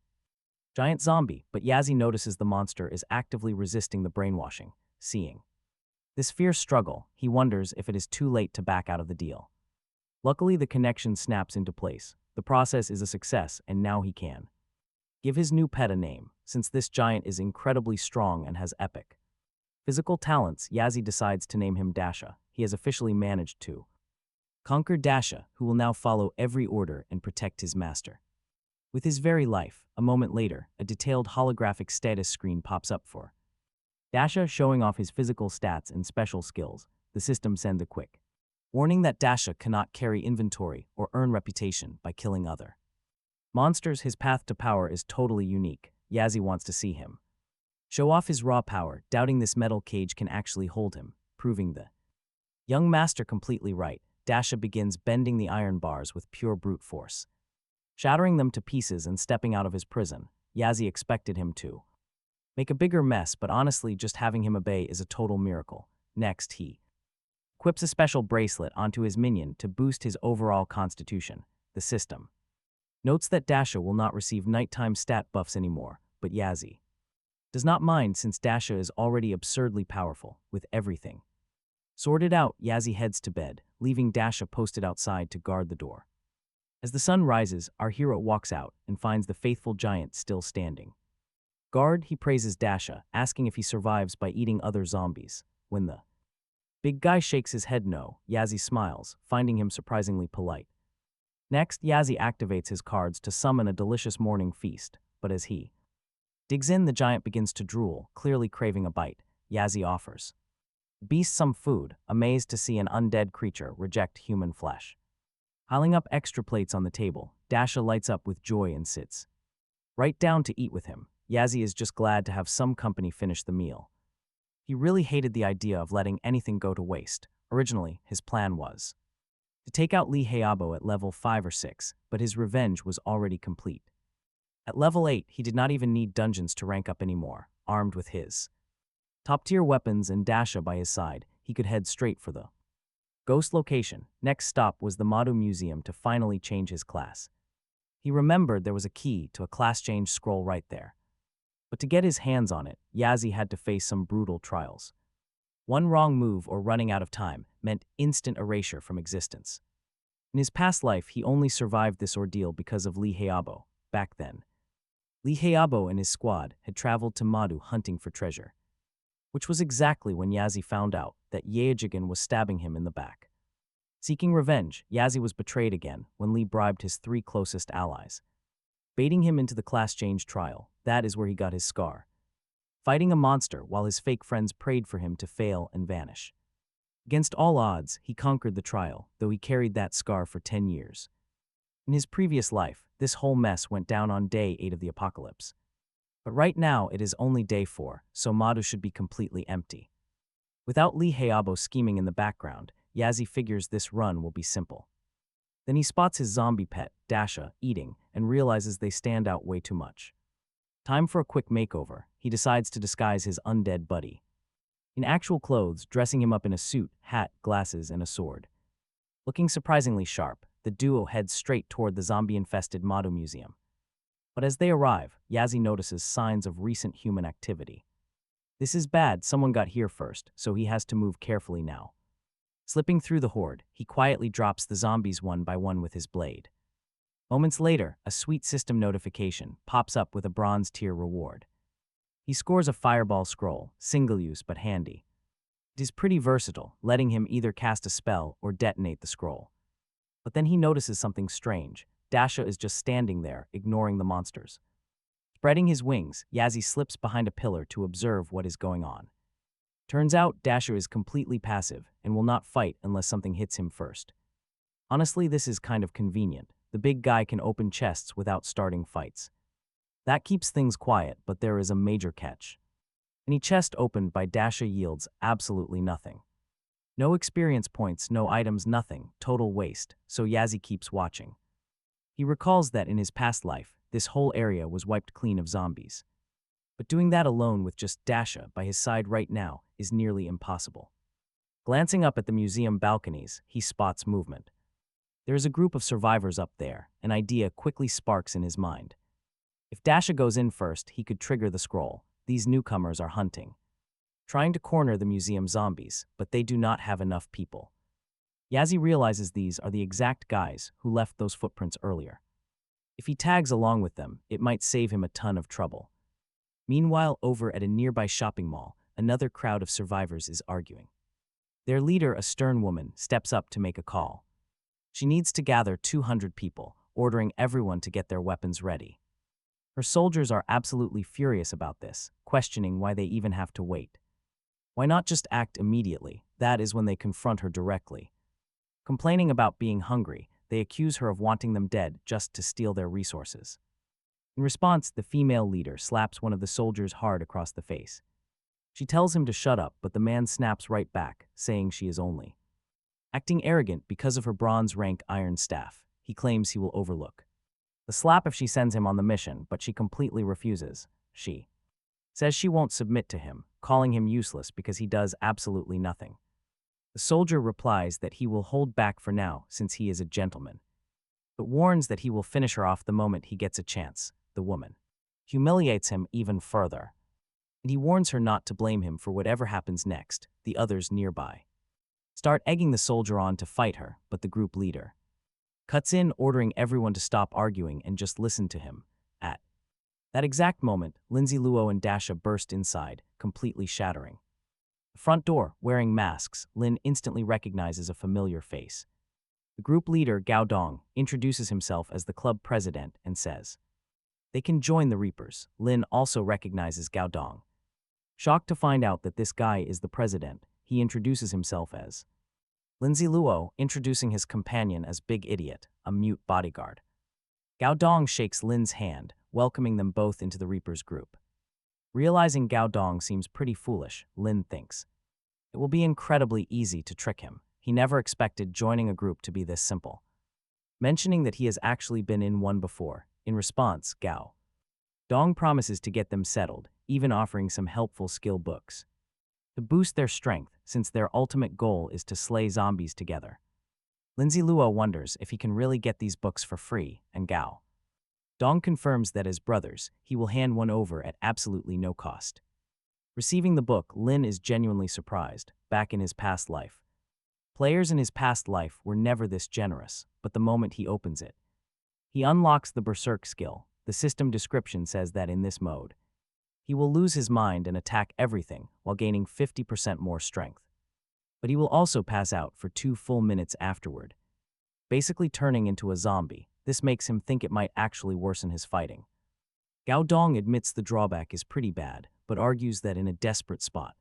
giant zombie, but Yazzie notices the monster is actively resisting the brainwashing. Seeing this fierce struggle, he wonders if it is too late to back out of the deal. Luckily, the connection snaps into place. The process is a success, and now he can give his new pet a name. Since this giant is incredibly strong and has epic physical talents, Yazzie decides to name him Dasha. He has officially managed to conquer Dasha, who will now follow every order and protect his master with his very life. A moment later, a detailed holographic status screen pops up for Dasha, showing off his physical stats and special skills. The system sends a quick warning that Dasha cannot carry inventory or earn reputation by killing other monsters. His path to power is totally unique. Yazzie wants to see him show off his raw power, doubting this metal cage can actually hold him, proving the young master completely right. Dasha begins bending the iron bars with pure brute force, shattering them to pieces and stepping out of his prison. Yazzie expected him to make a bigger mess, but honestly, just having him obey is a total miracle. Next, he equips a special bracelet onto his minion to boost his overall constitution. The system notes that Dasha will not receive nighttime stat buffs anymore, but Yazzie does not mind since Dasha is already absurdly powerful. With everything sorted out, Yazzie heads to bed, leaving Dasha posted outside to guard the door. As the sun rises, our hero walks out and finds the faithful giant still standing guard. He praises Dasha, asking if he survives by eating other zombies. When the big guy shakes his head no, Yazzie smiles, finding him surprisingly polite. Next, Yazzie activates his cards to summon a delicious morning feast, but as he digs in, the giant begins to drool, clearly craving a bite. Yazzie offers the beast some food, amazed to see an undead creature reject human flesh. Piling up extra plates on the table, Dasha lights up with joy and sits right down to eat with him. Yazzie is just glad to have some company finish the meal. He really hated the idea of letting anything go to waste. Originally, his plan was to take out Lee Hayabo at level 5 or 6, but his revenge was already complete. At level 8, he did not even need dungeons to rank up anymore. Armed with his top-tier weapons and Dasha by his side, he could head straight for the ghost location. Next stop was the Madhu Museum to finally change his class. He remembered there was a key to a class change scroll right there. But to get his hands on it, Yazzie had to face some brutal trials. One wrong move or running out of time meant instant erasure from existence. In his past life, he only survived this ordeal because of Lee Hayabo. Back then, Lee Hayabo and his squad had traveled to Madhu hunting for treasure, which was exactly when Yazzie found out that Yeajigan was stabbing him in the back. Seeking revenge, Yazzie was betrayed again when Lee bribed his 3 closest allies, baiting him into the class change trial. That is where he got his scar, fighting a monster while his fake friends prayed for him to fail and vanish. Against all odds, he conquered the trial, though he carried that scar for 10 years. In his previous life, this whole mess went down on day 8 of the apocalypse. But right now it is only day 4, so Madhu should be completely empty. Without Lee Hayabo scheming in the background, Yazzie figures this run will be simple. Then he spots his zombie pet, Dasha, eating, and realizes they stand out way too much. Time for a quick makeover. He decides to disguise his undead buddy. In actual clothes, dressing him up in a suit, hat, glasses, and a sword. Looking surprisingly sharp, the duo heads straight toward the zombie-infested Mado Museum. But as they arrive, Yazzie notices signs of recent human activity. This is bad, someone got here first, so he has to move carefully now. Slipping through the horde, he quietly drops the zombies one by one with his blade. Moments later, a sweet system notification pops up with a bronze tier reward. He scores a fireball scroll, single-use but handy. It is pretty versatile, letting him either cast a spell or detonate the scroll. But then he notices something strange. Dasha is just standing there, ignoring the monsters. Spreading his wings, Yazzie slips behind a pillar to observe what is going on. Turns out, Dasha is completely passive and will not fight unless something hits him first. Honestly, this is kind of convenient. The big guy can open chests without starting fights. That keeps things quiet, but there is a major catch. Any chest opened by Dasha yields absolutely nothing. No experience points, no items, nothing, total waste, so Yazzie keeps watching. He recalls that in his past life, this whole area was wiped clean of zombies. But doing that alone with just Dasha by his side right now is nearly impossible. Glancing up at the museum balconies, he spots movement. There is a group of survivors up there. An idea quickly sparks in his mind. If Dasha goes in first, he could trigger the scroll. These newcomers are hunting, trying to corner the museum zombies, but they do not have enough people. Yazzie realizes these are the exact guys who left those footprints earlier. If he tags along with them, it might save him a ton of trouble. Meanwhile, over at a nearby shopping mall, another crowd of survivors is arguing. Their leader, a stern woman, steps up to make a call. She needs to gather 200 people, ordering everyone to get their weapons ready. Her soldiers are absolutely furious about this, questioning why they even have to wait. Why not just act immediately? That is when they confront her directly. Complaining about being hungry, they accuse her of wanting them dead just to steal their resources. In response, the female leader slaps one of the soldiers hard across the face. She tells him to shut up, but the man snaps right back, saying she is only acting arrogant because of her bronze rank iron staff. He claims he will overlook the slap if she sends him on the mission, but she completely refuses. She says she won't submit to him, calling him useless because he does absolutely nothing. The soldier replies that he will hold back for now since he is a gentleman, but warns that he will finish her off the moment he gets a chance. The woman humiliates him even further, and he warns her not to blame him for whatever happens next. The others nearby start egging the soldier on to fight her, but the group leader cuts in, ordering everyone to stop arguing and just listen to him. At that exact moment, Lin Zilu and Dasha burst inside, completely shattering the front door. Wearing masks, Lin instantly recognizes a familiar face. The group leader, Gao Dong, introduces himself as the club president and says they can join the Reapers. Lin also recognizes Gao Dong. Shocked to find out that this guy is the president, he introduces himself as Lin Zilu, introducing his companion as Big Idiot, a mute bodyguard. Gao Dong shakes Lin's hand, welcoming them both into the Reapers group. Realizing Gao Dong seems pretty foolish, Lin thinks it will be incredibly easy to trick him. He never expected joining a group to be this simple. Mentioning that he has actually been in one before, in response, Gao Dong promises to get them settled, even offering some helpful skill books to boost their strength, since their ultimate goal is to slay zombies together. Lin Zilu wonders if he can really get these books for free, and Gao Dong confirms that as brothers, he will hand one over at absolutely no cost. Receiving the book, Lin is genuinely surprised. Back in his past life, players in his past life were never this generous, but the moment he opens it, he unlocks the Berserk skill. The system description says that in this mode, he will lose his mind and attack everything while gaining 50% more strength. But he will also pass out for 2 full minutes afterward, basically turning into a zombie. This makes him think it might actually worsen his fighting. Gao Dong admits the drawback is pretty bad, but argues that in a desperate spot,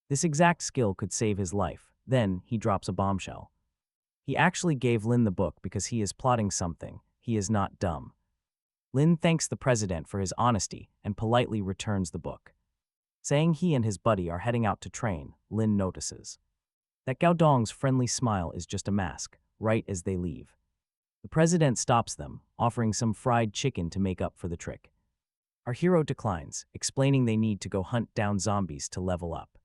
this exact skill could save his life. Then he drops a bombshell. He actually gave Lin the book because he is plotting something. He is not dumb. Lin thanks the president for his honesty and politely returns the book. Saying he and his buddy are heading out to train, Lin notices that Gao Dong's friendly smile is just a mask, right as they leave. The president stops them, offering some fried chicken to make up for the trick. Our hero declines, explaining they need to go hunt down zombies to level up.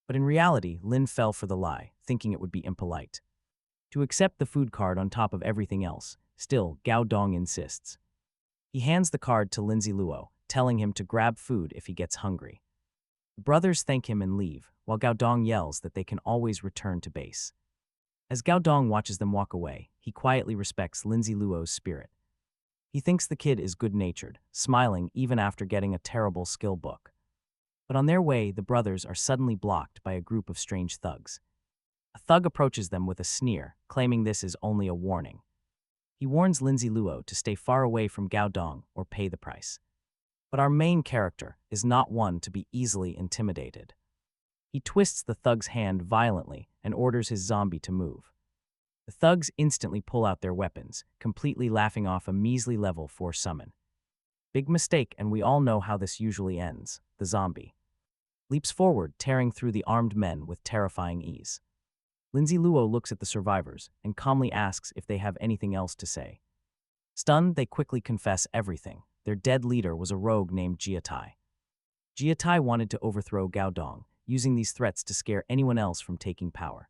But in reality, Lin fell for the lie, thinking it would be impolite to accept the food card on top of everything else. Still, Gao Dong insists. He hands the card to Lin Zilu, telling him to grab food if he gets hungry. The brothers thank him and leave, while Gao Dong yells that they can always return to base. As Gao Dong watches them walk away, he quietly respects Lin Zilu's spirit. He thinks the kid is good-natured, smiling even after getting a terrible skill book. But on their way, the brothers are suddenly blocked by a group of strange thugs. A thug approaches them with a sneer, claiming this is only a warning. He warns Lin Zilu to stay far away from Gao Dong or pay the price. But our main character is not one to be easily intimidated. He twists the thug's hand violently and orders his zombie to move. The thugs instantly pull out their weapons, completely laughing off a measly level 4 summon. Big mistake, and we all know how this usually ends. The zombie leaps forward, tearing through the armed men with terrifying ease. Lin Zilu looks at the survivors and calmly asks if they have anything else to say. Stunned, they quickly confess everything. Their dead leader was a rogue named Jiatai. Jiatai wanted to overthrow Gao Dong, using these threats to scare anyone else from taking power.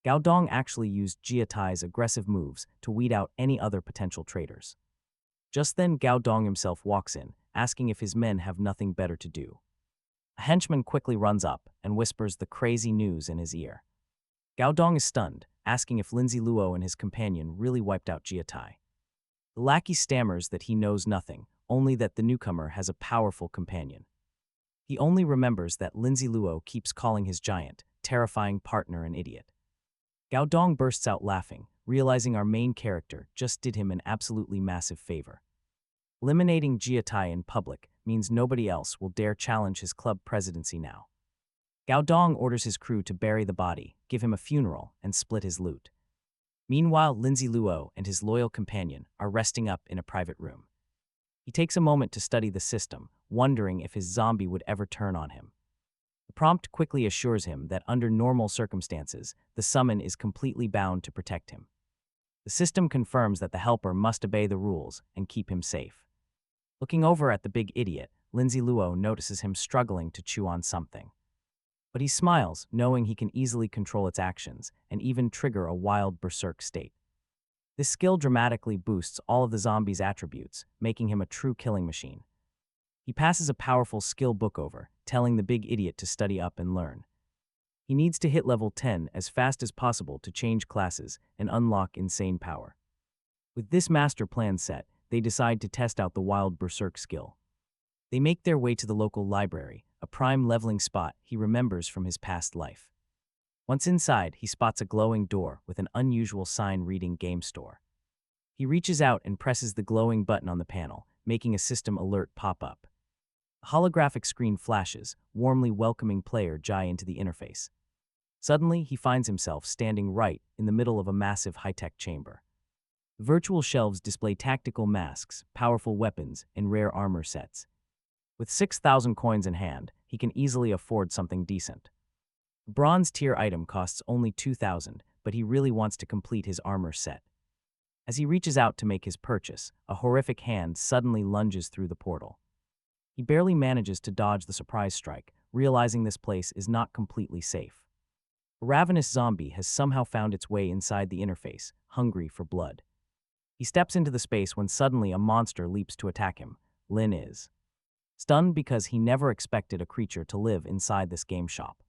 Gao Dong actually used Jiatai's aggressive moves to weed out any other potential traitors. Just then, Gao Dong himself walks in, asking if his men have nothing better to do. A henchman quickly runs up and whispers the crazy news in his ear. Gao Dong is stunned, asking if Lin Zilu and his companion really wiped out Jiatai. The lackey stammers that he knows nothing, only that the newcomer has a powerful companion. He only remembers that Lin Zilu keeps calling his giant, terrifying partner an idiot. Gao Dong bursts out laughing, realizing our main character just did him an absolutely massive favor. Eliminating Jiatai in public means nobody else will dare challenge his club presidency now. Gao Dong orders his crew to bury the body, give him a funeral, and split his loot. Meanwhile, Lin Zilu and his loyal companion are resting up in a private room. He takes a moment to study the system, wondering if his zombie would ever turn on him. The prompt quickly assures him that under normal circumstances, the summon is completely bound to protect him. The system confirms that the helper must obey the rules and keep him safe. Looking over at the big idiot, Lin Zilu notices him struggling to chew on something. But he smiles, knowing he can easily control its actions and even trigger a wild berserk state. This skill dramatically boosts all of the zombie's attributes, making him a true killing machine. He passes a powerful skill book over, telling the big idiot to study up and learn. He needs to hit level 10 as fast as possible to change classes and unlock insane power. With this master plan set, they decide to test out the wild berserk skill. They make their way to the local library, a prime leveling spot he remembers from his past life. Once inside, he spots a glowing door with an unusual sign reading Game Store. He reaches out and presses the glowing button on the panel, making a system alert pop up. A holographic screen flashes, warmly welcoming player Jai into the interface. Suddenly, he finds himself standing right in the middle of a massive high-tech chamber. The virtual shelves display tactical masks, powerful weapons, and rare armor sets. With 6,000 coins in hand, he can easily afford something decent. A bronze tier item costs only 2,000, but he really wants to complete his armor set. As he reaches out to make his purchase, a horrific hand suddenly lunges through the portal. He barely manages to dodge the surprise strike, realizing this place is not completely safe. A ravenous zombie has somehow found its way inside the interface, hungry for blood. He steps into the space when suddenly a monster leaps to attack him. Lin is stunned because he never expected a creature to live inside this game shop.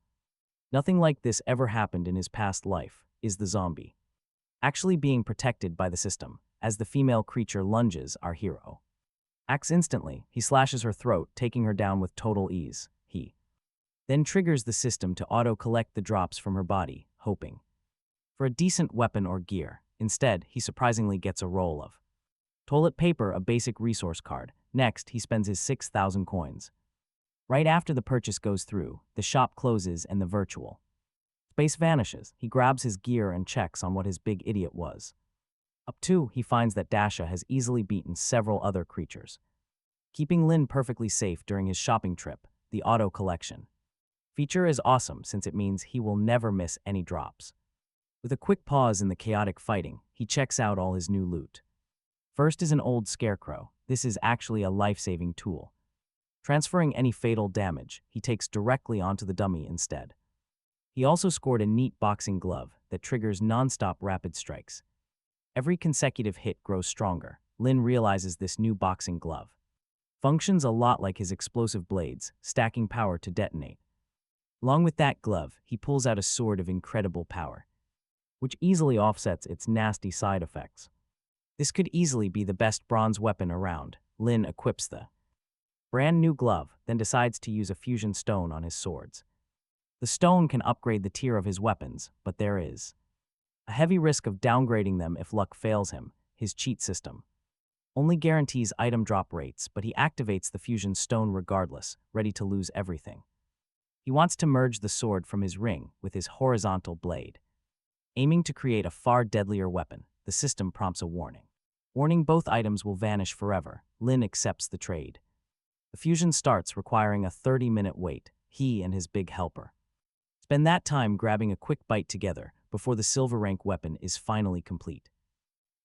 Nothing like this ever happened in his past life, is the zombie actually being protected by the system. As the female creature lunges, our hero acts instantly. He slashes her throat, taking her down with total ease. He then triggers the system to auto-collect the drops from her body, hoping for a decent weapon or gear. Instead, he surprisingly gets a roll of toilet paper, a basic resource card. Next, he spends his 6,000 coins. Right after the purchase goes through, the shop closes and the virtual space vanishes. He grabs his gear and checks on what his big idiot was up to. He finds that Dasha has easily beaten several other creatures, keeping Lin perfectly safe during his shopping trip. The auto collection feature is awesome since it means he will never miss any drops. With a quick pause in the chaotic fighting, he checks out all his new loot. First is an old scarecrow. This is actually a life-saving tool. Transferring any fatal damage, he takes directly onto the dummy instead. He also scored a neat boxing glove that triggers non-stop rapid strikes. Every consecutive hit grows stronger. Lin realizes this new boxing glove functions a lot like his explosive blades, stacking power to detonate. Along with that glove, he pulls out a sword of incredible power, which easily offsets its nasty side effects. This could easily be the best bronze weapon around. Lin equips the brand new glove, then decides to use a fusion stone on his swords. The stone can upgrade the tier of his weapons, but there is a heavy risk of downgrading them if luck fails him. His cheat system only guarantees item drop rates, but he activates the fusion stone regardless, ready to lose everything. He wants to merge the sword from his ring with his horizontal blade, aiming to create a far deadlier weapon. The system prompts a warning. Warning both items will vanish forever. Lin accepts the trade. The fusion starts, requiring a 30-minute wait. He and his big helper spend that time grabbing a quick bite together before the silver rank weapon is finally complete.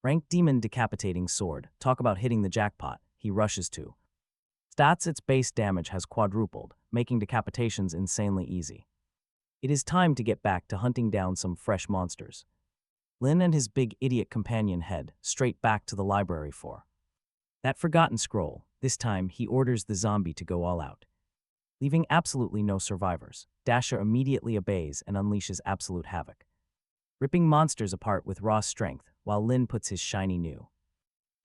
Rank Demon Decapitating Sword. Talk about hitting the jackpot. He rushes to stats. Its base damage has quadrupled, making decapitations insanely easy. It is time to get back to hunting down some fresh monsters. Lin and his big idiot companion head straight back to the library for that forgotten scroll. This time, he orders the zombie to go all out, leaving absolutely no survivors. Dasha immediately obeys and unleashes absolute havoc, ripping monsters apart with raw strength, while Lin puts his shiny new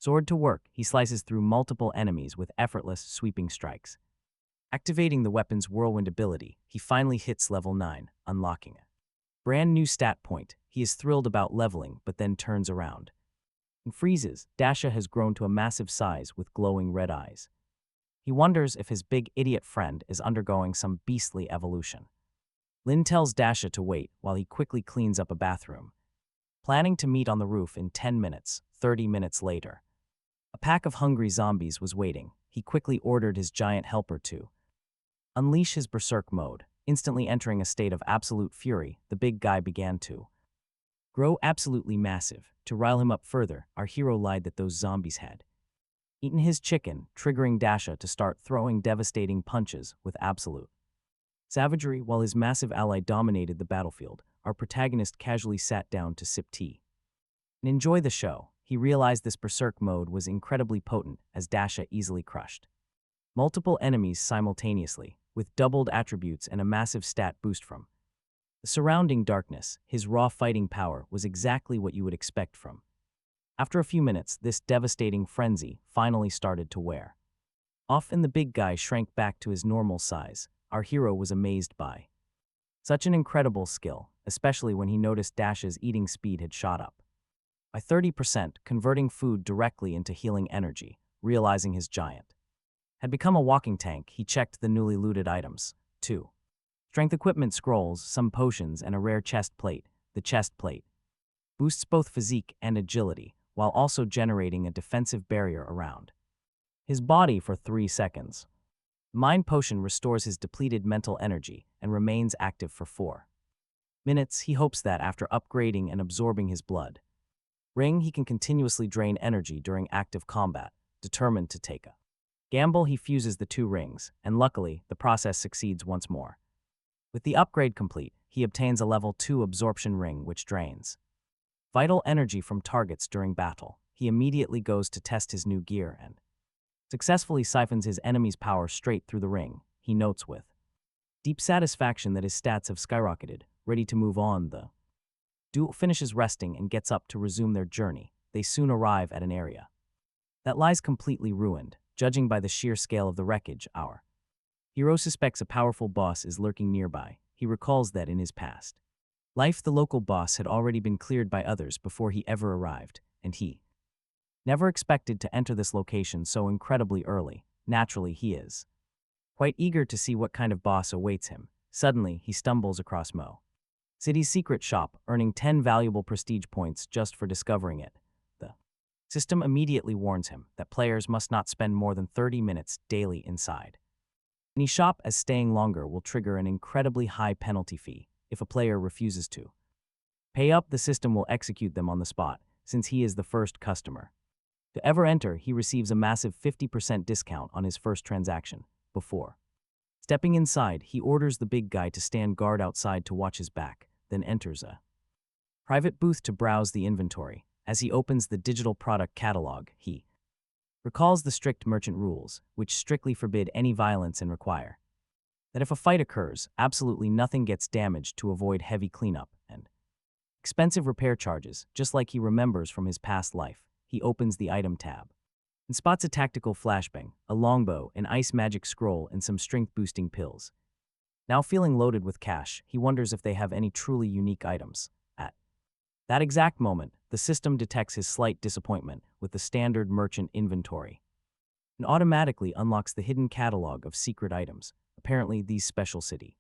sword to work. He slices through multiple enemies with effortless, sweeping strikes. Activating the weapon's whirlwind ability, he finally hits level 9, unlocking a brand new stat point. He is thrilled about leveling, but then turns around and freezes. Dasha has grown to a massive size with glowing red eyes. He wonders if his big idiot friend is undergoing some beastly evolution. Lin tells Dasha to wait while he quickly cleans up a bathroom, planning to meet on the roof in 10 minutes. 30 minutes later, a pack of hungry zombies was waiting. He quickly ordered his giant helper to unleash his berserk mode. Instantly entering a state of absolute fury, the big guy began to grow absolutely massive. To rile him up further, our hero lied that those zombies had eaten his chicken, triggering Dasha to start throwing devastating punches with absolute savagery. While his massive ally dominated the battlefield, our protagonist casually sat down to sip tea and enjoy the show. He realized this berserk mode was incredibly potent, as Dasha easily crushed multiple enemies simultaneously, with doubled attributes and a massive stat boost from the surrounding darkness. His raw fighting power was exactly what you would expect from. After a few minutes, this devastating frenzy finally started to wear off and the big guy shrank back to his normal size. Our hero was amazed by such an incredible skill, especially when he noticed Dasha's eating speed had shot up by 30%, converting food directly into healing energy. Realizing his giant had become a walking tank, he checked the newly looted items. 2 strength equipment scrolls, some potions, and a rare chest plate. The chest plate boosts both physique and agility, while also generating a defensive barrier around his body for 3 seconds. Mind potion restores his depleted mental energy and remains active for 4 minutes. He hopes that after upgrading and absorbing his blood ring, he can continuously drain energy during active combat. Determined to take a gamble, he fuses the 2 rings, and luckily, the process succeeds once more. With the upgrade complete, he obtains a level 2 absorption ring which drains vital energy from targets during battle. He immediately goes to test his new gear and successfully siphons his enemy's power straight through the ring. He notes with deep satisfaction that his stats have skyrocketed. Ready to move on, the duo finishes resting and gets up to resume their journey. They soon arrive at an area that lies completely ruined. Judging by the sheer scale of the wreckage, our hero suspects a powerful boss is lurking nearby. He recalls that in his past life, the local boss had already been cleared by others before he ever arrived, and he never expected to enter this location so incredibly early. Naturally, he is quite eager to see what kind of boss awaits him. Suddenly, he stumbles across Mo City's secret shop, earning 10 valuable prestige points just for discovering it. The system immediately warns him that players must not spend more than 30 minutes daily inside any shop, as staying longer will trigger an incredibly high penalty fee. If a player refuses to pay up, the system will execute them on the spot, since he is the first customer. To ever enter, he receives a massive 50% discount on his first transaction. Before stepping inside, he orders the big guy to stand guard outside to watch his back, then enters a private booth to browse the inventory. As he opens the digital product catalog, he recalls the strict merchant rules, which strictly forbid any violence and require that if a fight occurs, absolutely nothing gets damaged to avoid heavy cleanup and expensive repair charges. Just like he remembers from his past life, he opens the item tab and spots a tactical flashbang, a longbow, an ice magic scroll, and some strength-boosting pills. Now feeling loaded with cash, he wonders if they have any truly unique items. At that exact moment, the system detects his slight disappointment with the standard merchant inventory and automatically unlocks the hidden catalog of secret items. Apparently, these special city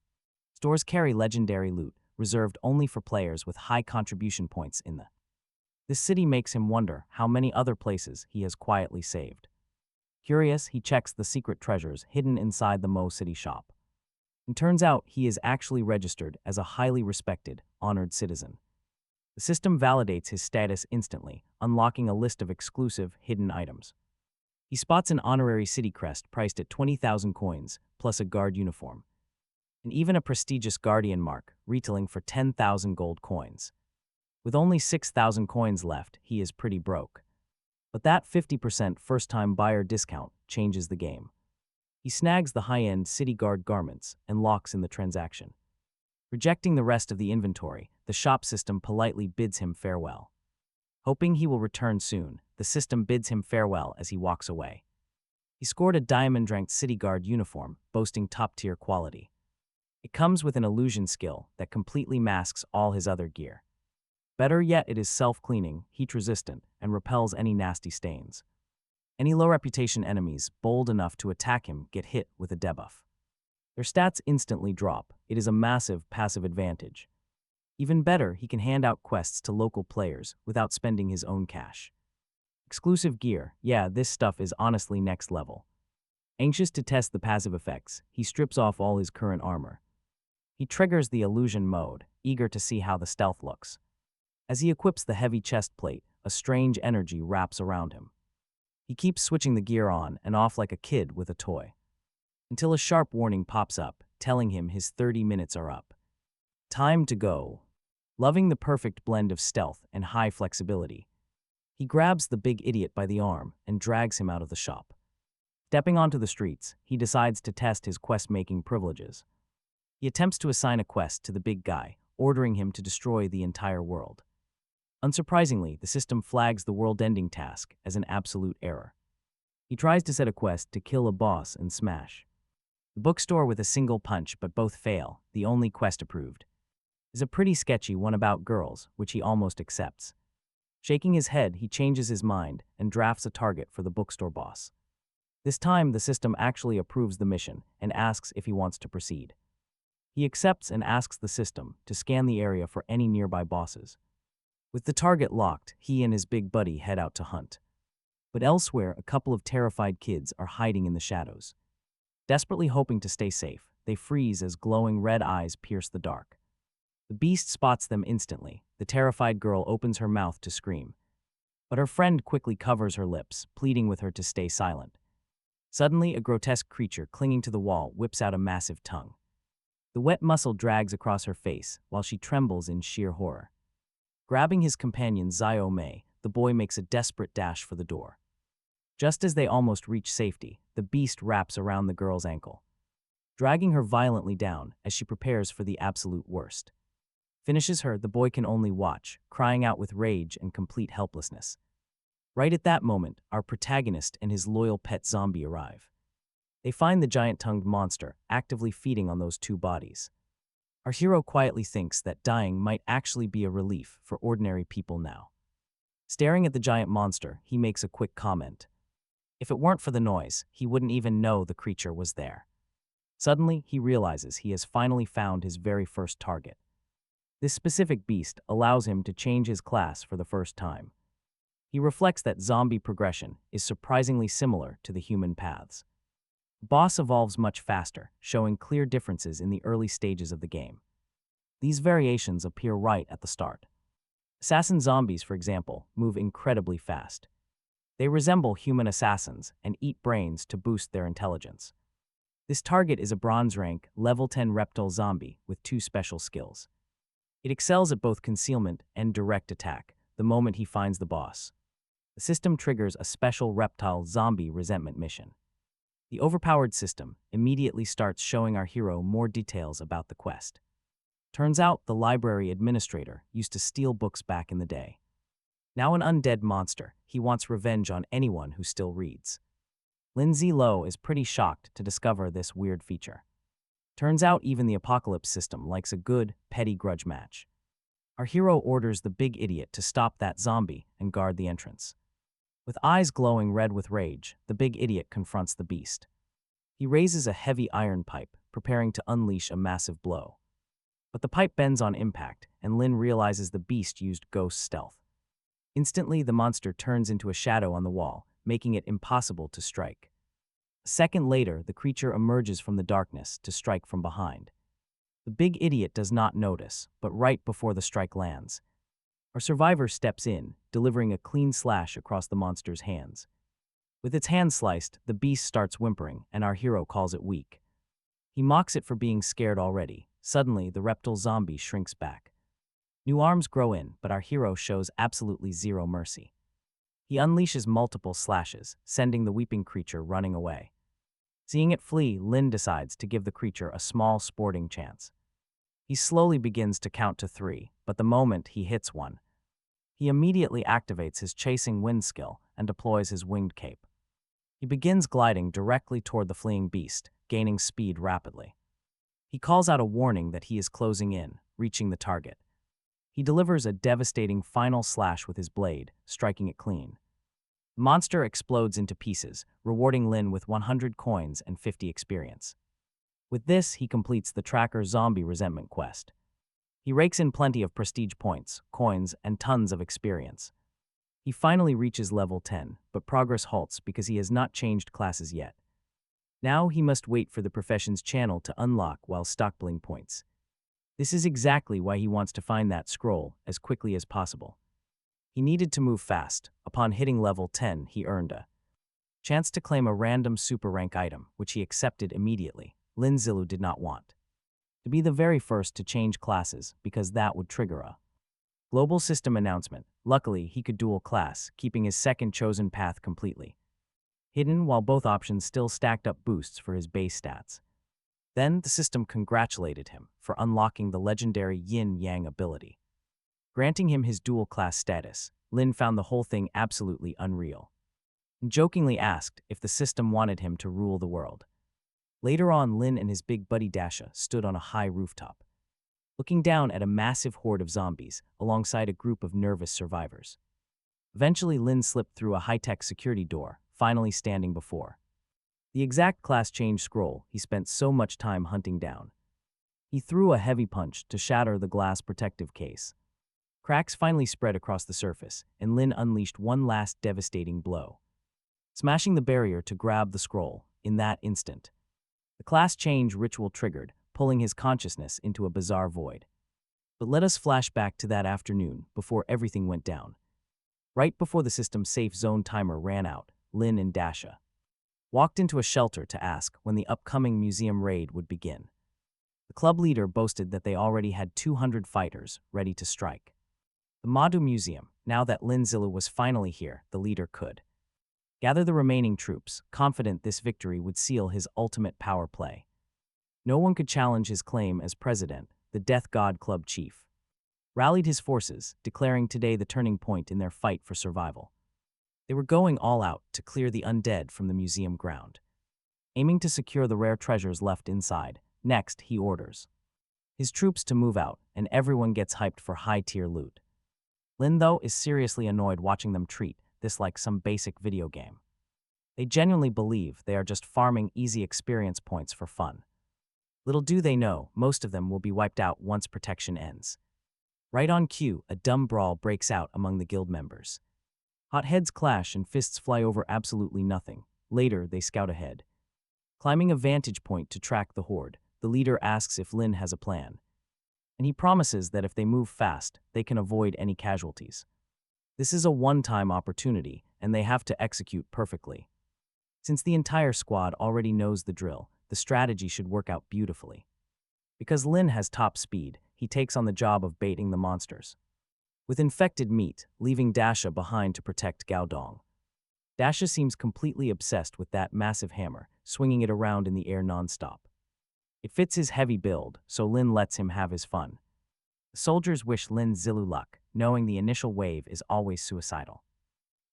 stores carry legendary loot, reserved only for players with high contribution points in the this city. Makes him wonder how many other places he has quietly saved. Curious, he checks the secret treasures hidden inside the Mo City shop. And turns out he is actually registered as a highly respected, honored citizen. The system validates his status instantly, unlocking a list of exclusive, hidden items. He spots an honorary city crest priced at 20,000 coins, plus a guard uniform, and even a prestigious guardian mark, retailing for 10,000 gold coins. With only 6,000 coins left, he is pretty broke. But that 50% first-time buyer discount changes the game. He snags the high-end city guard garments and locks in the transaction. Rejecting the rest of the inventory, the shop system politely bids him farewell. Hoping he will return soon, the system bids him farewell as he walks away. He scored a diamond-ranked city guard uniform, boasting top-tier quality. It comes with an illusion skill that completely masks all his other gear. Better yet, it is self-cleaning, heat-resistant, and repels any nasty stains. Any low-reputation enemies bold enough to attack him get hit with a debuff. Their stats instantly drop. It is a massive passive advantage. Even better, he can hand out quests to local players without spending his own cash. Exclusive gear, yeah, this stuff is honestly next level. Anxious to test the passive effects, he strips off all his current armor. He triggers the illusion mode, eager to see how the stealth looks. As he equips the heavy chest plate, a strange energy wraps around him. He keeps switching the gear on and off like a kid with a toy, until a sharp warning pops up, telling him his 30 minutes are up. Time to go. Loving the perfect blend of stealth and high flexibility, he grabs the big idiot by the arm and drags him out of the shop. Stepping onto the streets, he decides to test his quest-making privileges. He attempts to assign a quest to the big guy, ordering him to destroy the entire world. Unsurprisingly, the system flags the world-ending task as an absolute error. He tries to set a quest to kill a boss and smash the bookstore with a single punch, but both fail. The only quest approved is a pretty sketchy one about girls, which he almost accepts. Shaking his head, he changes his mind and drafts a target for the bookstore boss. This time, the system actually approves the mission and asks if he wants to proceed. He accepts and asks the system to scan the area for any nearby bosses. With the target locked, he and his big buddy head out to hunt. But elsewhere, a couple of terrified kids are hiding in the shadows. Desperately hoping to stay safe, they freeze as glowing red eyes pierce the dark. The beast spots them instantly. The terrified girl opens her mouth to scream, but her friend quickly covers her lips, pleading with her to stay silent. Suddenly, a grotesque creature clinging to the wall whips out a massive tongue. The wet muscle drags across her face while she trembles in sheer horror. Grabbing his companion Zio Mei, the boy makes a desperate dash for the door. Just as they almost reach safety, the beast wraps around the girl's ankle, dragging her violently down as she prepares for the absolute worst. Finishes her, the boy can only watch, crying out with rage and complete helplessness. Right at that moment, our protagonist and his loyal pet zombie arrive. They find the giant-tongued monster actively feeding on those two bodies. Our hero quietly thinks that dying might actually be a relief for ordinary people now. Staring at the giant monster, he makes a quick comment. If it weren't for the noise, he wouldn't even know the creature was there. Suddenly, he realizes he has finally found his very first target. This specific beast allows him to change his class for the first time. He reflects that zombie progression is surprisingly similar to the human paths. Boss evolves much faster, showing clear differences in the early stages of the game. These variations appear right at the start. Assassin zombies, for example, move incredibly fast. They resemble human assassins and eat brains to boost their intelligence. This target is a bronze rank, level 10 reptile zombie with 2 special skills. It excels at both concealment and direct attack the moment he finds the boss. The system triggers a special reptile zombie resentment mission. The Overpowered system immediately starts showing our hero more details about the quest. Turns out the library administrator used to steal books back in the day. Now an undead monster, he wants revenge on anyone who still reads. Lin Zilu is pretty shocked to discover this weird feature. Turns out even the Apocalypse system likes a good, petty grudge match. Our hero orders the big idiot to stop that zombie and guard the entrance. With eyes glowing red with rage, the big idiot confronts the beast. He raises a heavy iron pipe, preparing to unleash a massive blow. But the pipe bends on impact, and Lin realizes the beast used ghost stealth. Instantly, the monster turns into a shadow on the wall, making it impossible to strike. A second later, the creature emerges from the darkness to strike from behind. The big idiot does not notice, but right before the strike lands, our survivor steps in, delivering a clean slash across the monster's hands. With its hand sliced, the beast starts whimpering, and our hero calls it weak. He mocks it for being scared already. Suddenly, the reptile zombie shrinks back. New arms grow in, but our hero shows absolutely zero mercy. He unleashes multiple slashes, sending the weeping creature running away. Seeing it flee, Lin decides to give the creature a small sporting chance. He slowly begins to count to 3, but the moment he hits one, he immediately activates his chasing wind skill and deploys his winged cape. He begins gliding directly toward the fleeing beast, gaining speed rapidly. He calls out a warning that he is closing in, reaching the target. He delivers a devastating final slash with his blade, striking it clean. The monster explodes into pieces, rewarding Lin with 100 coins and 50 experience. With this, he completes the Tracker Zombie Resentment quest. He rakes in plenty of prestige points, coins, and tons of experience. He finally reaches level 10, but progress halts because he has not changed classes yet. Now he must wait for the profession's channel to unlock while stockpiling points. This is exactly why he wants to find that scroll as quickly as possible. He needed to move fast. Upon hitting level 10, he earned a chance to claim a random super rank item, which he accepted immediately. Lin Zilu did not want to be the very first to change classes because that would trigger a global system announcement. Luckily, he could dual class, keeping his second chosen path completely hidden while both options still stacked up boosts for his base stats. Then the system congratulated him for unlocking the legendary Yin-Yang ability. Granting him his dual class status, Lin found the whole thing absolutely unreal, and jokingly asked if the system wanted him to rule the world. Later on, Lin and his big buddy Dasha stood on a high rooftop, looking down at a massive horde of zombies alongside a group of nervous survivors. Eventually, Lin slipped through a high-tech security door, finally standing before the exact class change scroll he spent so much time hunting down. He threw a heavy punch to shatter the glass protective case. Cracks finally spread across the surface, and Lin unleashed one last devastating blow, smashing the barrier to grab the scroll. In that instant, the class change ritual triggered, pulling his consciousness into a bizarre void. But let us flash back to that afternoon before everything went down. Right before the system's safe zone timer ran out, Lin and Dasha walked into a shelter to ask when the upcoming museum raid would begin. The club leader boasted that they already had 200 fighters ready to strike. The Madu Museum, now that Lin Zilu was finally here, the leader could gather the remaining troops, confident this victory would seal his ultimate power play. No one could challenge his claim as president. The Death God Club chief rallied his forces, declaring today the turning point in their fight for survival. They were going all out to clear the undead from the museum ground, aiming to secure the rare treasures left inside. Next, he orders his troops to move out, and everyone gets hyped for high-tier loot. Lin, though, is seriously annoyed watching them treat this like some basic video game. They genuinely believe they are just farming easy experience points for fun. Little do they know, most of them will be wiped out once protection ends. Right on cue, a dumb brawl breaks out among the guild members. Hot heads clash and fists fly over absolutely nothing. Later, they scout ahead. Climbing a vantage point to track the horde, the leader asks if Lin has a plan, and he promises that if they move fast, they can avoid any casualties. This is a one-time opportunity, and they have to execute perfectly. Since the entire squad already knows the drill, the strategy should work out beautifully. Because Lin has top speed, he takes on the job of baiting the monsters. With infected meat, leaving Dasha behind to protect Gaodong. Dasha seems completely obsessed with that massive hammer, swinging it around in the air nonstop. It fits his heavy build, so Lin lets him have his fun. The soldiers wish Lin Zilu luck, knowing the initial wave is always suicidal.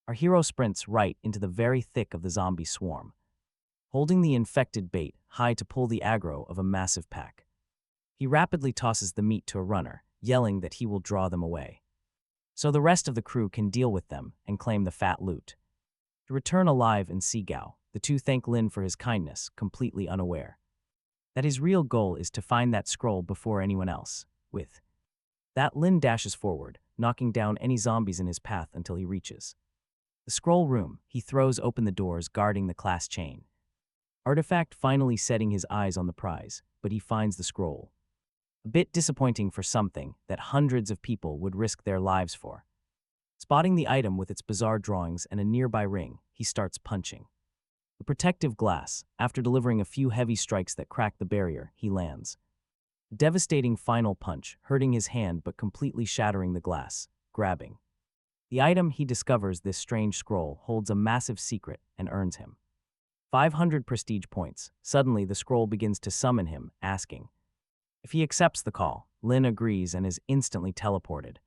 Our hero sprints right into the very thick of the zombie swarm, holding the infected bait high to pull the aggro of a massive pack. He rapidly tosses the meat to a runner, yelling that he will draw them away, so the rest of the crew can deal with them and claim the fat loot. To return alive and see Gao, the two thank Lin for his kindness, completely unaware that his real goal is to find that scroll before anyone else. With that, Lin dashes forward, knocking down any zombies in his path until he reaches the scroll room. He throws open the doors guarding the class chain. Artifact finally setting his eyes on the prize, but he finds the scroll. A bit disappointing for something that hundreds of people would risk their lives for. Spotting the item with its bizarre drawings and a nearby ring, he starts punching the protective glass. After delivering a few heavy strikes that crack the barrier, he lands a devastating final punch, hurting his hand but completely shattering the glass. Grabbing the item, he discovers this strange scroll holds a massive secret and earns him 500 prestige points. Suddenly, the scroll begins to summon him, asking if he accepts the call. Lin agrees and is instantly teleported.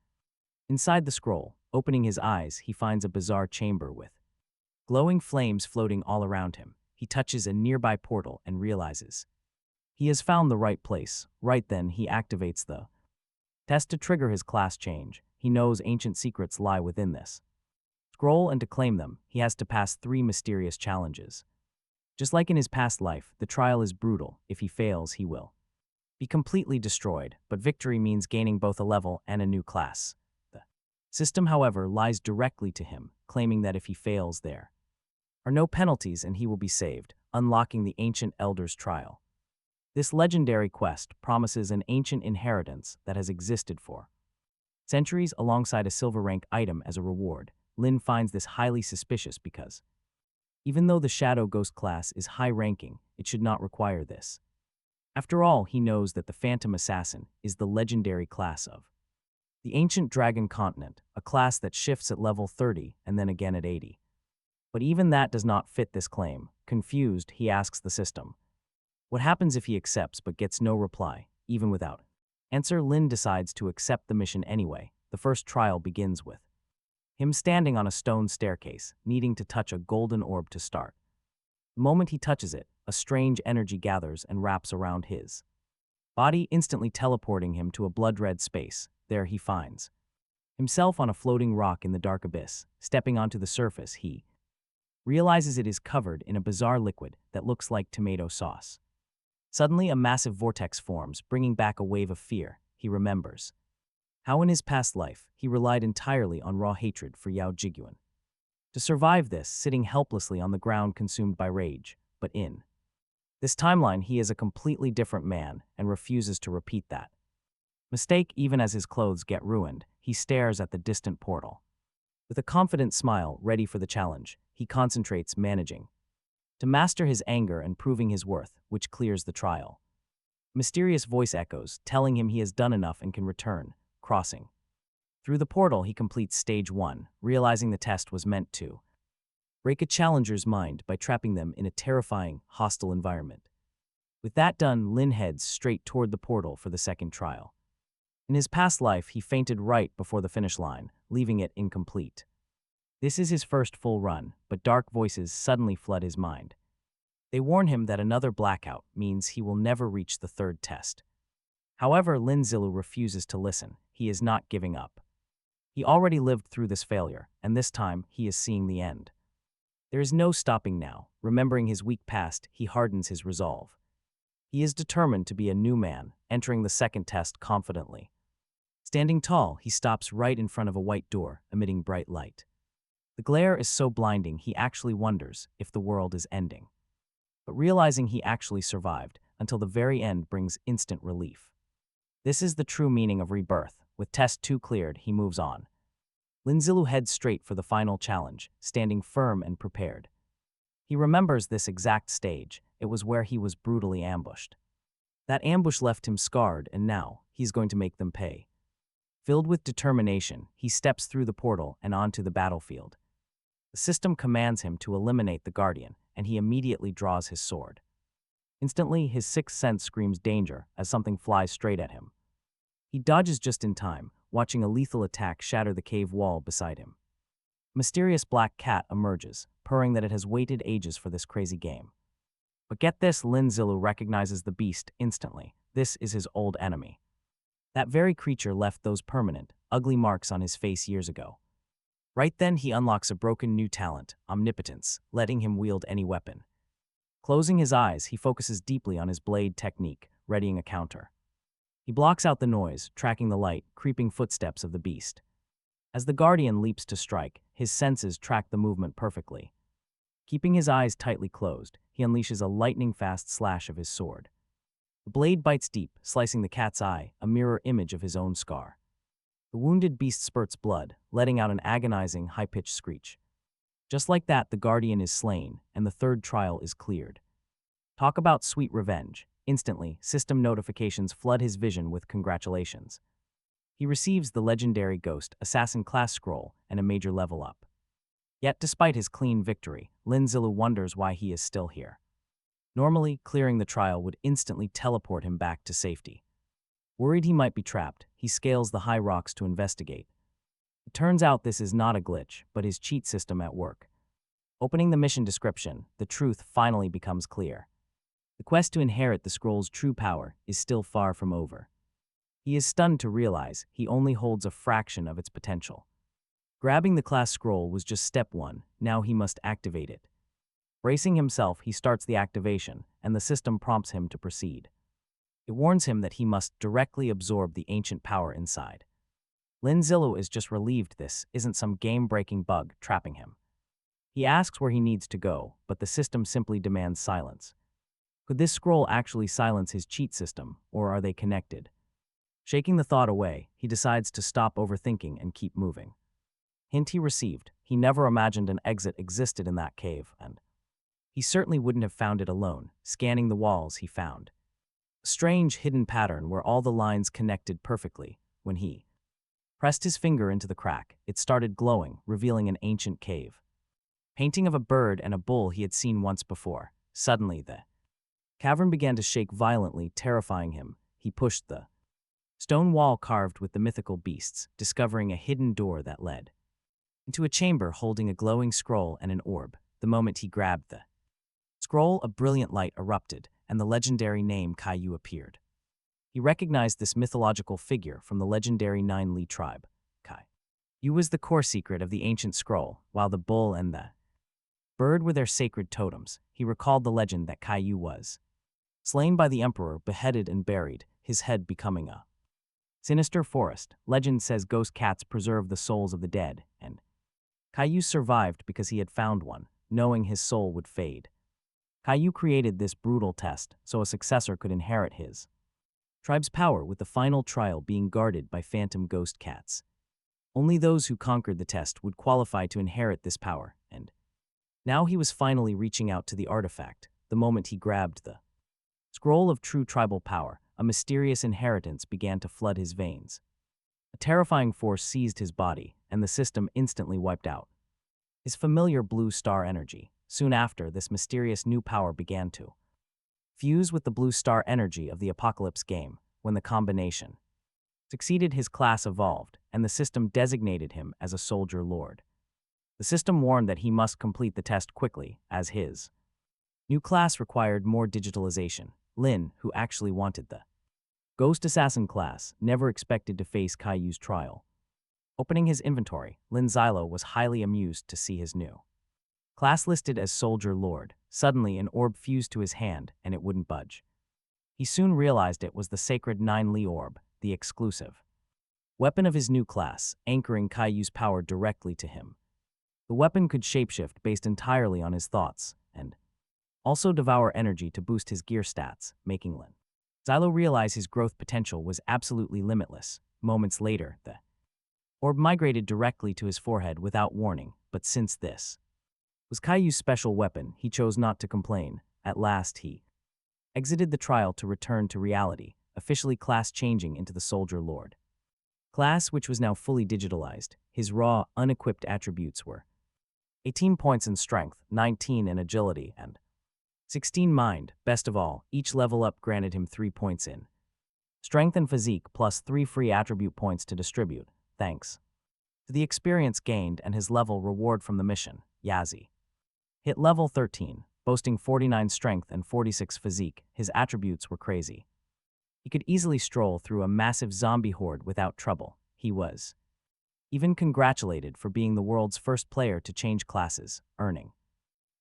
Inside the scroll, opening his eyes, he finds a bizarre chamber with glowing flames floating all around him. He touches a nearby portal and realizes he has found the right place. Right then, he activates the test to trigger his class change. He knows ancient secrets lie within this scroll, and to claim them, he has to pass 3 mysterious challenges. Just like in his past life, the trial is brutal. If he fails, he will be completely destroyed, but victory means gaining both a level and a new class. The system, however, lies directly to him, claiming that if he fails, there are no penalties and he will be saved, unlocking the ancient elder's trial. This legendary quest promises an ancient inheritance that has existed for centuries alongside a silver rank item as a reward. Lin finds this highly suspicious because even though the Shadow Ghost class is high-ranking, it should not require this. After all, he knows that the Phantom Assassin is the legendary class of the Ancient Dragon Continent, a class that shifts at level 30 and then again at 80. But even that does not fit this claim. Confused, he asks the system what happens if he accepts but gets no reply, even without answer. Lin decides to accept the mission anyway. The first trial begins with him standing on a stone staircase, needing to touch a golden orb to start. The moment he touches it, a strange energy gathers and wraps around his body, instantly teleporting him to a blood-red space. There he finds himself on a floating rock in the dark abyss. Stepping onto the surface, he realizes it is covered in a bizarre liquid that looks like tomato sauce. Suddenly, a massive vortex forms, bringing back a wave of fear. He remembers how in his past life, he relied entirely on raw hatred for Yao Jiguan to survive this, sitting helplessly on the ground consumed by rage. But in this timeline, he is a completely different man and refuses to repeat that mistake. Even as his clothes get ruined, he stares at the distant portal. With a confident smile, ready for the challenge, he concentrates managing to master his anger and proving his worth, which clears the trial. Mysterious voice echoes, telling him he has done enough and can return. Crossing through the portal, he completes stage 1, realizing the test was meant to break a challenger's mind by trapping them in a terrifying, hostile environment. With that done, Lin heads straight toward the portal for the second trial. In his past life, he fainted right before the finish line, leaving it incomplete. This is his first full run, but dark voices suddenly flood his mind. They warn him that another blackout means he will never reach the third test. However, Lin Zilu refuses to listen. He is not giving up. He already lived through this failure, and this time he is seeing the end. There is no stopping now. Remembering his weak past, he hardens his resolve. He is determined to be a new man, entering the second test confidently. Standing tall, he stops right in front of a white door, emitting bright light. The glare is so blinding he actually wonders if the world is ending. But realizing he actually survived until the very end brings instant relief. This is the true meaning of rebirth. With test 2 cleared, he moves on. Lin Zilu heads straight for the final challenge, standing firm and prepared. He remembers this exact stage. It was where he was brutally ambushed. That ambush left him scarred, and now he's going to make them pay. Filled with determination, he steps through the portal and onto the battlefield. The system commands him to eliminate the Guardian, and he immediately draws his sword. Instantly, his sixth sense screams danger as something flies straight at him. He dodges just in time, watching a lethal attack shatter the cave wall beside him. A mysterious black cat emerges, purring that it has waited ages for this crazy game. But get this, Lin Zilu recognizes the beast instantly. This is his old enemy. That very creature left those permanent, ugly marks on his face years ago. Right then, he unlocks a broken new talent, omnipotence, letting him wield any weapon. Closing his eyes, he focuses deeply on his blade technique, readying a counter. He blocks out the noise, tracking the light, creeping footsteps of the beast. As the Guardian leaps to strike, his senses track the movement perfectly. Keeping his eyes tightly closed, he unleashes a lightning-fast slash of his sword. The blade bites deep, slicing the cat's eye, a mirror image of his own scar. The wounded beast spurts blood, letting out an agonizing, high-pitched screech. Just like that, the Guardian is slain, and the third trial is cleared. Talk about sweet revenge. Instantly, system notifications flood his vision with congratulations. He receives the legendary Ghost Assassin class scroll and a major level up. Yet, despite his clean victory, Lin Zilu wonders why he is still here. Normally, clearing the trial would instantly teleport him back to safety. Worried he might be trapped, he scales the high rocks to investigate. It turns out this is not a glitch, but his cheat system at work. Opening the mission description, the truth finally becomes clear. The quest to inherit the scroll's true power is still far from over. He is stunned to realize he only holds a fraction of its potential. Grabbing the class scroll was just step one, now he must activate it. Bracing himself, he starts the activation, and the system prompts him to proceed. It warns him that he must directly absorb the ancient power inside. Lin Zilu is just relieved this isn't some game-breaking bug trapping him. He asks where he needs to go, but the system simply demands silence. Could this scroll actually silence his cheat system, or are they connected? Shaking the thought away, he decides to stop overthinking and keep moving. Hint he received, he never imagined an exit existed in that cave, and he certainly wouldn't have found it alone. Scanning the walls, he found a strange hidden pattern where all the lines connected perfectly. When he pressed his finger into the crack, it started glowing, revealing an ancient cave. Painting of a bird and a bull he had seen once before. Suddenly, the cavern began to shake violently, terrifying him. He pushed the stone wall carved with the mythical beasts, discovering a hidden door that led into a chamber holding a glowing scroll and an orb. The moment he grabbed the scroll, a brilliant light erupted, and the legendary name Caillou appeared. He recognized this mythological figure from the legendary Nine Li tribe. Caillou was the core secret of the ancient scroll, while the bull and the bird were their sacred totems. He recalled the legend that Caillou was slain by the emperor, beheaded and buried, his head becoming a sinister forest. Legend says ghost cats preserve the souls of the dead, and Caillou survived because he had found one, knowing his soul would fade. Caillou created this brutal test so a successor could inherit his tribe's power, with the final trial being guarded by phantom ghost cats. Only those who conquered the test would qualify to inherit this power, and now he was finally reaching out to the artifact. The moment he grabbed the scroll of true tribal power, a mysterious inheritance began to flood his veins. A terrifying force seized his body, and the system instantly wiped out his familiar blue star energy. Soon after, this mysterious new power began to fuse with the blue star energy of the Apocalypse game. When the combination succeeded, his class evolved, and the system designated him as a soldier lord. The system warned that he must complete the test quickly, as his new class required more digitalization. Lin, who actually wanted the Ghost Assassin class, never expected to face Caillou's trial. Opening his inventory, Lin Zilu was highly amused to see his new class listed as Soldier Lord. Suddenly, an orb fused to his hand, and it wouldn't budge. He soon realized it was the sacred Nine Li orb, the exclusive weapon of his new class, anchoring Caillou's power directly to him. The weapon could shapeshift based entirely on his thoughts, and also devour energy to boost his gear stats, making Lin Zilu realize his growth potential was absolutely limitless. Moments later, the Orb migrated directly to his forehead without warning, but since this was Caillou's special weapon, he chose not to complain. At last he exited the trial to return to reality, officially class changing into the Soldier Lord. Class, which was now fully digitalized, his raw, unequipped attributes were 18 points in strength, 19 in agility, and 16 mind. Best of all, each level up granted him 3 points in strength and physique plus 3 free attribute points to distribute, thanks to the experience gained and his level reward from the mission. Yazi hit level 13, boasting 49 strength and 46 physique. His attributes were crazy. He could easily stroll through a massive zombie horde without trouble. He was even congratulated for being the world's first player to change classes, earning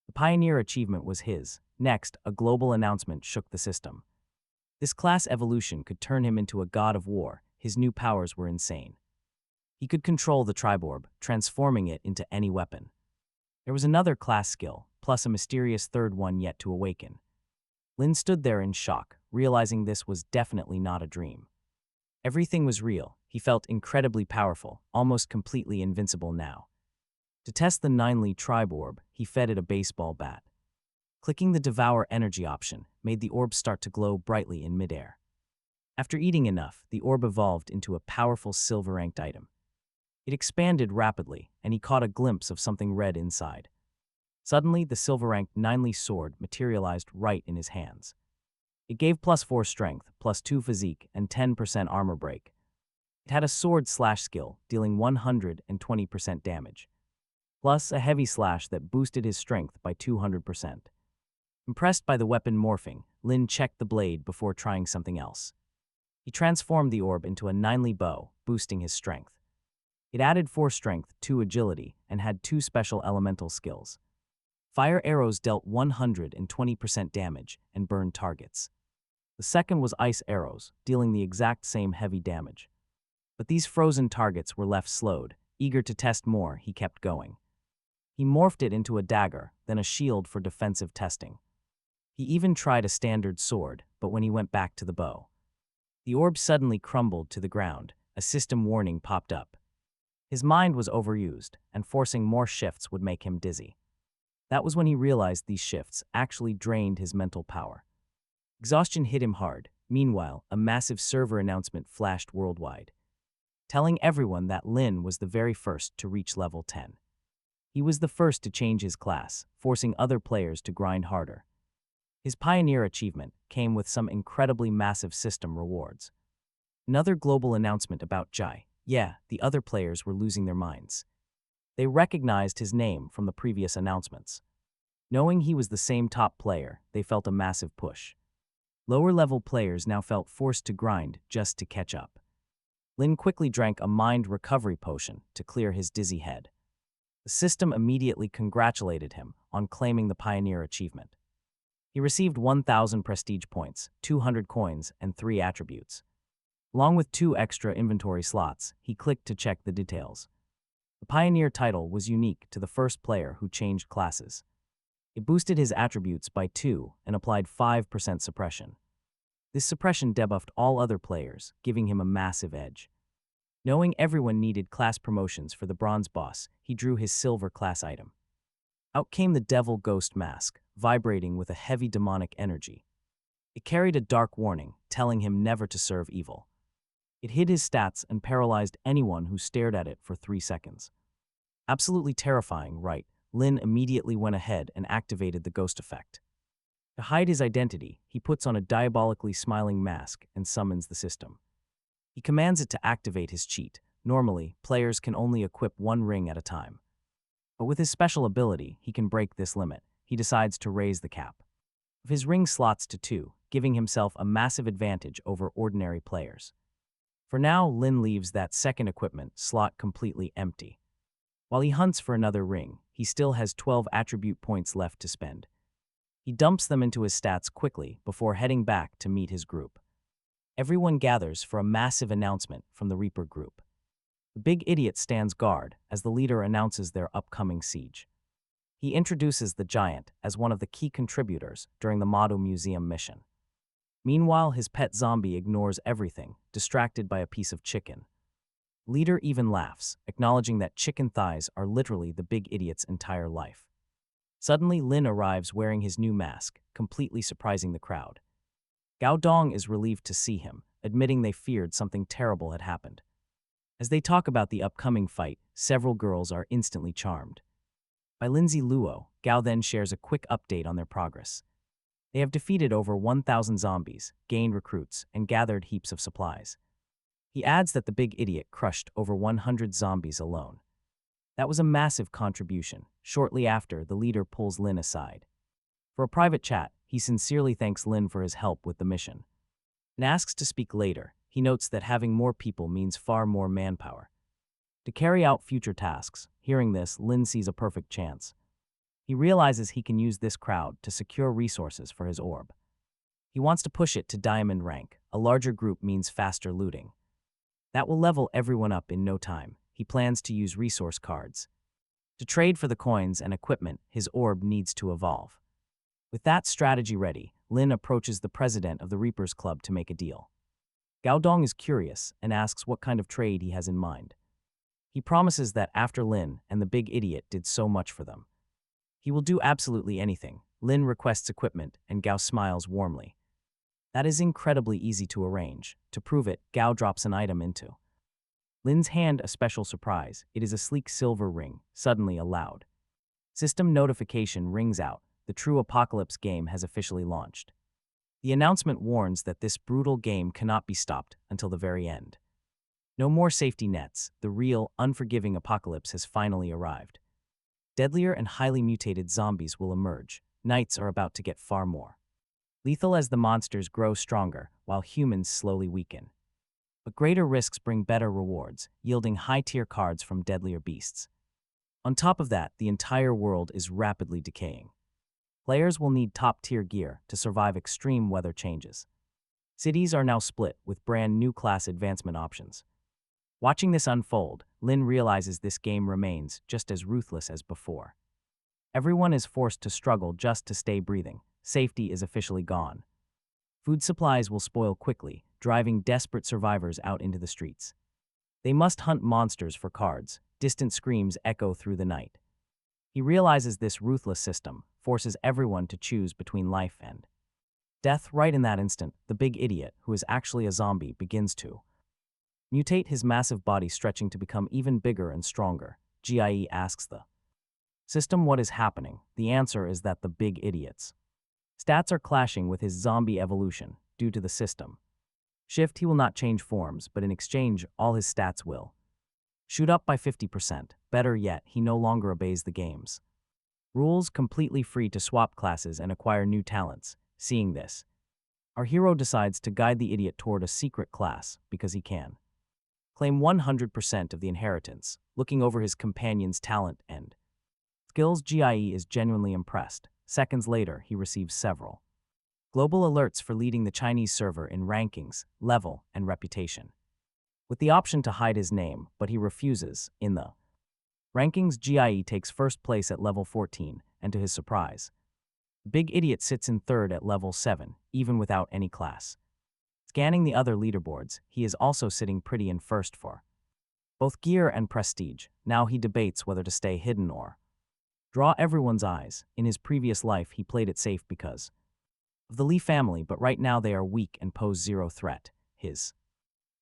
the Pioneer achievement was his. Next, a global announcement shook the system. This class evolution could turn him into a god of war. His new powers were insane. He could control the Triborb, transforming it into any weapon. There was another class skill, plus a mysterious third one yet to awaken. Lin stood there in shock, realizing this was definitely not a dream. Everything was real. He felt incredibly powerful, almost completely invincible now. To test the 9Li Triborb, he fed it a baseball bat. Clicking the Devour Energy option made the orb start to glow brightly in midair. After eating enough, the orb evolved into a powerful silver-ranked item. It expanded rapidly, and he caught a glimpse of something red inside. Suddenly, the silver-ranked 9Li sword materialized right in his hands. It gave plus 4 strength, plus 2 physique, and 10% armor break. It had a sword slash skill, dealing 120% damage, plus a heavy slash that boosted his strength by 200%. Impressed by the weapon morphing, Lin checked the blade before trying something else. He transformed the orb into a 9Li bow, boosting his strength. It added 4 strength, 2 agility, and had 2 special elemental skills. Fire arrows dealt 120% damage and burned targets. The second was ice arrows, dealing the exact same heavy damage. But these frozen targets were left slowed. Eager to test more, he kept going. He morphed it into a dagger, then a shield for defensive testing. He even tried a standard sword, but when he went back to the bow, the orb suddenly crumbled to the ground. A system warning popped up. His mind was overused, and forcing more shifts would make him dizzy. That was when he realized these shifts actually drained his mental power. Exhaustion hit him hard. Meanwhile, a massive server announcement flashed worldwide, telling everyone that Lin was the very first to reach level 10. He was the first to change his class, forcing other players to grind harder. His Pioneer achievement came with some incredibly massive system rewards. Another global announcement about Jai. Yeah, the other players were losing their minds. They recognized his name from the previous announcements. Knowing he was the same top player, they felt a massive push. Lower-level players now felt forced to grind just to catch up. Lin quickly drank a mind recovery potion to clear his dizzy head. The system immediately congratulated him on claiming the Pioneer achievement. He received 1,000 prestige points, 200 coins, and 3 attributes. Along with 2 extra inventory slots, he clicked to check the details. The Pioneer title was unique to the first player who changed classes. It boosted his attributes by 2 and applied 5% suppression. This suppression debuffed all other players, giving him a massive edge. Knowing everyone needed class promotions for the bronze boss, he drew his silver class item. Out came the Devil Ghost Mask, vibrating with a heavy demonic energy. It carried a dark warning, telling him never to serve evil. It hid his stats and paralyzed anyone who stared at it for 3 seconds. Absolutely terrifying, right? Lin immediately went ahead and activated the ghost effect. To hide his identity, he puts on a diabolically smiling mask and summons the system. He commands it to activate his cheat. Normally, players can only equip 1 ring at a time. But with his special ability, he can break this limit. He decides to raise the cap of his ring slots to 2, giving himself a massive advantage over ordinary players. For now, Lin leaves that second equipment slot completely empty. While he hunts for another ring, he still has 12 attribute points left to spend. He dumps them into his stats quickly before heading back to meet his group. Everyone gathers for a massive announcement from the Reaper group. The big idiot stands guard as the leader announces their upcoming siege. He introduces the giant as one of the key contributors during the Mado Museum mission. Meanwhile, his pet zombie ignores everything, distracted by a piece of chicken. Leader even laughs, acknowledging that chicken thighs are literally the big idiot's entire life. Suddenly, Lin arrives wearing his new mask, completely surprising the crowd. Gao Dong is relieved to see him, admitting they feared something terrible had happened. As they talk about the upcoming fight, several girls are instantly charmed. By Lin Zilu, Gao then shares a quick update on their progress. They have defeated over 1,000 zombies, gained recruits, and gathered heaps of supplies. He adds that the big idiot crushed over 100 zombies alone. That was a massive contribution. Shortly after, the leader pulls Lin aside. For a private chat, he sincerely thanks Lin for his help with the mission and asks to speak later. He notes that having more people means far more manpower to carry out future tasks. Hearing this, Lin sees a perfect chance. He realizes he can use this crowd to secure resources for his orb. He wants to push it to diamond rank. A larger group means faster looting. That will level everyone up in no time. He plans to use resource cards. To trade for the coins and equipment, his orb needs to evolve. With that strategy ready, Lin approaches the president of the Reapers Club to make a deal. Gao Dong is curious and asks what kind of trade he has in mind. He promises that after Lin and the big idiot did so much for them, he will do absolutely anything. Lin requests equipment, and Gao smiles warmly. That is incredibly easy to arrange. To prove it, Gao drops an item into Lin's hand, a special surprise. It is a sleek silver ring. Suddenly, a loud system notification rings out. The True Apocalypse game has officially launched. The announcement warns that this brutal game cannot be stopped until the very end. No more safety nets. The real, unforgiving apocalypse has finally arrived. Deadlier and highly mutated zombies will emerge. Knights are about to get far more lethal as the monsters grow stronger, while humans slowly weaken. But greater risks bring better rewards, yielding high-tier cards from deadlier beasts. On top of that, the entire world is rapidly decaying. Players will need top-tier gear to survive extreme weather changes. Cities are now split with brand new class advancement options. Watching this unfold, Lin realizes this game remains just as ruthless as before. Everyone is forced to struggle just to stay breathing. Safety is officially gone. Food supplies will spoil quickly, driving desperate survivors out into the streets. They must hunt monsters for cards. Distant screams echo through the night. He realizes this ruthless system forces everyone to choose between life and death. Right in that instant, the big idiot, who is actually a zombie, begins to mutate, his massive body stretching to become even bigger and stronger. GIE asks the system what is happening. The answer is that the big idiot's stats are clashing with his zombie evolution due to the system shift. He will not change forms, but in exchange, all his stats will shoot up by 50%. Better yet, he no longer obeys the game's rules, completely free to swap classes and acquire new talents. Seeing this, our hero decides to guide the idiot toward a secret class because he can claim 100% of the inheritance. Looking over his companion's talent and skills, GIE is genuinely impressed. Seconds later, he receives several global alerts for leading the Chinese server in rankings, level, and reputation. With the option to hide his name, but he refuses. In the rankings, GIE takes first place at level 14, and to his surprise, Big Idiot sits in third at level 7, even without any class. Scanning the other leaderboards, he is also sitting pretty in first for both gear and prestige. Now he debates whether to stay hidden or draw everyone's eyes. In his previous life, he played it safe because of the Lee family, but right now they are weak and pose zero threat. His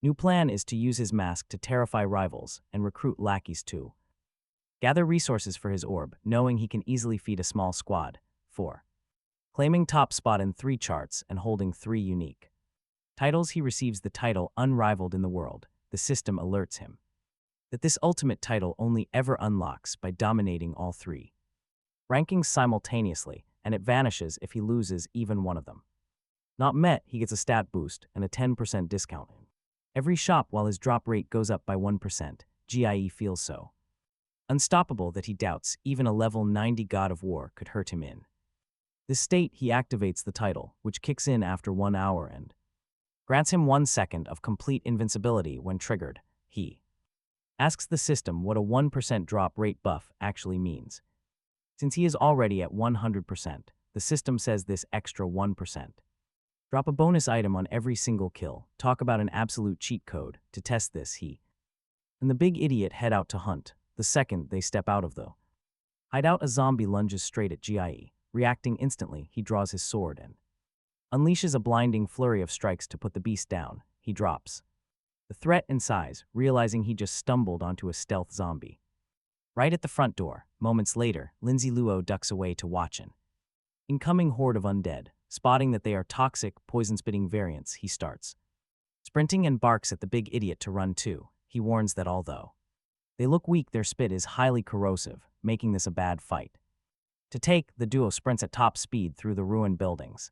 new plan is to use his mask to terrify rivals and recruit lackeys to gather resources for his orb, knowing he can easily feed a small squad. 4. Claiming top spot in 3 charts and holding 3 unique titles, he receives the title Unrivaled in the World. The system alerts him that this ultimate title only ever unlocks by dominating all 3 rankings simultaneously, and it vanishes if he loses even one of them. Not met, he gets a stat boost and a 10% discount every shop, while his drop rate goes up by 1%. GIE feels so unstoppable that he doubts even a level 90 God of War could hurt him. In this state, he activates the title, which kicks in after 1 hour and grants him 1 second of complete invincibility when triggered. He asks the system what a 1% drop rate buff actually means. Since he is already at 100%, the system says this extra 1% drop a bonus item on every single kill. Talk about an absolute cheat code. To test this, he and the big idiot head out to hunt. The second they step out of the hideout, a zombie lunges straight at GIE. Reacting instantly, he draws his sword and unleashes a blinding flurry of strikes to put the beast down. He drops the threat in size, realizing he just stumbled onto a stealth zombie. Right at the front door, moments later, Lin Zilu ducks away to watch an incoming horde of undead. Spotting that they are toxic, poison-spitting variants, he starts sprinting and barks at the big idiot to run too. He warns that although they look weak, their spit is highly corrosive, making this a bad fight to take. The duo sprints at top speed through the ruined buildings,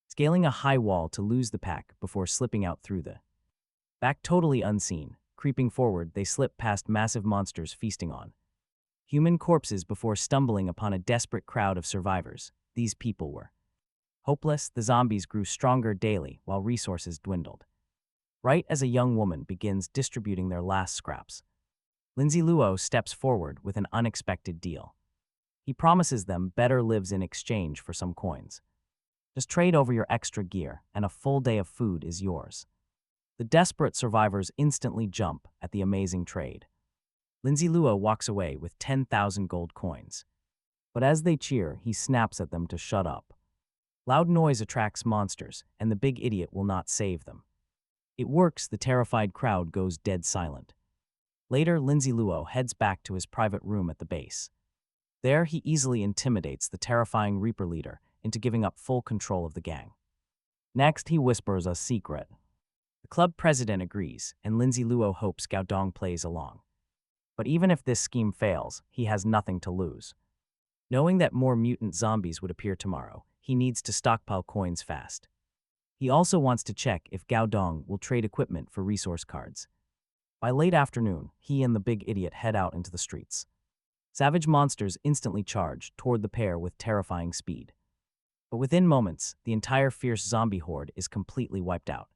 scaling a high wall to lose the pack before slipping out through the back totally unseen. Creeping forward, they slip past massive monsters feasting on human corpses before stumbling upon a desperate crowd of survivors. These people were hopeless. The zombies grew stronger daily while resources dwindled. Right as a young woman begins distributing their last scraps, Lin Zilu steps forward with an unexpected deal. He promises them better lives in exchange for some coins. Just trade over your extra gear, and a full day of food is yours. The desperate survivors instantly jump at the amazing trade. Lin Zilu walks away with 10,000 gold coins. But as they cheer, he snaps at them to shut up. Loud noise attracts monsters, and the big idiot will not save them. It works. The terrified crowd goes dead silent. Later, Lin Zilu heads back to his private room at the base. There, he easily intimidates the terrifying Reaper leader into giving up full control of the gang. Next, he whispers a secret. The club president agrees, and Lin Zilu hopes Gaodong plays along. But even if this scheme fails, he has nothing to lose. Knowing that more mutant zombies would appear tomorrow, he needs to stockpile coins fast. He also wants to check if Gaodong will trade equipment for resource cards. By late afternoon, he and the big idiot head out into the streets. Savage monsters instantly charge toward the pair with terrifying speed. But within moments, the entire fierce zombie horde is completely wiped out.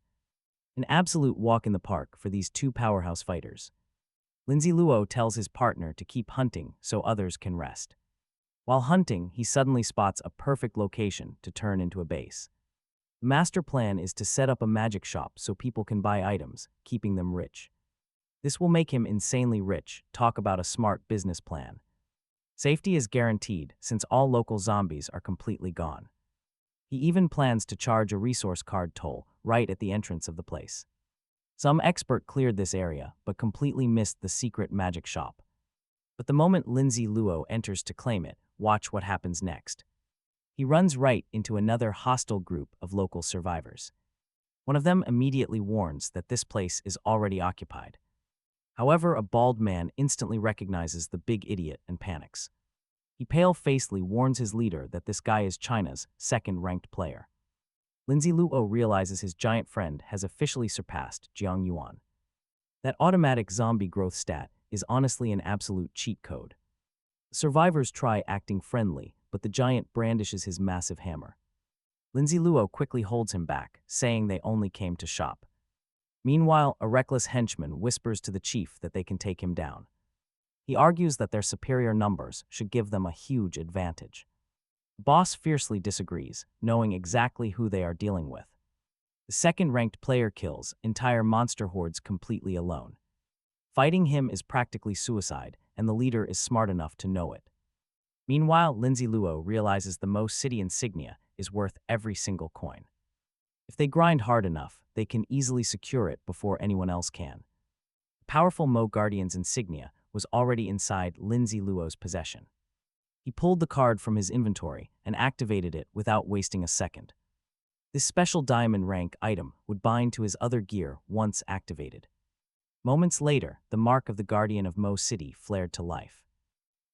An absolute walk in the park for these two powerhouse fighters. Lin Zilu tells his partner to keep hunting so others can rest. While hunting, he suddenly spots a perfect location to turn into a base. The master plan is to set up a magic shop so people can buy items, keeping them rich. This will make him insanely rich. Talk about a smart business plan. Safety is guaranteed since all local zombies are completely gone. He even plans to charge a resource card toll right at the entrance of the place. Some expert cleared this area, but completely missed the secret magic shop. But the moment Lin Zilu enters to claim it, watch what happens next. He runs right into another hostile group of local survivors. One of them immediately warns that this place is already occupied. However, a bald man instantly recognizes the big idiot and panics. He pale-facedly warns his leader that this guy is China's second-ranked player. Lin Zilu realizes his giant friend has officially surpassed Jiang Yuan. That automatic zombie growth stat is honestly an absolute cheat code. Survivors try acting friendly, but the giant brandishes his massive hammer. Lin Zilu quickly holds him back, saying they only came to shop. Meanwhile, a reckless henchman whispers to the chief that they can take him down. He argues that their superior numbers should give them a huge advantage. The boss fiercely disagrees, knowing exactly who they are dealing with. The second-ranked player kills entire monster hordes completely alone. Fighting him is practically suicide, and the leader is smart enough to know it. Meanwhile, Lin Zilu realizes the Mo City insignia is worth every single coin. If they grind hard enough, they can easily secure it before anyone else can. The powerful Mo Guardian's insignia was already inside Lin Zilu's possession. He pulled the card from his inventory and activated it without wasting a second. This special diamond rank item would bind to his other gear once activated. Moments later, the mark of the Guardian of Mo City flared to life.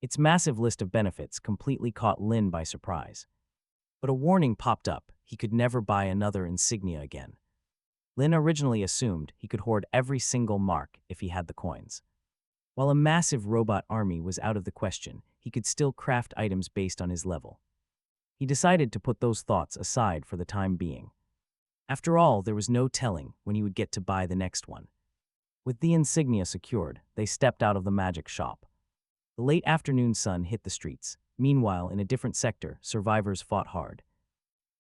Its massive list of benefits completely caught Lin by surprise. But a warning popped up: he could never buy another insignia again. Lin originally assumed he could hoard every single mark if he had the coins. While a massive robot army was out of the question, he could still craft items based on his level. He decided to put those thoughts aside for the time being. After all, there was no telling when he would get to buy the next one. With the insignia secured, they stepped out of the magic shop. The late afternoon sun hit the streets. Meanwhile, in a different sector, survivors fought hard.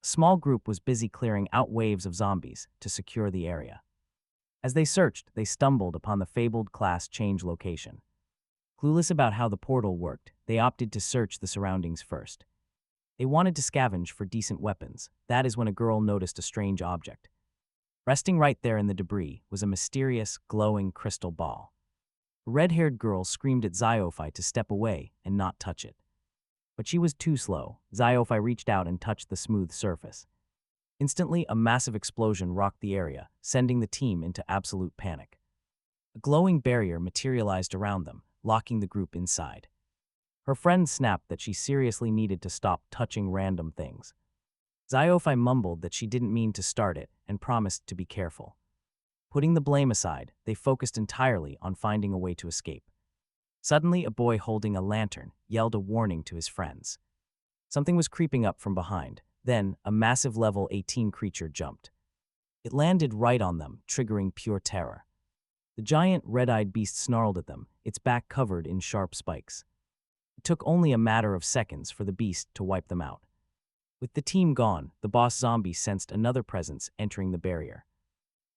A small group was busy clearing out waves of zombies to secure the area. As they searched, they stumbled upon the fabled class change location. Clueless about how the portal worked, they opted to search the surroundings first. They wanted to scavenge for decent weapons. That is when a girl noticed a strange object. Resting right there in the debris was a mysterious, glowing crystal ball. A red-haired girl screamed at Xiaofai to step away and not touch it. But she was too slow. Xiaofai reached out and touched the smooth surface. Instantly, a massive explosion rocked the area, sending the team into absolute panic. A glowing barrier materialized around them, locking the group inside. Her friend snapped that she seriously needed to stop touching random things. Xiaofai mumbled that she didn't mean to start it and promised to be careful. Putting the blame aside, they focused entirely on finding a way to escape. Suddenly, a boy holding a lantern yelled a warning to his friends. Something was creeping up from behind. Then, a massive level 18 creature jumped. It landed right on them, triggering pure terror. The giant, red-eyed beast snarled at them, its back covered in sharp spikes. It took only a matter of seconds for the beast to wipe them out. With the team gone, the boss zombie sensed another presence entering the barrier.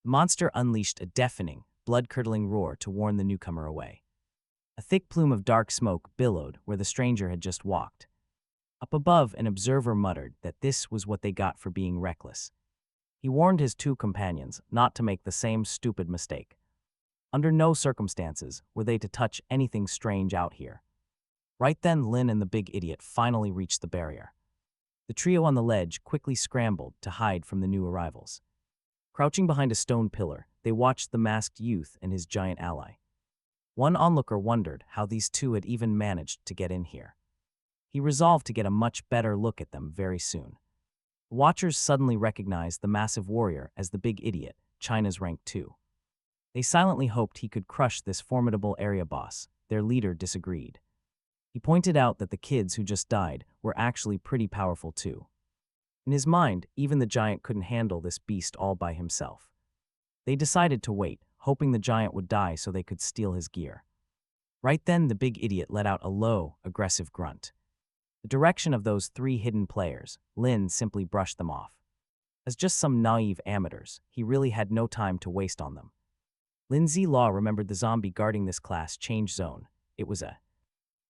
The monster unleashed a deafening, blood-curdling roar to warn the newcomer away. A thick plume of dark smoke billowed where the stranger had just walked. Up above, an observer muttered that this was what they got for being reckless. He warned his two companions not to make the same stupid mistake. Under no circumstances were they to touch anything strange out here. Right then, Lin and the big idiot finally reached the barrier. The trio on the ledge quickly scrambled to hide from the new arrivals. Crouching behind a stone pillar, they watched the masked youth and his giant ally. One onlooker wondered how these two had even managed to get in here. He resolved to get a much better look at them very soon. The watchers suddenly recognized the massive warrior as the big idiot, China's rank 2. They silently hoped he could crush this formidable area boss. Their leader disagreed. He pointed out that the kids who just died were actually pretty powerful too. In his mind, even the giant couldn't handle this beast all by himself. They decided to wait, hoping the giant would die so they could steal his gear. Right then, the big idiot let out a low, aggressive grunt. The direction of those three hidden players, Lin simply brushed them off. As just some naive amateurs, he really had no time to waste on them. Lin Zilu remembered the zombie guarding this class change zone. It was a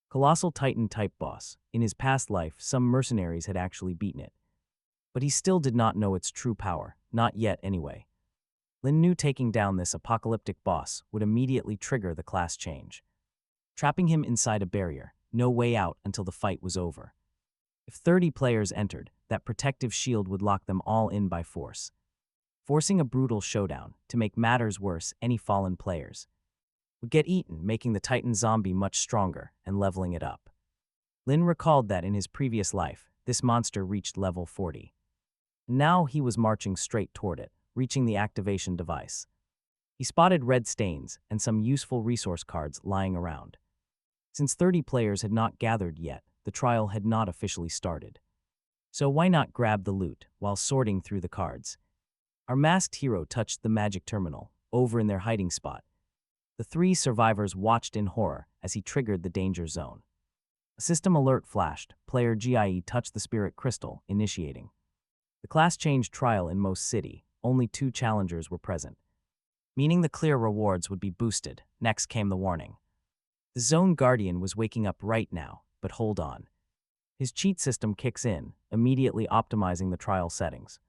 colossal Titan-type boss. In his past life, some mercenaries had actually beaten it. But he still did not know its true power, not yet anyway. Lin knew taking down this apocalyptic boss would immediately trigger the class change, trapping him inside a barrier, no way out until the fight was over. If 30 players entered, that protective shield would lock them all in by force, forcing a brutal showdown. To make matters worse, any fallen players would get eaten, making the Titan zombie much stronger and leveling it up. Lin recalled that in his previous life, this monster reached level 40. Now he was marching straight toward it, reaching the activation device. He spotted red stains and some useful resource cards lying around. Since 30 players had not gathered yet, the trial had not officially started. So why not grab the loot while sorting through the cards? Our masked hero touched the magic terminal, over in their hiding spot. The three survivors watched in horror as he triggered the danger zone. A system alert flashed. Player GIE touched the spirit crystal, initiating the class change trial in most city. Only 2 challengers were present, meaning the clear rewards would be boosted. Next came the warning. The Zone Guardian was waking up right now, but hold on. His cheat system kicks in, immediately optimizing the trial settings.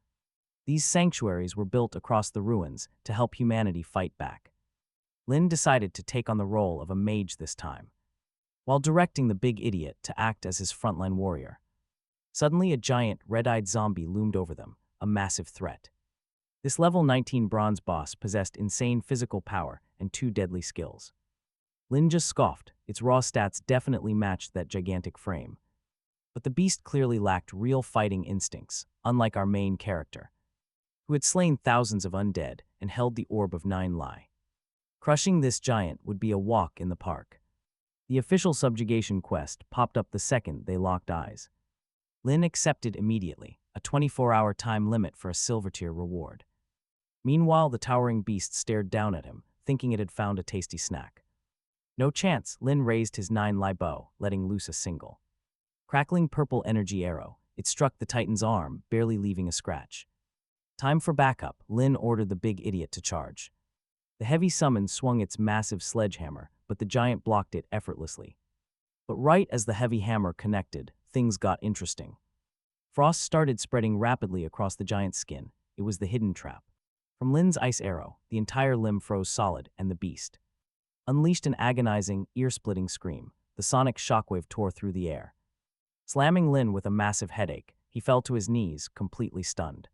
These sanctuaries were built across the ruins to help humanity fight back. Lin decided to take on the role of a mage this time, while directing the big idiot to act as his frontline warrior. Suddenly, a giant, red-eyed zombie loomed over them, a massive threat. This level 19 bronze boss possessed insane physical power and 2 deadly skills. Lin just scoffed. Its raw stats definitely matched that gigantic frame. But the beast clearly lacked real fighting instincts, unlike our main character, who had slain thousands of undead and held the Orb of 9 Lai. Crushing this giant would be a walk in the park. The official subjugation quest popped up the second they locked eyes. Lin accepted immediately, a 24-hour time limit for a silver tier reward. Meanwhile, the towering beast stared down at him, thinking it had found a tasty snack. No chance. Lin raised his 9 Lai bow, letting loose a single crackling purple energy arrow. It struck the Titan's arm, barely leaving a scratch. Time for backup. Lin ordered the big idiot to charge. The heavy summon swung its massive sledgehammer, but the giant blocked it effortlessly. But right as the heavy hammer connected, things got interesting. Frost started spreading rapidly across the giant's skin. It was the hidden trap. From Lin's ice arrow, the entire limb froze solid, and the beast unleashed an agonizing, ear-splitting scream. The sonic shockwave tore through the air. Slamming Lin with a massive headache, he fell to his knees, completely stunned.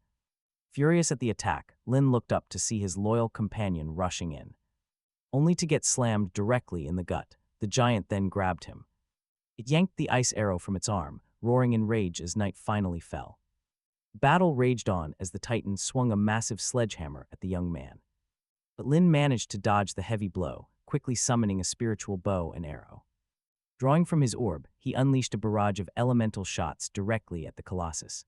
Furious at the attack, Lin looked up to see his loyal companion rushing in. Only to get slammed directly in the gut, the giant then grabbed him. It yanked the ice arrow from its arm, roaring in rage as night finally fell. The battle raged on as the Titan swung a massive sledgehammer at the young man. But Lin managed to dodge the heavy blow, quickly summoning a spiritual bow and arrow. Drawing from his orb, he unleashed a barrage of elemental shots directly at the Colossus.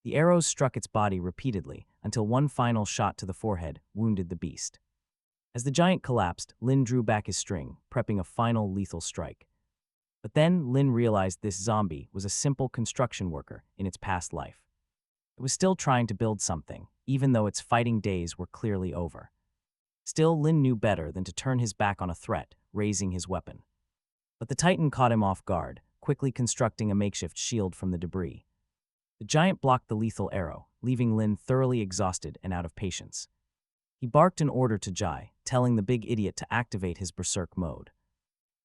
The arrows struck its body repeatedly until one final shot to the forehead wounded the beast. As the giant collapsed, Lin drew back his string, prepping a final lethal strike. But then Lin realized this zombie was a simple construction worker in its past life. It was still trying to build something, even though its fighting days were clearly over. Still, Lin knew better than to turn his back on a threat, raising his weapon. But the Titan caught him off guard, quickly constructing a makeshift shield from the debris. The giant blocked the lethal arrow, leaving Lin thoroughly exhausted and out of patience. He barked an order to Jai, telling the big idiot to activate his berserk mode.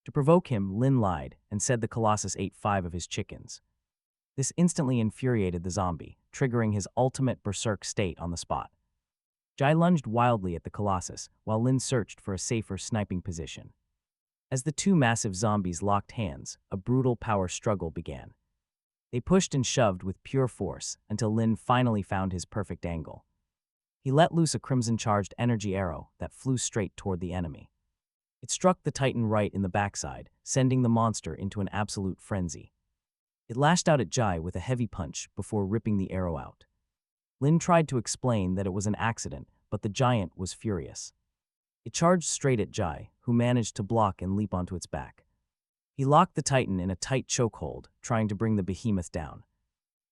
To provoke him, Lin lied and said the Colossus ate 5 of his chickens. This instantly infuriated the zombie, triggering his ultimate berserk state on the spot. Jai lunged wildly at the Colossus, while Lin searched for a safer sniping position. As the two massive zombies locked hands, a brutal power struggle began. They pushed and shoved with pure force until Lin finally found his perfect angle. He let loose a crimson-charged energy arrow that flew straight toward the enemy. It struck the Titan right in the backside, sending the monster into an absolute frenzy. It lashed out at Jai with a heavy punch before ripping the arrow out. Lin tried to explain that it was an accident, but the giant was furious. It charged straight at Jai, who managed to block and leap onto its back. He locked the Titan in a tight chokehold, trying to bring the behemoth down.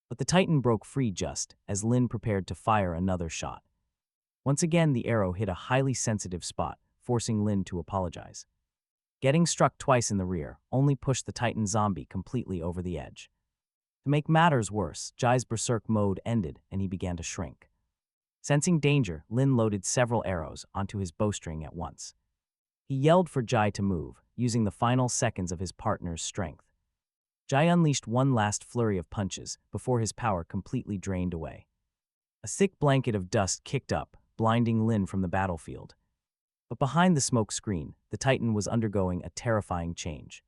But the Titan broke free just as Lin prepared to fire another shot. Once again, the arrow hit a highly sensitive spot, forcing Lin to apologize. Getting struck twice in the rear only pushed the Titan zombie completely over the edge. To make matters worse, Jai's berserk mode ended and he began to shrink. Sensing danger, Lin loaded several arrows onto his bowstring at once. He yelled for Jai to move, using the final seconds of his partner's strength. Jai unleashed one last flurry of punches before his power completely drained away. A thick blanket of dust kicked up, blinding Lin from the battlefield. But behind the smoke screen, the Titan was undergoing a terrifying change.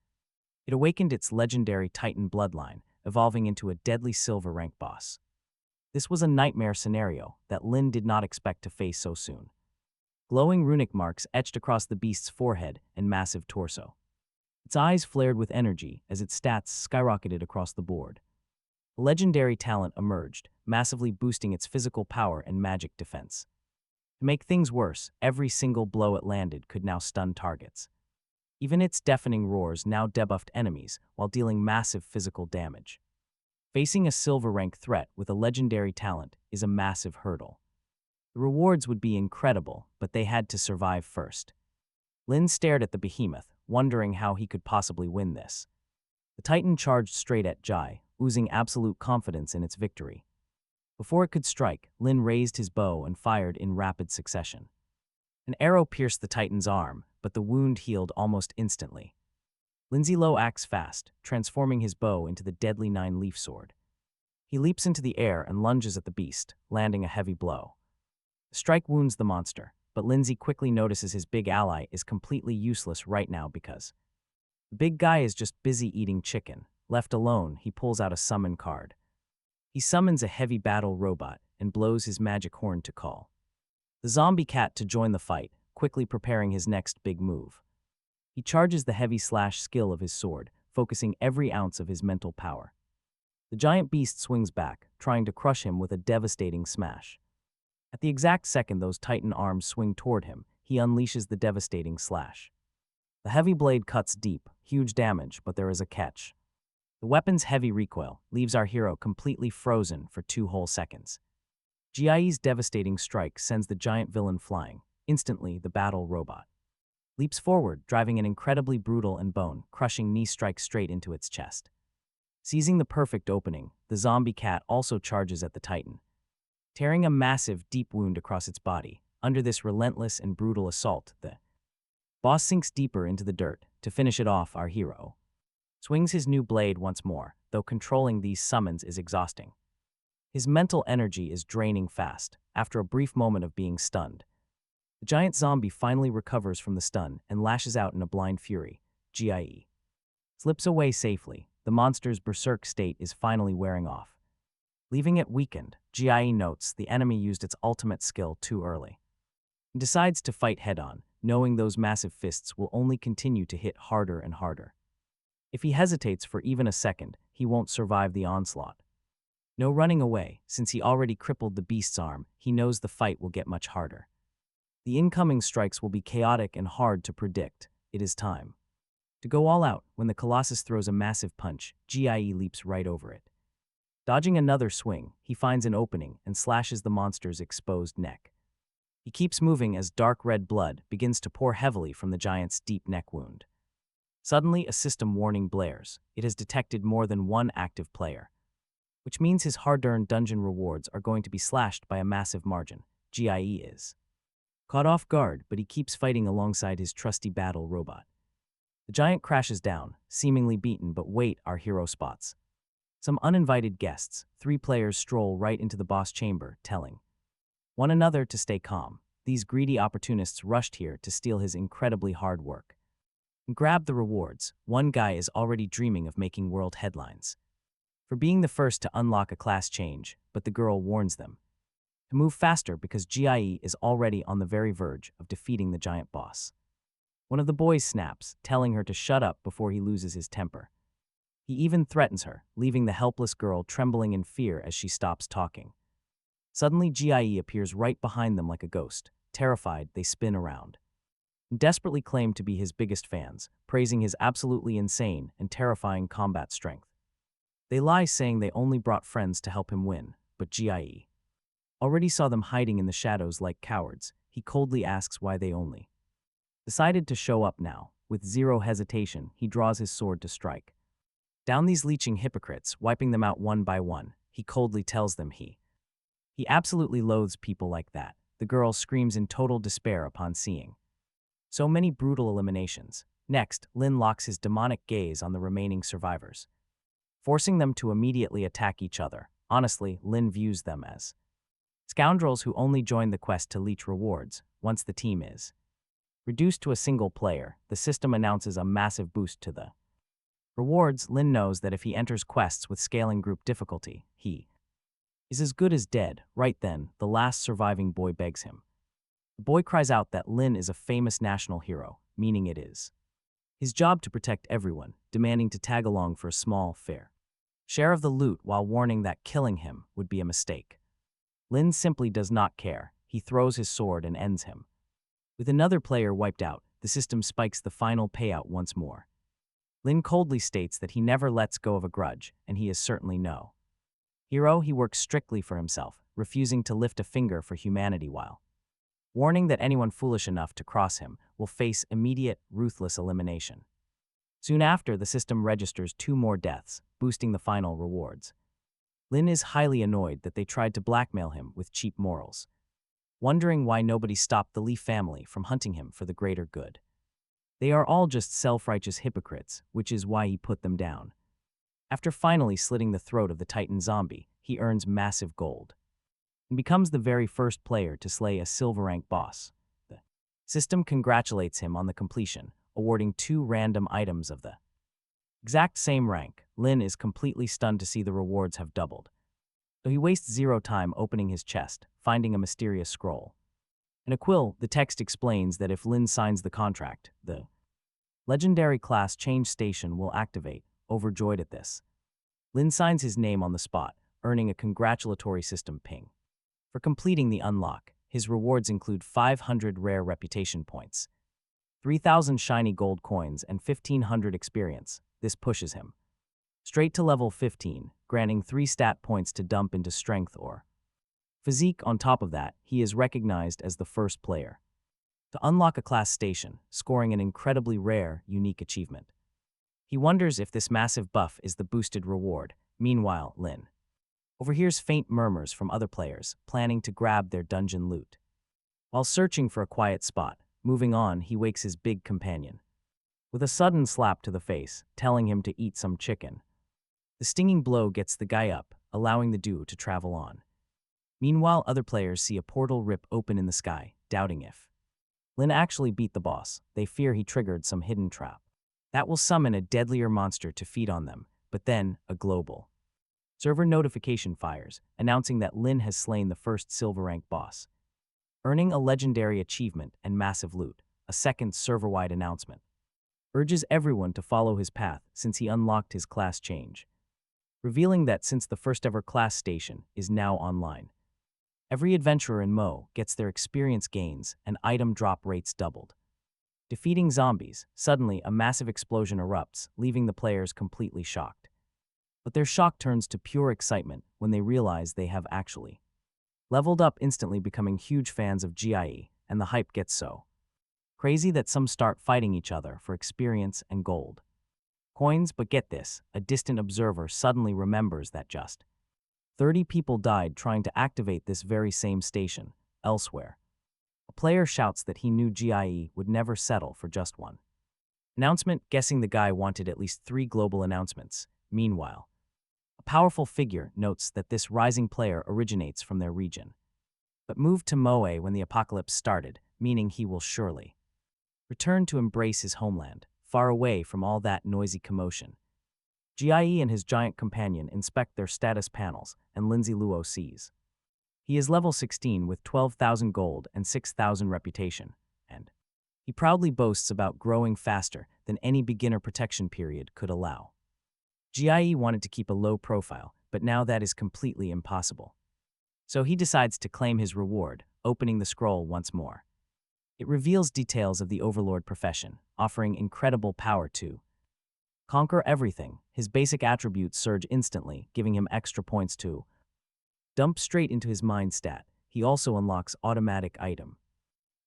It awakened its legendary Titan bloodline, evolving into a deadly silver rank boss. This was a nightmare scenario that Lin did not expect to face so soon. Glowing runic marks etched across the beast's forehead and massive torso. Its eyes flared with energy as its stats skyrocketed across the board. A legendary talent emerged, massively boosting its physical power and magic defense. To make things worse, every single blow it landed could now stun targets. Even its deafening roars now debuffed enemies while dealing massive physical damage. Facing a silver rank threat with a legendary talent is a massive hurdle. The rewards would be incredible, but they had to survive first. Lin stared at the behemoth, wondering how he could possibly win this. The Titan charged straight at Jai, oozing absolute confidence in its victory. Before it could strike, Lin raised his bow and fired in rapid succession. An arrow pierced the Titan's arm, but the wound healed almost instantly. Lin Zilu acts fast, transforming his bow into the deadly 9-leaf sword. He leaps into the air and lunges at the beast, landing a heavy blow. The strike wounds the monster, but Lindsay quickly notices his big ally is completely useless right now because the big guy is just busy eating chicken. Left alone, he pulls out a summon card. He summons a heavy battle robot and blows his magic horn to call the zombie cat to join the fight, quickly preparing his next big move. He charges the heavy slash skill of his sword, focusing every ounce of his mental power. The giant beast swings back, trying to crush him with a devastating smash. At the exact second those Titan arms swing toward him, he unleashes the devastating slash. The heavy blade cuts deep, huge damage, but there is a catch. The weapon's heavy recoil leaves our hero completely frozen for 2 whole seconds. Jiai's devastating strike sends the giant villain flying, Instantly, the battle robot leaps forward, driving an incredibly brutal and bone-crushing knee strike straight into its chest. Seizing the perfect opening, the zombie cat also charges at the Titan, tearing a massive, deep wound across its body. Under this relentless and brutal assault, the boss sinks deeper into the dirt. To finish it off, our hero swings his new blade once more, though controlling these summons is exhausting. His mental energy is draining fast. After a brief moment of being stunned, the giant zombie finally recovers from the stun and lashes out in a blind fury. GIE slips away safely. The monster's berserk state is finally wearing off, leaving it weakened. GIE notes the enemy used its ultimate skill too early and decides to fight head-on, knowing those massive fists will only continue to hit harder and harder. If he hesitates for even a second, he won't survive the onslaught. No running away. Since he already crippled the beast's arm, he knows the fight will get much harder. The incoming strikes will be chaotic and hard to predict. It is time to go all out. When the Colossus throws a massive punch, GIE leaps right over it. Dodging another swing, he finds an opening and slashes the monster's exposed neck. He keeps moving as dark red blood begins to pour heavily from the giant's deep neck wound. Suddenly, a system warning blares. It has detected more than one active player, which means his hard-earned dungeon rewards are going to be slashed by a massive margin. GIE is caught off guard, but he keeps fighting alongside his trusty battle robot. The giant crashes down, seemingly beaten, but wait, our hero spots some uninvited guests. 3 players stroll right into the boss chamber, telling one another to stay calm. These greedy opportunists rushed here to steal his incredibly hard work and grab the rewards. One guy is already dreaming of making world headlines for being the first to unlock a class change, but the girl warns them to move faster because GIE is already on the very verge of defeating the giant boss. One of the boys snaps, telling her to shut up before he loses his temper. He even threatens her, leaving the helpless girl trembling in fear as she stops talking. Suddenly, GIE appears right behind them like a ghost. Terrified, they spin around and desperately claim to be his biggest fans, praising his absolutely insane and terrifying combat strength. They lie, saying they only brought friends to help him win, but GIE already saw them hiding in the shadows like cowards. He coldly asks why they only decided to show up now. With zero hesitation, he draws his sword to strike down these leeching hypocrites, wiping them out one by one. He coldly tells them he absolutely loathes people like that. The girl screams in total despair upon seeing so many brutal eliminations. Next, Lin locks his demonic gaze on the remaining survivors, forcing them to immediately attack each other. Honestly, Lin views them as scoundrels who only join the quest to leech rewards. Once the team is reduced to a single player, the system announces a massive boost to the rewards. Lin knows that if he enters quests with scaling group difficulty, he is as good as dead. Right then, the last surviving boy begs him. The boy cries out that Lin is a famous national hero, meaning it is his job to protect everyone, demanding to tag along for a small, fair share of the loot while warning that killing him would be a mistake. Lin simply does not care. He throws his sword and ends him. With another player wiped out, the system spikes the final payout once more. Lin coldly states that he never lets go of a grudge, and he is certainly no hero. He works strictly for himself, refusing to lift a finger for humanity while warning that anyone foolish enough to cross him will face immediate, ruthless elimination. Soon after, the system registers 2 more deaths, boosting the final rewards. Lin is highly annoyed that they tried to blackmail him with cheap morals, wondering why nobody stopped the Lee family from hunting him for the greater good. They are all just self-righteous hypocrites, which is why he put them down. After finally slitting the throat of the Titan zombie, he earns massive gold and becomes the very first player to slay a silver rank boss. The system congratulates him on the completion, awarding 2 random items of the exact same rank. Lin is completely stunned to see the rewards have doubled, though he wastes 0 time opening his chest, finding a mysterious scroll. In a quill, the text explains that if Lin signs the contract, the legendary class change station will activate. Overjoyed at this, Lin signs his name on the spot, earning a congratulatory system ping. For completing the unlock, his rewards include 500 rare reputation points, 3,000 shiny gold coins, and 1,500 experience. This pushes him straight to level 15, granting 3 stat points to dump into strength or physique. On top of that, he is recognized as the first player to unlock a class station, scoring an incredibly rare, unique achievement. He wonders if this massive buff is the boosted reward. Meanwhile, Lin overhears faint murmurs from other players, planning to grab their dungeon loot. While searching for a quiet spot, moving on, he wakes his big companion with a sudden slap to the face, telling him to eat some chicken. The stinging blow gets the guy up, allowing the duo to travel on. Meanwhile, other players see a portal rip open in the sky, doubting if Lin actually beat the boss. They fear he triggered some hidden trap that will summon a deadlier monster to feed on them, but then a global server notification fires, announcing that Lin has slain the first silver rank boss, earning a legendary achievement and massive loot. A second server-wide announcement urges everyone to follow his path since he unlocked his class change, revealing that since the first ever class station is now online, every adventurer in Mo gets their experience gains and item drop rates doubled. Defeating zombies, suddenly a massive explosion erupts, leaving the players completely shocked. But their shock turns to pure excitement when they realize they have actually leveled up, instantly becoming huge fans of GIE, and the hype gets so crazy that some start fighting each other for experience and gold coins. But get this, a distant observer suddenly remembers that just 30 people died trying to activate this very same station elsewhere. A player shouts that he knew GIE would never settle for just one announcement, guessing the guy wanted at least 3 global announcements. Meanwhile, a powerful figure notes that this rising player originates from their region, but moved to Moe when the apocalypse started, meaning he will surely return to embrace his homeland, far away from all that noisy commotion. GIE and his giant companion inspect their status panels, and Lin Zilu sees he is level 16 with 12,000 gold and 6,000 reputation, and he proudly boasts about growing faster than any beginner protection period could allow. GIE wanted to keep a low profile, but now that is completely impossible. So he decides to claim his reward, opening the scroll once more. It reveals details of the overlord profession, offering incredible power to conquer everything. His basic attributes surge instantly, giving him extra points to dump straight into his mind stat. He also unlocks automatic item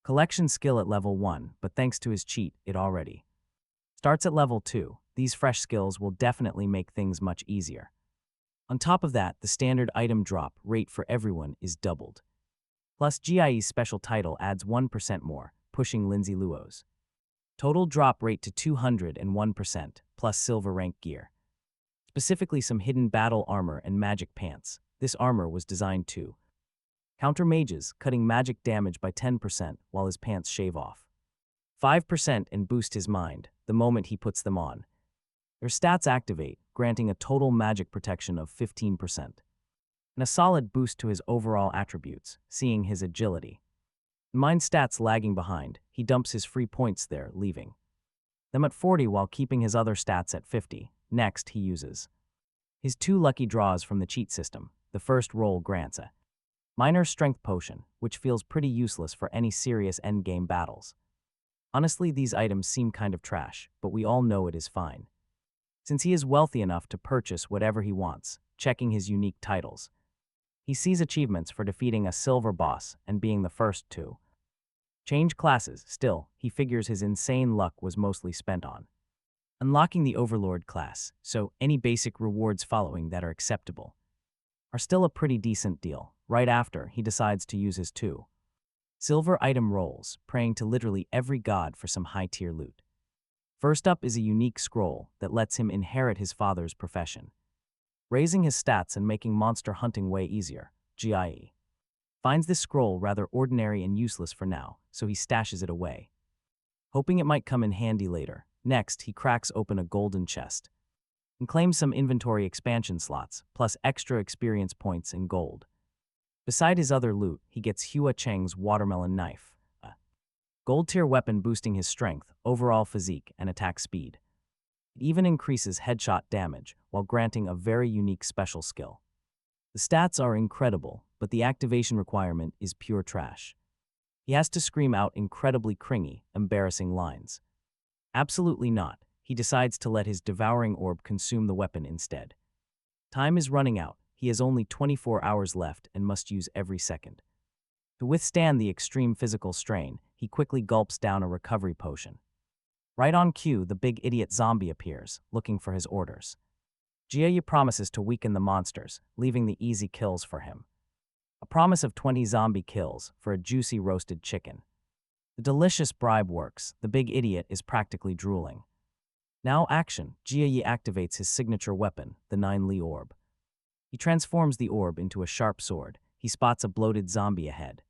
collection skill at level 1, but thanks to his cheat, it already starts at level 2. These fresh skills will definitely make things much easier. On top of that, the standard item drop rate for everyone is doubled. Plus, GIE's special title adds 1% more, pushing Lin Zilu's total drop rate to 201%, plus silver rank gear. Specifically some hidden battle armor and magic pants. This armor was designed to counter mages, cutting magic damage by 10% while his pants shave off 5% and boost his mind the moment he puts them on. Their stats activate, granting a total magic protection of 15%. And a solid boost to his overall attributes, seeing his agility. Mind stats lagging behind, he dumps his free points there, leaving them at 40 while keeping his other stats at 50. Next, he uses his 2 lucky draws from the cheat system. The first roll grants a minor strength potion, which feels pretty useless for any serious endgame battles. Honestly, these items seem kind of trash, but we all know it is fine, since he is wealthy enough to purchase whatever he wants. Checking his unique titles, he sees achievements for defeating a silver boss and being the first to change classes. Still, he figures his insane luck was mostly spent on unlocking the Overlord class, so any basic rewards following that are acceptable are still a pretty decent deal. Right after, he decides to use his 2 silver item rolls, praying to literally every god for some high-tier loot. First up is a unique scroll that lets him inherit his father's profession, raising his stats and making monster hunting way easier. GIE finds this scroll rather ordinary and useless for now, so he stashes it away, hoping it might come in handy later. Next, he cracks open a golden chest and claims some inventory expansion slots, plus extra experience points and gold. Beside his other loot, he gets Hua Cheng's watermelon knife, a gold-tier weapon boosting his strength, overall physique, and attack speed. It even increases headshot damage, while granting a very unique special skill. The stats are incredible, but the activation requirement is pure trash. He has to scream out incredibly cringy, embarrassing lines. Absolutely not. He decides to let his devouring orb consume the weapon instead. Time is running out. He has only 24 hours left and must use every second. To withstand the extreme physical strain, he quickly gulps down a recovery potion. Right on cue, the big idiot zombie appears, looking for his orders. Jia promises to weaken the monsters, leaving the easy kills for him. A promise of 20 zombie kills for a juicy roasted chicken. The delicious bribe works, the big idiot is practically drooling. Now action, Jia activates his signature weapon, the 9 Li orb. He transforms the orb into a sharp sword. He spots a bloated zombie ahead.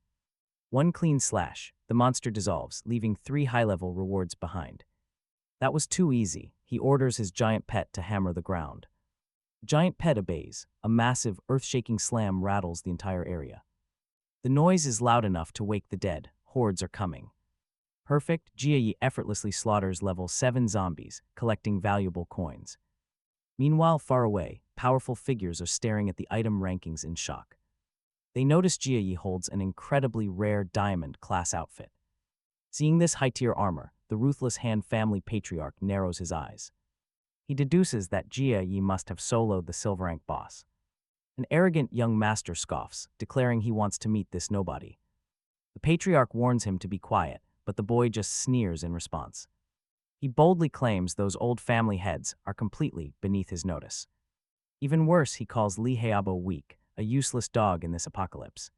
One clean slash, the monster dissolves, leaving 3 high-level rewards behind. That was too easy. He orders his giant pet to hammer the ground. The giant pet obeys. A massive, earth-shaking slam rattles the entire area. The noise is loud enough to wake the dead. Hordes are coming. Perfect, Jia effortlessly slaughters level 7 zombies, collecting valuable coins. Meanwhile, far away, powerful figures are staring at the item rankings in shock. They notice Jia holds an incredibly rare diamond class outfit. Seeing this high-tier armor, the ruthless Han family patriarch narrows his eyes. He deduces that Jia must have soloed the silver rank boss. An arrogant young master scoffs, declaring he wants to meet this nobody. The patriarch warns him to be quiet, but the boy just sneers in response. He boldly claims those old family heads are completely beneath his notice. Even worse, he calls Li Heabo weak, a useless dog in this apocalypse.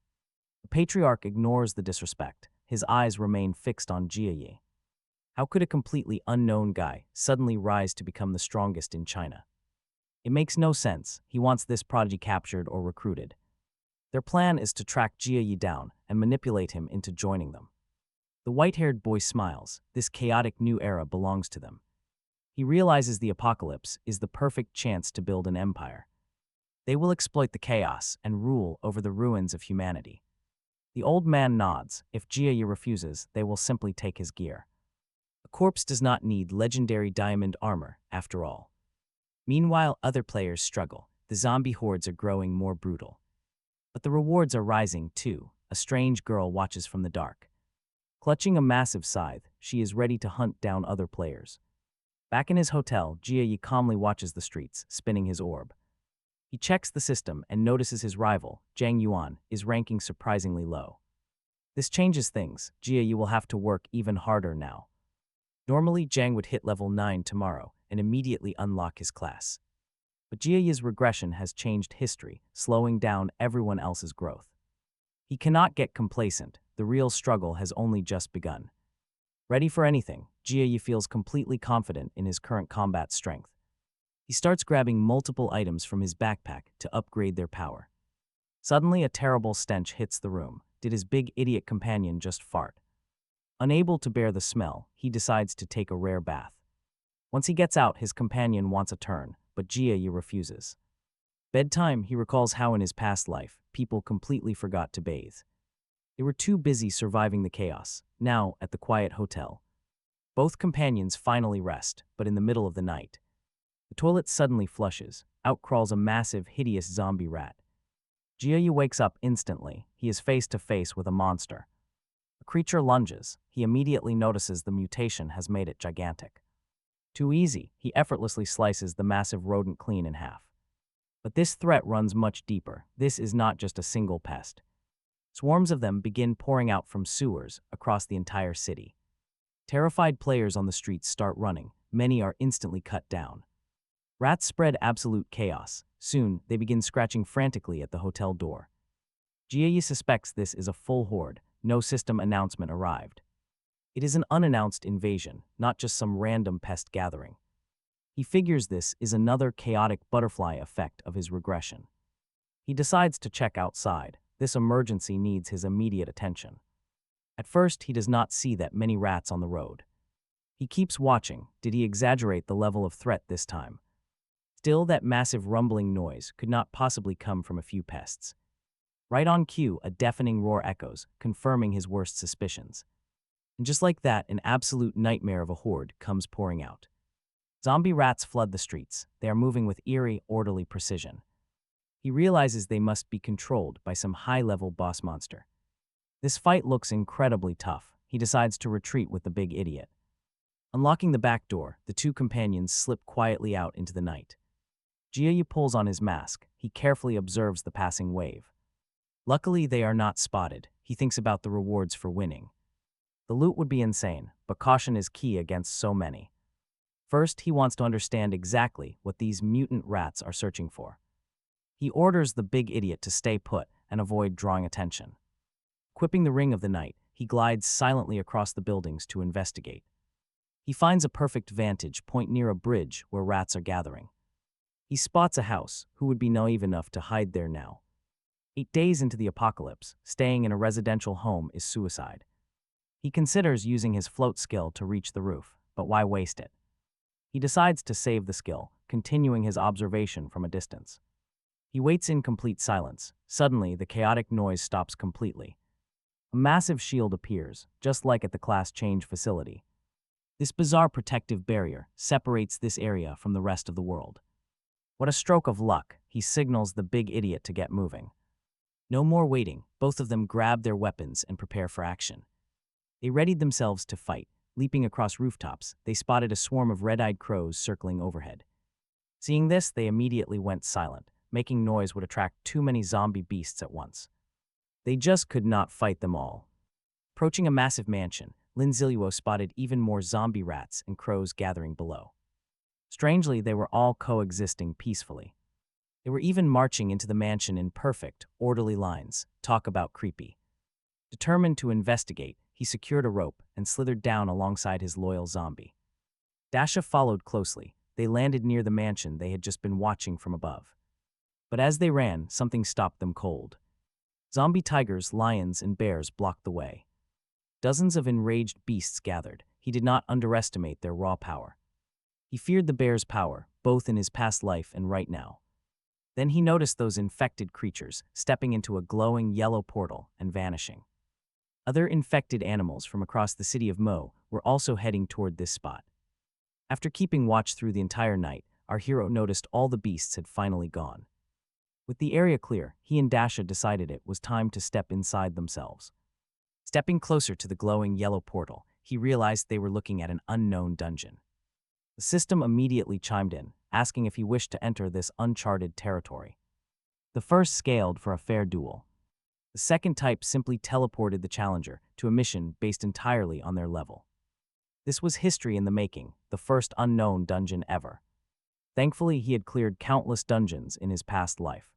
The patriarch ignores the disrespect. His eyes remain fixed on Jia. How could a completely unknown guy suddenly rise to become the strongest in China? It makes no sense. He wants this prodigy captured or recruited. Their plan is to track Jia down and manipulate him into joining them. The white-haired boy smiles. This chaotic new era belongs to them. He realizes the apocalypse is the perfect chance to build an empire. They will exploit the chaos and rule over the ruins of humanity. The old man nods. If Jia refuses, they will simply take his gear. A corpse does not need legendary diamond armor, after all. Meanwhile, other players struggle. The zombie hordes are growing more brutal. But the rewards are rising, too. A strange girl watches from the dark. Clutching a massive scythe, she is ready to hunt down other players. Back in his hotel, Jia calmly watches the streets, spinning his orb. He checks the system and notices his rival, Zhang Yuan, is ranking surprisingly low. This changes things. Jia will have to work even harder now. Normally, Zhang would hit level 9 tomorrow and immediately unlock his class. But Jia's regression has changed history, slowing down everyone else's growth. He cannot get complacent. The real struggle has only just begun. Ready for anything, Jia feels completely confident in his current combat strength. He starts grabbing multiple items from his backpack to upgrade their power. Suddenly, a terrible stench hits the room. Did his big idiot companion just fart? Unable to bear the smell, he decides to take a rare bath. Once he gets out, his companion wants a turn, but Jia refuses. Bedtime, he recalls how in his past life, people completely forgot to bathe. They were too busy surviving the chaos. Now, at the quiet hotel, both companions finally rest, but in the middle of the night, the toilet suddenly flushes. Out crawls a massive, hideous zombie rat. Jia wakes up instantly. He is face to face with a monster. The creature lunges. He immediately notices the mutation has made it gigantic. Too easy, he effortlessly slices the massive rodent clean in half. But this threat runs much deeper. This is not just a single pest. Swarms of them begin pouring out from sewers across the entire city. Terrified players on the streets start running. Many are instantly cut down. Rats spread absolute chaos. Soon, they begin scratching frantically at the hotel door. Jia suspects this is a full horde. No system announcement arrived. It is an unannounced invasion, not just some random pest gathering. He figures this is another chaotic butterfly effect of his regression. He decides to check outside. This emergency needs his immediate attention. At first, he does not see that many rats on the road. He keeps watching. Did he exaggerate the level of threat this time? Still, that massive rumbling noise could not possibly come from a few pests. Right on cue, a deafening roar echoes, confirming his worst suspicions. And just like that, an absolute nightmare of a horde comes pouring out. Zombie rats flood the streets. They are moving with eerie, orderly precision. He realizes they must be controlled by some high-level boss monster. This fight looks incredibly tough. He decides to retreat with the big idiot. Unlocking the back door, the two companions slip quietly out into the night. Jia pulls on his mask. He carefully observes the passing wave. Luckily, they are not spotted. He thinks about the rewards for winning. The loot would be insane, but caution is key against so many. First, he wants to understand exactly what these mutant rats are searching for. He orders the big idiot to stay put and avoid drawing attention. Equipping the Ring of the Night, he glides silently across the buildings to investigate. He finds a perfect vantage point near a bridge where rats are gathering. He spots a house. Who would be naive enough to hide there now? 8 days into the apocalypse, staying in a residential home is suicide. He considers using his float skill to reach the roof, but why waste it? He decides to save the skill, continuing his observation from a distance. He waits in complete silence. Suddenly, the chaotic noise stops completely. A massive shield appears, just like at the class change facility. This bizarre protective barrier separates this area from the rest of the world. What a stroke of luck, he signals the big idiot to get moving. No more waiting, both of them grab their weapons and prepare for action. They readied themselves to fight. Leaping across rooftops, they spotted a swarm of red-eyed crows circling overhead. Seeing this, they immediately went silent. Making noise would attract too many zombie beasts at once. They just could not fight them all. Approaching a massive mansion, Lin Zilu spotted even more zombie rats and crows gathering below. Strangely, they were all coexisting peacefully. They were even marching into the mansion in perfect, orderly lines. Talk about creepy. Determined to investigate, he secured a rope and slithered down alongside his loyal zombie. Dasha followed closely. They landed near the mansion they had just been watching from above. But as they ran, something stopped them cold. Zombie tigers, lions, and bears blocked the way. Dozens of enraged beasts gathered. He did not underestimate their raw power. He feared the bear's power, both in his past life and right now. Then he noticed those infected creatures stepping into a glowing yellow portal and vanishing. Other infected animals from across the city of Mo were also heading toward this spot. After keeping watch through the entire night, our hero noticed all the beasts had finally gone. With the area clear, he and Dasha decided it was time to step inside themselves. Stepping closer to the glowing yellow portal, he realized they were looking at an unknown dungeon. The system immediately chimed in, asking if he wished to enter this uncharted territory. The first scaled for a fair duel. The second type simply teleported the challenger to a mission based entirely on their level. This was history in the making, the first unknown dungeon ever. Thankfully, he had cleared countless dungeons in his past life.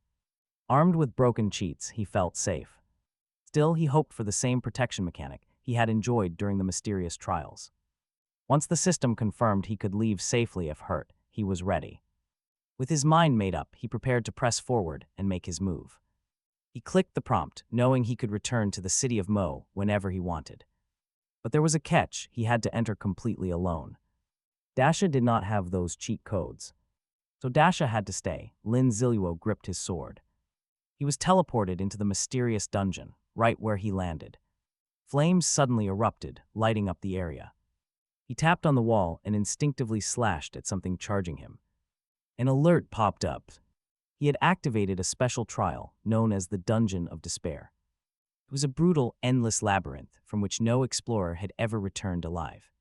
Armed with broken cheats, he felt safe. Still, he hoped for the same protection mechanic he had enjoyed during the mysterious trials. Once the system confirmed he could leave safely if hurt, he was ready. With his mind made up, he prepared to press forward and make his move. He clicked the prompt, knowing he could return to the city of Mo whenever he wanted. But there was a catch: he had to enter completely alone. Dasha did not have those cheat codes. So Dasha had to stay. Lin Zilu gripped his sword. He was teleported into the mysterious dungeon, right where he landed. Flames suddenly erupted, lighting up the area. He tapped on the wall and instinctively slashed at something charging him. An alert popped up. He had activated a special trial known as the Dungeon of Despair. It was a brutal, endless labyrinth from which no explorer had ever returned alive.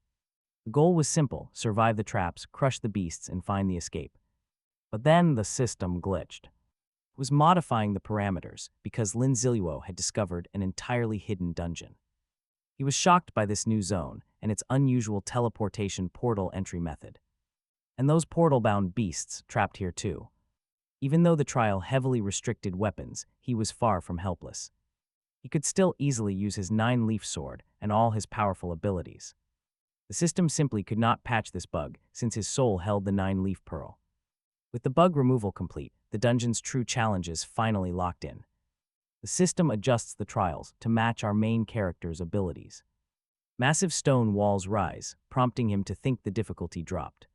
The goal was simple: survive the traps, crush the beasts, and find the escape. But then the system glitched. It was modifying the parameters because Lin Zilu had discovered an entirely hidden dungeon. He was shocked by this new zone and its unusual teleportation portal entry method. And those portal-bound beasts trapped here too. Even though the trial heavily restricted weapons, he was far from helpless. He could still easily use his 9-leaf sword and all his powerful abilities. The system simply could not patch this bug since his soul held the 9-leaf pearl. With the bug removal complete, the dungeon's true challenges finally locked in. The system adjusts the trials to match our main character's abilities. Massive stone walls rise, prompting him to think the difficulty dropped.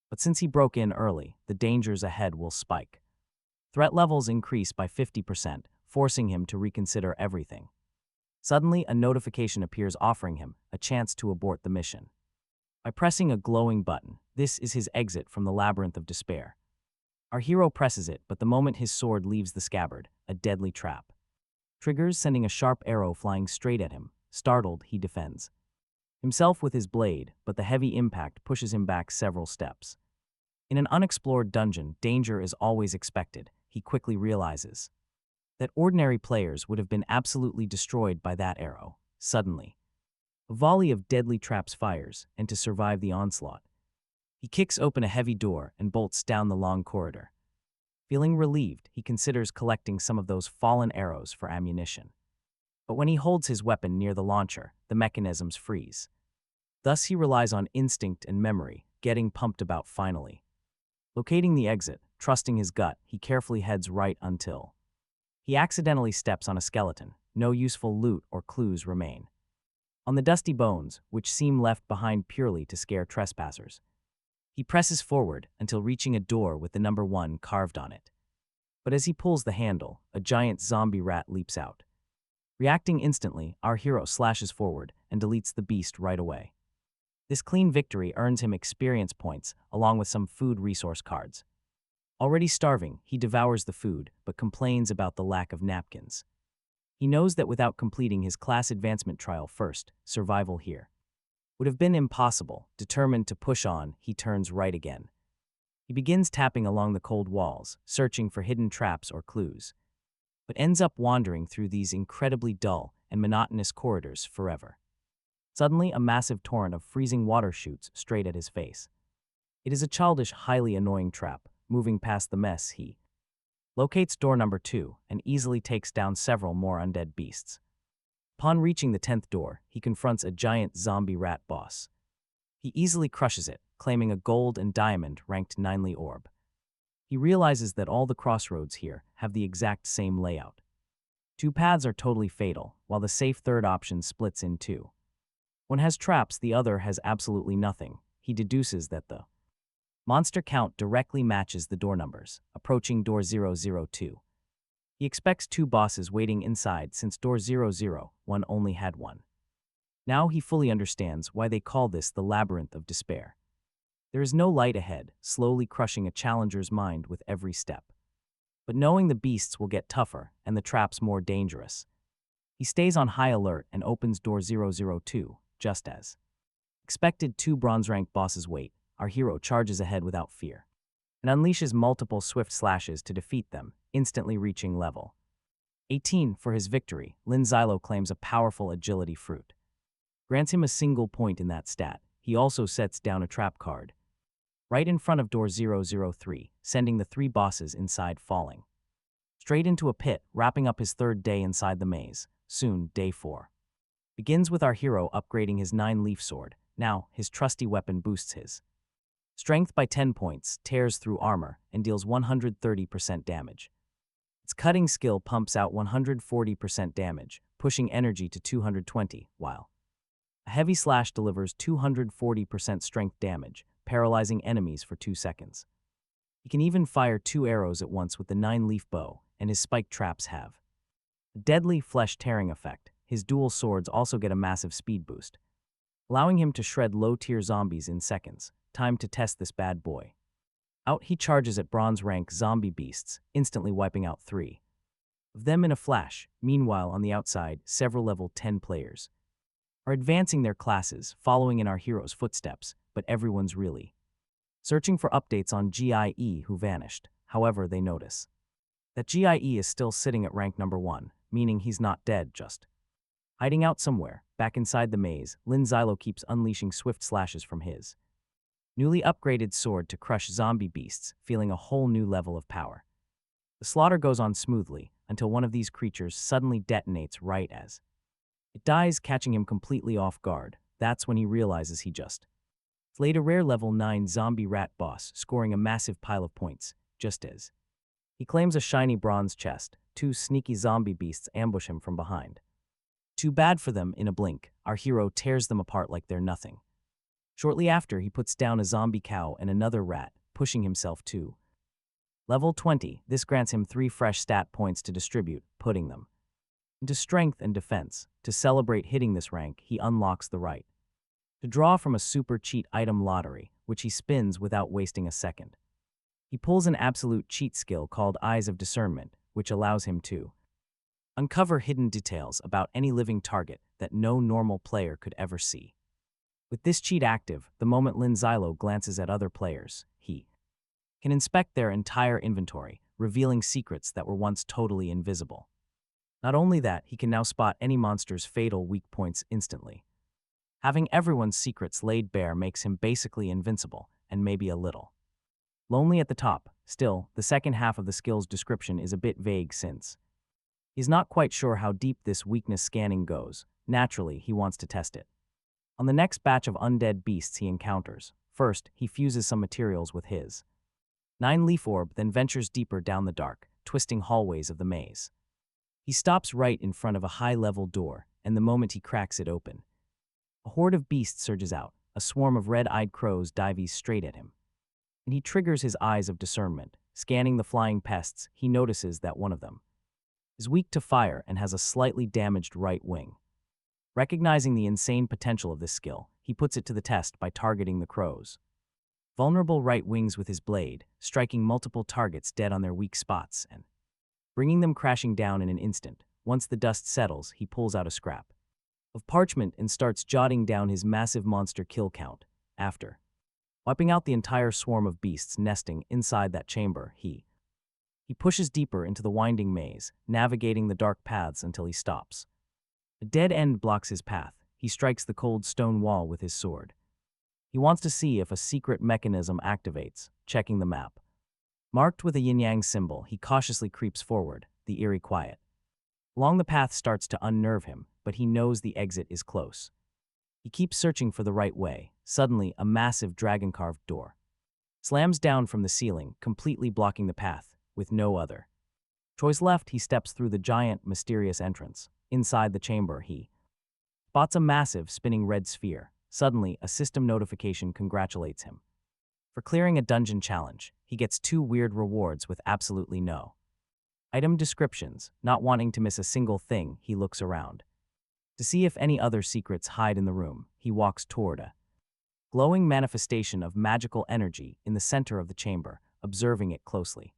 But since he broke in early, the dangers ahead will spike. Threat levels increase by 50%, forcing him to reconsider everything. Suddenly, a notification appears offering him a chance to abort the mission. By pressing a glowing button, this is his exit from the labyrinth of despair. Our hero presses it, but the moment his sword leaves the scabbard, a deadly trap triggers, sending a sharp arrow flying straight at him. Startled, he defends himself with his blade, but the heavy impact pushes him back several steps. In an unexplored dungeon, danger is always expected. He quickly realizes that ordinary players would have been absolutely destroyed by that arrow. Suddenly, A volley of deadly traps fires, and to survive the onslaught, he kicks open a heavy door and bolts down the long corridor. Feeling relieved, he considers collecting some of those fallen arrows for ammunition. But when he holds his weapon near the launcher, the mechanisms freeze. Thus he relies on instinct and memory, getting pumped about finally. Locating the exit, trusting his gut, he carefully heads right until he accidentally steps on a skeleton. No useful loot or clues remain. On the dusty bones, which seem left behind purely to scare trespassers, he presses forward until reaching a door with the number 1 carved on it. But as he pulls the handle, a giant zombie rat leaps out. Reacting instantly, our hero slashes forward and deletes the beast right away. This clean victory earns him experience points along with some food resource cards. Already starving, he devours the food but complains about the lack of napkins. He knows that without completing his class advancement trial first, survival here would have been impossible. Determined to push on, he turns right again. He begins tapping along the cold walls, searching for hidden traps or clues, but ends up wandering through these incredibly dull and monotonous corridors forever. Suddenly, a massive torrent of freezing water shoots straight at his face. It is a childish, highly annoying trap. Moving past the mess, he locates door number 2 and easily takes down several more undead beasts. Upon reaching the 10th door, he confronts a giant zombie rat boss. He easily crushes it, claiming a gold and diamond ranked 9ly orb. He realizes that all the crossroads here have the exact same layout. 2 paths are totally fatal, while the safe third option splits in 2. One has traps, the other has absolutely nothing. He deduces that the monster count directly matches the door numbers, approaching door 002. He expects 2 bosses waiting inside since door 001 only had 1. Now he fully understands why they call this the Labyrinth of Despair. There is no light ahead, slowly crushing a challenger's mind with every step. But knowing the beasts will get tougher and the traps more dangerous, he stays on high alert and opens door 002, just as expected. 2 bronze-rank bosses wait. Our hero charges ahead without fear and unleashes multiple swift slashes to defeat them, instantly reaching level 18 for his victory. Lin Zilu claims a powerful agility fruit. Grants him a single point in that stat. He also sets down a trap card right in front of door 003, sending the 3 bosses inside falling straight into a pit, wrapping up his 3rd day inside the maze. Soon, day 4 begins with our hero upgrading his 9-leaf sword. Now, his trusty weapon boosts his strength by 10 points, tears through armor, and deals 130% damage. Its cutting skill pumps out 140% damage, pushing energy to 220, while a heavy slash delivers 240% strength damage, paralyzing enemies for 2 seconds. He can even fire 2 arrows at once with the 9-leaf bow, and his spike traps have a deadly flesh-tearing effect. His dual swords also get a massive speed boost, allowing him to shred low-tier zombies in seconds. Time to test this bad boy out. He charges at bronze-rank zombie beasts, instantly wiping out 3 of them in a flash. Meanwhile, on the outside, several level 10 players are advancing their classes, following in our hero's footsteps, but everyone's really searching for updates on GIE who vanished. However, they notice that GIE is still sitting at rank number 1, meaning he's not dead, just hiding out somewhere. Back inside the maze, Lin Zilu keeps unleashing swift slashes from his newly upgraded sword to crush zombie beasts, feeling a whole new level of power. The slaughter goes on smoothly until one of these creatures suddenly detonates right as it dies, catching him completely off guard. That's when he realizes he just slayed a rare level 9 zombie rat boss, scoring a massive pile of points, just as he claims a shiny bronze chest. 2 sneaky zombie beasts ambush him from behind. Too bad for them. In a blink, our hero tears them apart like they're nothing. Shortly after, he puts down a zombie cow and another rat, pushing himself to level 20. This grants him 3 fresh stat points to distribute, putting them into strength and defense. To celebrate hitting this rank, he unlocks the right to draw from a super cheat item lottery, which he spins without wasting a second. He pulls an absolute cheat skill called Eyes of Discernment, which allows him to uncover hidden details about any living target that no normal player could ever see. With this cheat active, the moment Lin Zilu glances at other players, he can inspect their entire inventory, revealing secrets that were once totally invisible. Not only that, he can now spot any monster's fatal weak points instantly. Having everyone's secrets laid bare makes him basically invincible, and maybe a little lonely at the top. Still, the second half of the skill's description is a bit vague since he's not quite sure how deep this weakness scanning goes. Naturally, he wants to test it on the next batch of undead beasts he encounters. First, he fuses some materials with his 9-leaf orb, then ventures deeper down the dark, twisting hallways of the maze. He stops right in front of a high-level door, and the moment he cracks it open, a horde of beasts surges out. A swarm of red-eyed crows dives straight at him, and he triggers his eyes of discernment. Scanning the flying pests, he notices that one of them is weak to fire and has a slightly damaged right wing. Recognizing the insane potential of this skill, he puts it to the test by targeting the crow's vulnerable right wings with his blade, striking multiple targets dead on their weak spots and bringing them crashing down in an instant. Once the dust settles, he pulls out a scrap of parchment and starts jotting down his massive monster kill count. After wiping out the entire swarm of beasts nesting inside that chamber, he pushes deeper into the winding maze, navigating the dark paths until he stops. A dead end blocks his path. He strikes the cold stone wall with his sword. He wants to see if a secret mechanism activates. Checking the map marked with a yin-yang symbol, he cautiously creeps forward, the eerie quiet along the path starts to unnerve him, but he knows the exit is close. He keeps searching for the right way. Suddenly, a massive dragon-carved door slams down from the ceiling, completely blocking the path. With no other choice left, he steps through the giant, mysterious entrance. Inside the chamber, he spots a massive, spinning red sphere. Suddenly, a system notification congratulates him for clearing a dungeon challenge. He gets 2 weird rewards with absolutely no item descriptions. Not wanting to miss a single thing, he looks around to see if any other secrets hide in the room. He walks toward a glowing manifestation of magical energy in the center of the chamber, observing it closely.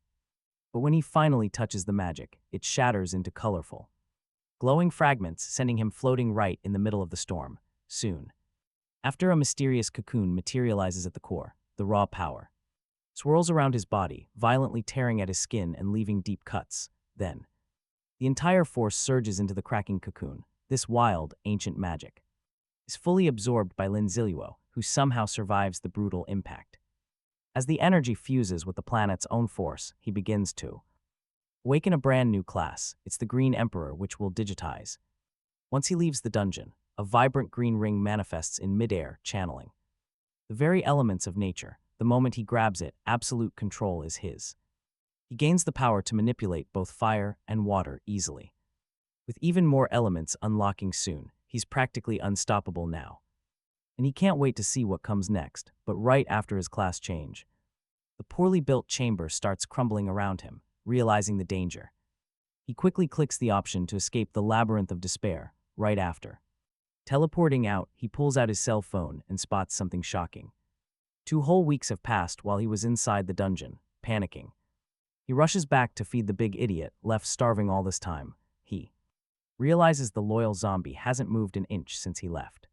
But when he finally touches the magic, it shatters into colorful, glowing fragments, sending him floating right in the middle of the storm. Soon after, a mysterious cocoon materializes at the core. The raw power swirls around his body, violently tearing at his skin and leaving deep cuts. Then, the entire force surges into the cracking cocoon. This wild, ancient magic is fully absorbed by Lin Zilu, who somehow survives the brutal impact. As the energy fuses with the planet's own force, he begins to awaken a brand new class. It's the Green Emperor, which will digitize. Once he leaves the dungeon, a vibrant green ring manifests in midair, channeling the very elements of nature. The moment he grabs it, absolute control is his. He gains the power to manipulate both fire and water easily, with even more elements unlocking soon. He's practically unstoppable now, and he can't wait to see what comes next. But right after his class change, the poorly built chamber starts crumbling around him. Realizing the danger, he quickly clicks the option to escape the labyrinth of despair. Right after teleporting out, he pulls out his cell phone and spots something shocking. 2 whole weeks have passed while he was inside the dungeon. Panicking, he rushes back to feed the big idiot, left starving all this time. He realizes the loyal zombie hasn't moved an inch since he left.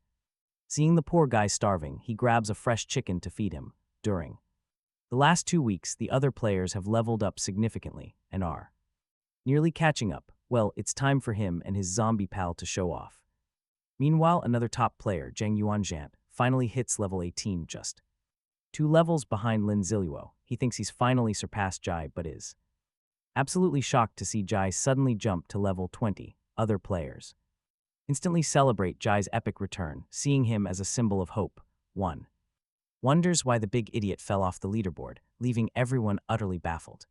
Seeing the poor guy starving, he grabs a fresh chicken to feed him. During the last 2 weeks, the other players have leveled up significantly and are nearly catching up. Well, it's time for him and his zombie pal to show off. Meanwhile, another top player, Zhang Yuanjian, finally hits level 18, just 2 levels behind Lin Zilu. He thinks he's finally surpassed Jai, but is absolutely shocked to see Jai suddenly jump to level 20. Other players instantly celebrate Jai's epic return, seeing him as a symbol of hope. One wonders why the big idiot fell off the leaderboard, leaving everyone utterly baffled.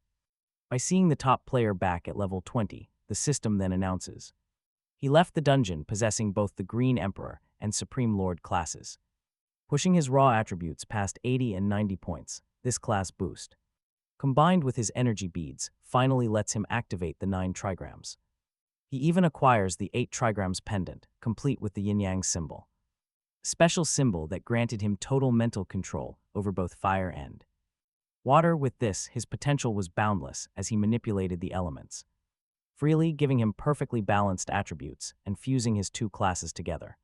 By seeing the top player back at level 20, the system then announces he left the dungeon possessing both the Green Emperor and Supreme Lord classes, pushing his raw attributes past 80 and 90 points. This class boost, combined with his energy beads, finally lets him activate the 9 trigrams. He even acquires the 8 trigrams pendant, complete with the yin-yang symbol, a special symbol that granted him total mental control over both fire and water. With this, his potential was boundless as he manipulated the elements freely, giving him perfectly balanced attributes and fusing his 2 classes together.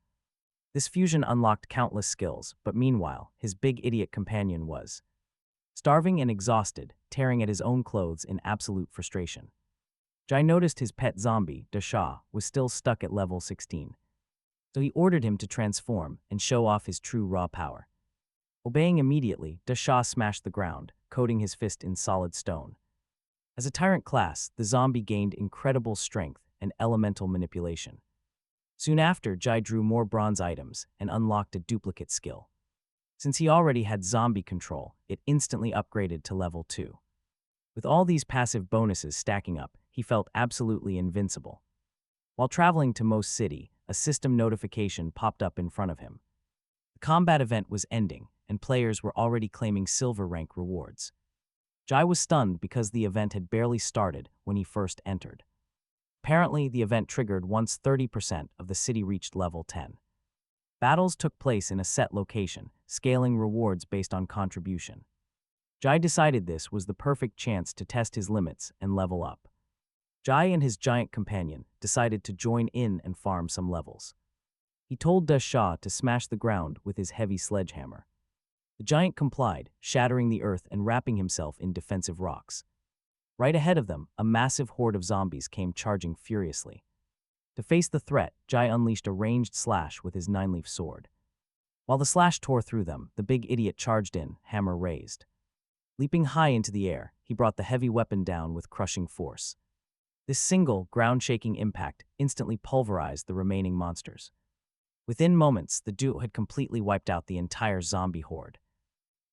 This fusion unlocked countless skills, but meanwhile, his big idiot companion was starving and exhausted, tearing at his own clothes in absolute frustration. Jai noticed his pet zombie, Dasha, was still stuck at level 16. So he ordered him to transform and show off his true raw power. Obeying immediately, Dasha smashed the ground, coating his fist in solid stone. As a tyrant class, the zombie gained incredible strength and elemental manipulation. Soon after, Jai drew more bronze items and unlocked a duplicate skill. Since he already had zombie control, it instantly upgraded to level 2. With all these passive bonuses stacking up, he felt absolutely invincible. While traveling to Mo City, a system notification popped up in front of him. The combat event was ending, and players were already claiming silver rank rewards. Jai was stunned because the event had barely started when he first entered. Apparently, the event triggered once 30% of the city reached level 10. Battles took place in a set location, scaling rewards based on contribution. Jai decided this was the perfect chance to test his limits and level up. Jai and his giant companion decided to join in and farm some levels. He told Dasha to smash the ground with his heavy sledgehammer. The giant complied, shattering the earth and wrapping himself in defensive rocks. Right ahead of them, a massive horde of zombies came charging furiously. To face the threat, Jai unleashed a ranged slash with his 9-leaf sword. While the slash tore through them, the big idiot charged in, hammer raised. Leaping high into the air, he brought the heavy weapon down with crushing force. This single, ground-shaking impact instantly pulverized the remaining monsters. Within moments, the duo had completely wiped out the entire zombie horde.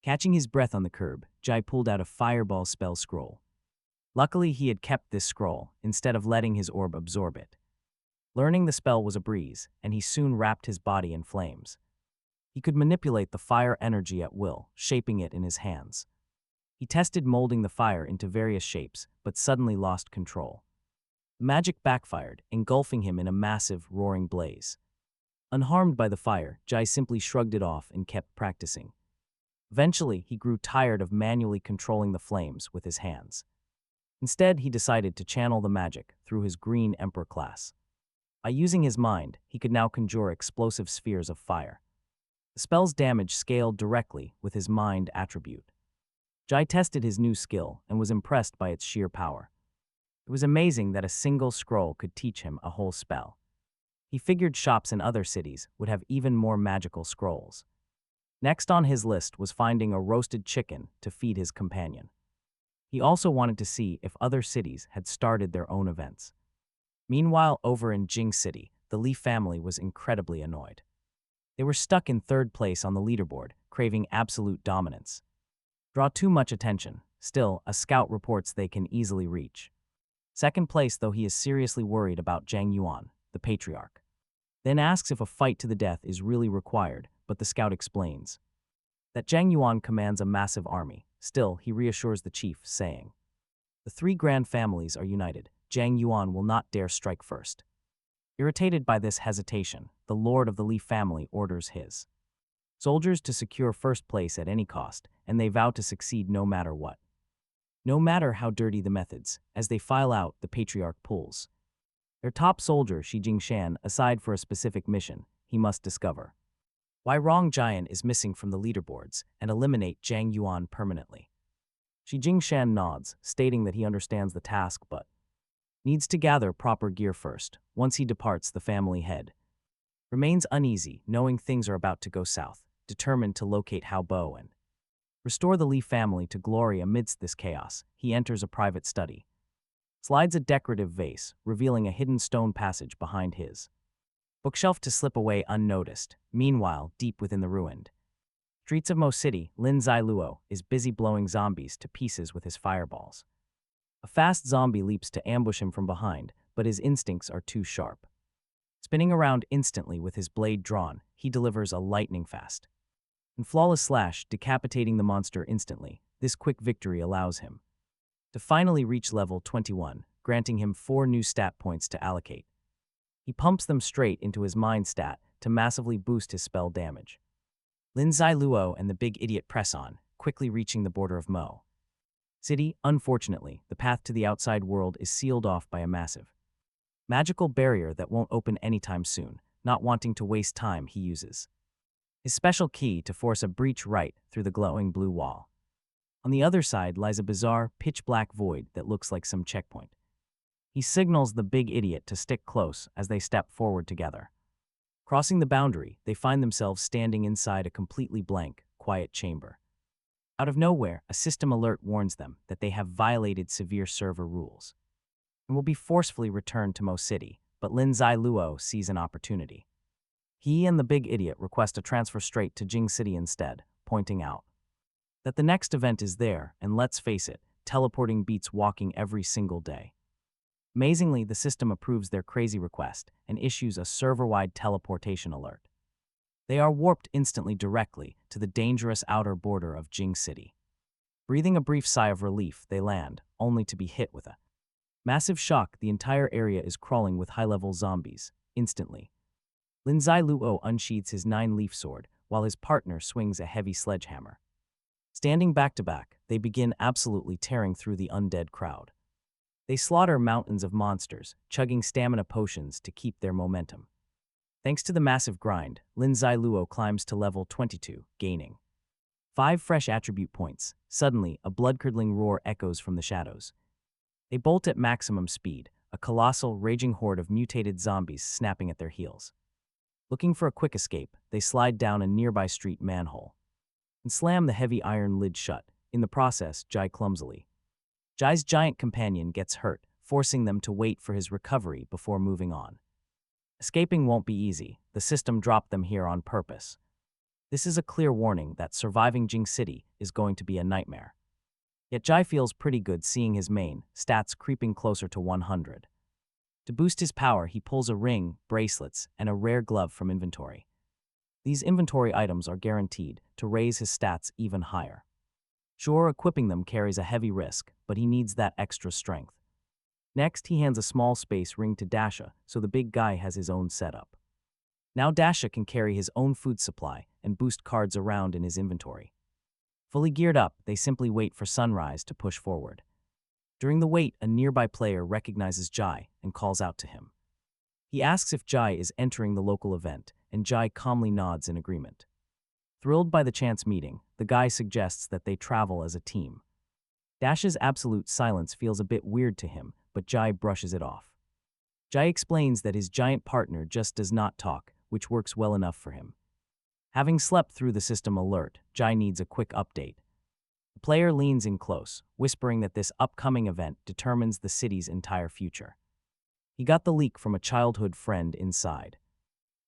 Catching his breath on the curb, Jai pulled out a fireball spell scroll. Luckily, he had kept this scroll, instead of letting his orb absorb it. Learning the spell was a breeze, and he soon wrapped his body in flames. He could manipulate the fire energy at will, shaping it in his hands. He tested molding the fire into various shapes, but suddenly lost control. The magic backfired, engulfing him in a massive, roaring blaze. Unharmed by the fire, Jai simply shrugged it off and kept practicing. Eventually, he grew tired of manually controlling the flames with his hands. Instead, he decided to channel the magic through his Green Emperor class. By using his mind, he could now conjure explosive spheres of fire. The spell's damage scaled directly with his mind attribute. Jai tested his new skill and was impressed by its sheer power. It was amazing that a single scroll could teach him a whole spell. He figured shops in other cities would have even more magical scrolls. Next on his list was finding a roasted chicken to feed his companion. He also wanted to see if other cities had started their own events. Meanwhile, over in Jing City, the Li family was incredibly annoyed. They were stuck in third place on the leaderboard, craving absolute dominance. Draw too much attention. Still, a scout reports they can easily reach. Second place, though, he is seriously worried about Zhang Yuan, the patriarch. Then asks if a fight to the death is really required, but the scout explains that Zhang Yuan commands a massive army. Still, he reassures the chief, saying, "The 3 grand families are united. Zhang Yuan will not dare strike first." Irritated by this hesitation, the lord of the Li family orders his soldiers to secure first place at any cost, and they vow to succeed no matter what. No matter how dirty the methods, as they file out, the patriarch pulls their top soldier, Shi Jingshan, aside for a specific mission he must discover why Rong Giant is missing from the leaderboards and eliminate Zhang Yuan permanently. Shi Jingshan nods, stating that he understands the task but needs to gather proper gear first. Once he departs, the family head remains uneasy, knowing things are about to go south, determined to locate Hao Bo and restore the Li family to glory. Amidst this chaos, he enters a private study, slides a decorative vase, revealing a hidden stone passage behind his bookshelf to slip away unnoticed. Meanwhile, deep within the ruined streets of Mo City, Lin Zilu is busy blowing zombies to pieces with his fireballs. A fast zombie leaps to ambush him from behind, but his instincts are too sharp. Spinning around instantly with his blade drawn, he delivers a lightning-fast and flawless slash, decapitating the monster instantly. This quick victory allows him to finally reach level 21, granting him 4 new stat points to allocate. He pumps them straight into his mind stat to massively boost his spell damage. Lin Zilu and the big idiot press on, quickly reaching the border of Mo City. Unfortunately, the path to the outside world is sealed off by a massive magical barrier that won't open anytime soon. Not wanting to waste time, he uses his special key to force a breach right through the glowing blue wall. On the other side lies a bizarre, pitch-black void that looks like some checkpoint. He signals the big idiot to stick close as they step forward together. Crossing the boundary, they find themselves standing inside a completely blank, quiet chamber. Out of nowhere, a system alert warns them that they have violated severe server rules and will be forcefully returned to Mo City, but Lin Zilu sees an opportunity. He and the big idiot request a transfer straight to Jing City instead, pointing out that the next event is there, and let's face it, teleporting beats walking every single day. Amazingly, the system approves their crazy request and issues a server-wide teleportation alert. They are warped instantly directly to the dangerous outer border of Jing City. Breathing a brief sigh of relief, they land, only to be hit with a massive shock. The entire area is crawling with high-level zombies, instantly. Lin Zilu unsheathes his 9-leaf sword, while his partner swings a heavy sledgehammer. Standing back to back, they begin absolutely tearing through the undead crowd. They slaughter mountains of monsters, chugging stamina potions to keep their momentum. Thanks to the massive grind, Lin Zilu climbs to level 22, gaining 5 fresh attribute points. Suddenly, a blood-curdling roar echoes from the shadows. They bolt at maximum speed, a colossal, raging horde of mutated zombies snapping at their heels. Looking for a quick escape, they slide down a nearby street manhole and slam the heavy iron lid shut, in the process, Jai clumsily. Jai's giant companion gets hurt, forcing them to wait for his recovery before moving on. Escaping won't be easy. The system dropped them here on purpose. This is a clear warning that surviving Jing City is going to be a nightmare. Yet Jai feels pretty good seeing his main stats creeping closer to 100. To boost his power, he pulls a ring, bracelets, and a rare glove from inventory. These inventory items are guaranteed to raise his stats even higher. Sure, equipping them carries a heavy risk, but he needs that extra strength. Next, he hands a small space ring to Dasha, so the big guy has his own setup. Now Dasha can carry his own food supply and boost cards around in his inventory. Fully geared up, they simply wait for sunrise to push forward. During the wait, a nearby player recognizes Jai and calls out to him. He asks if Jai is entering the local event, and Jai calmly nods in agreement. Thrilled by the chance meeting, the guy suggests that they travel as a team. Dasha's absolute silence feels a bit weird to him, but Jai brushes it off. Jai explains that his giant partner just does not talk, which works well enough for him. Having slept through the system alert, Jai needs a quick update. The player leans in close, whispering that this upcoming event determines the city's entire future. He got the leak from a childhood friend inside.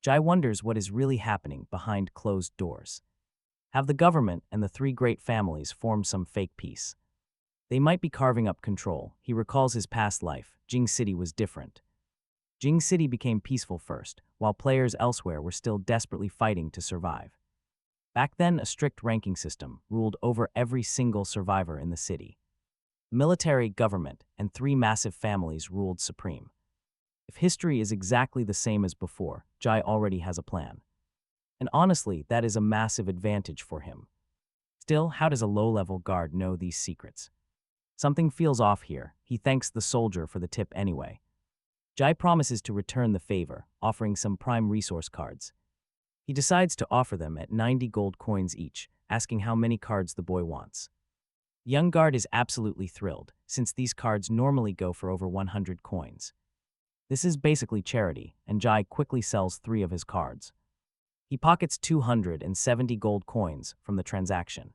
Jai wonders what is really happening behind closed doors. Have the government and the 3 great families formed some fake peace? They might be carving up control. He recalls his past life. Jing City was different. Jing City became peaceful first, while players elsewhere were still desperately fighting to survive. Back then, a strict ranking system ruled over every single survivor in the city. Military, government, and 3 massive families ruled supreme. If history is exactly the same as before, Jai already has a plan. And honestly, that is a massive advantage for him. Still, how does a low-level guard know these secrets? Something feels off here. He thanks the soldier for the tip anyway. Jai promises to return the favor, offering some prime resource cards. He decides to offer them at 90 gold coins each, asking how many cards the boy wants. The young guard is absolutely thrilled, since these cards normally go for over 100 coins. This is basically charity, and Jai quickly sells 3 of his cards. He pockets 270 gold coins from the transaction.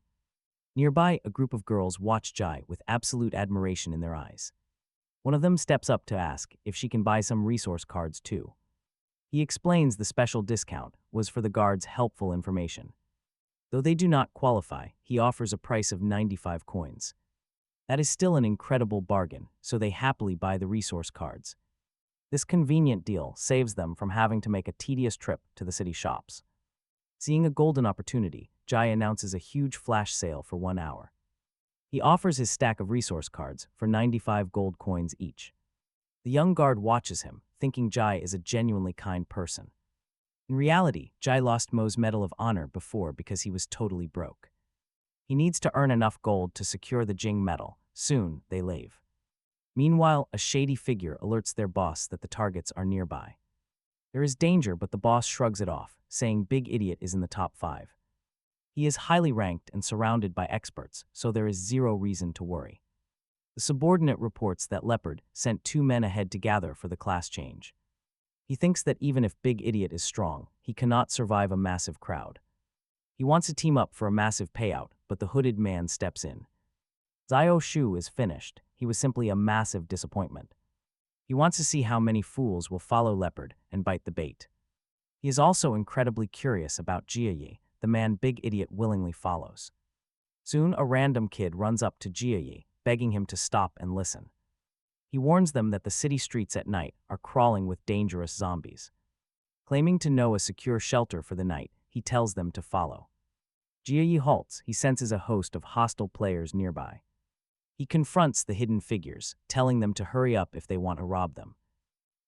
Nearby, a group of girls watch Jai with absolute admiration in their eyes. One of them steps up to ask if she can buy some resource cards too. He explains the special discount was for the guard's helpful information. Though they do not qualify, he offers a price of 95 coins. That is still an incredible bargain, so they happily buy the resource cards. This convenient deal saves them from having to make a tedious trip to the city shops. Seeing a golden opportunity, Jai announces a huge flash sale for 1 hour. He offers his stack of resource cards for 95 gold coins each. The young guard watches him, thinking Jai is a genuinely kind person. In reality, Jai lost Mo's Medal of Honor before because he was totally broke. He needs to earn enough gold to secure the Jing medal. Soon, they leave. Meanwhile, a shady figure alerts their boss that the targets are nearby. There is danger, but the boss shrugs it off, saying Big Idiot is in the top 5. He is highly ranked and surrounded by experts, so there is zero reason to worry. The subordinate reports that Leopard sent 2 men ahead to gather for the class change. He thinks that even if Big Idiot is strong, he cannot survive a massive crowd. He wants to team up for a massive payout, but the hooded man steps in. Zio Shu is finished. He was simply a massive disappointment. He wants to see how many fools will follow Leopard and bite the bait. He is also incredibly curious about Jia, the man Big Idiot willingly follows. Soon, a random kid runs up to Jia, begging him to stop and listen. He warns them that the city streets at night are crawling with dangerous zombies. Claiming to know a secure shelter for the night, he tells them to follow. Jia halts. He senses a host of hostile players nearby. He confronts the hidden figures, telling them to hurry up if they want to rob them.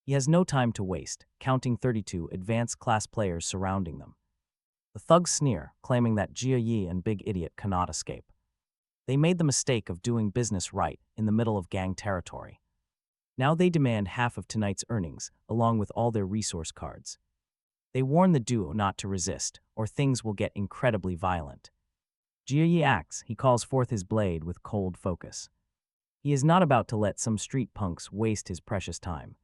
He has no time to waste, counting 32 advanced class players surrounding them. The thugs sneer, claiming that Jia and Big Idiot cannot escape. They made the mistake of doing business right in the middle of gang territory. Now they demand half of tonight's earnings, along with all their resource cards. They warn the duo not to resist, or things will get incredibly violent. Jia acts. He calls forth his blade with cold focus. He is not about to let some street punks waste his precious time.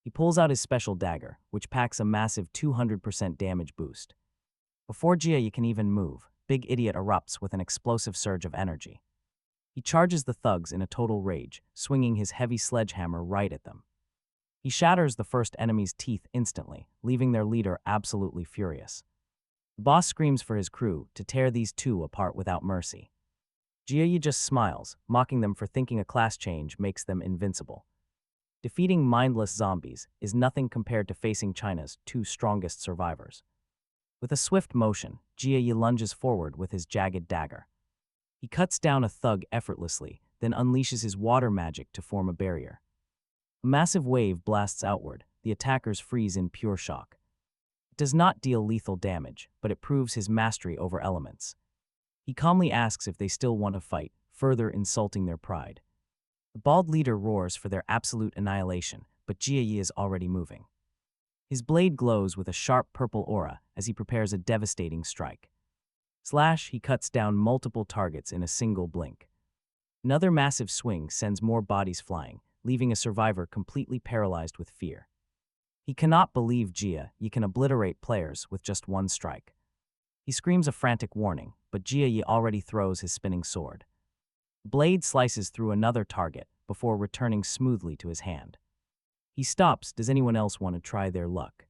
He pulls out his special dagger, which packs a massive 200% damage boost. Before Jia can even move, Big Idiot erupts with an explosive surge of energy. He charges the thugs in a total rage, swinging his heavy sledgehammer right at them. He shatters the first enemy's teeth instantly, leaving their leader absolutely furious. The boss screams for his crew to tear these two apart without mercy. Jia just smiles, mocking them for thinking a class change makes them invincible. Defeating mindless zombies is nothing compared to facing China's two strongest survivors. With a swift motion, Jia lunges forward with his jagged dagger. He cuts down a thug effortlessly, then unleashes his water magic to form a barrier. A massive wave blasts outward. The attackers freeze in pure shock. It does not deal lethal damage, but it proves his mastery over elements. He calmly asks if they still want to fight, further insulting their pride. The bald leader roars for their absolute annihilation, but Jia is already moving. His blade glows with a sharp purple aura as he prepares a devastating strike. Slash, he cuts down multiple targets in a single blink. Another massive swing sends more bodies flying, leaving a survivor completely paralyzed with fear. He cannot believe Jia can obliterate players with just one strike. He screams a frantic warning, but Jia already throws his spinning sword. The blade slices through another target before returning smoothly to his hand. He stops. Does anyone else want to try their luck?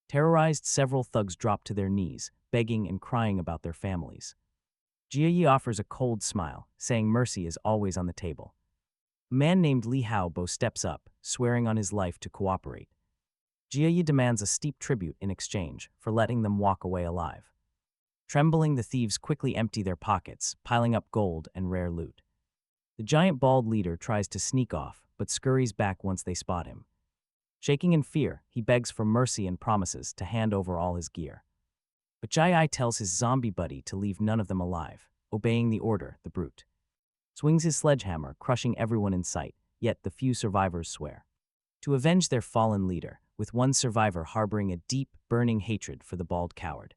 Terrorized, several thugs drop to their knees, begging and crying about their families. Jia offers a cold smile, saying mercy is always on the table. A man named Li Haobo steps up, swearing on his life to cooperate. Jia demands a steep tribute in exchange for letting them walk away alive. Trembling, the thieves quickly empty their pockets, piling up gold and rare loot. The giant bald leader tries to sneak off, but scurries back once they spot him. Shaking in fear, he begs for mercy and promises to hand over all his gear. But Jai tells his zombie buddy to leave none of them alive. Obeying the order, the brute swings his sledgehammer, crushing everyone in sight, yet the few survivors swear to avenge their fallen leader, with one survivor harboring a deep, burning hatred for the bald coward.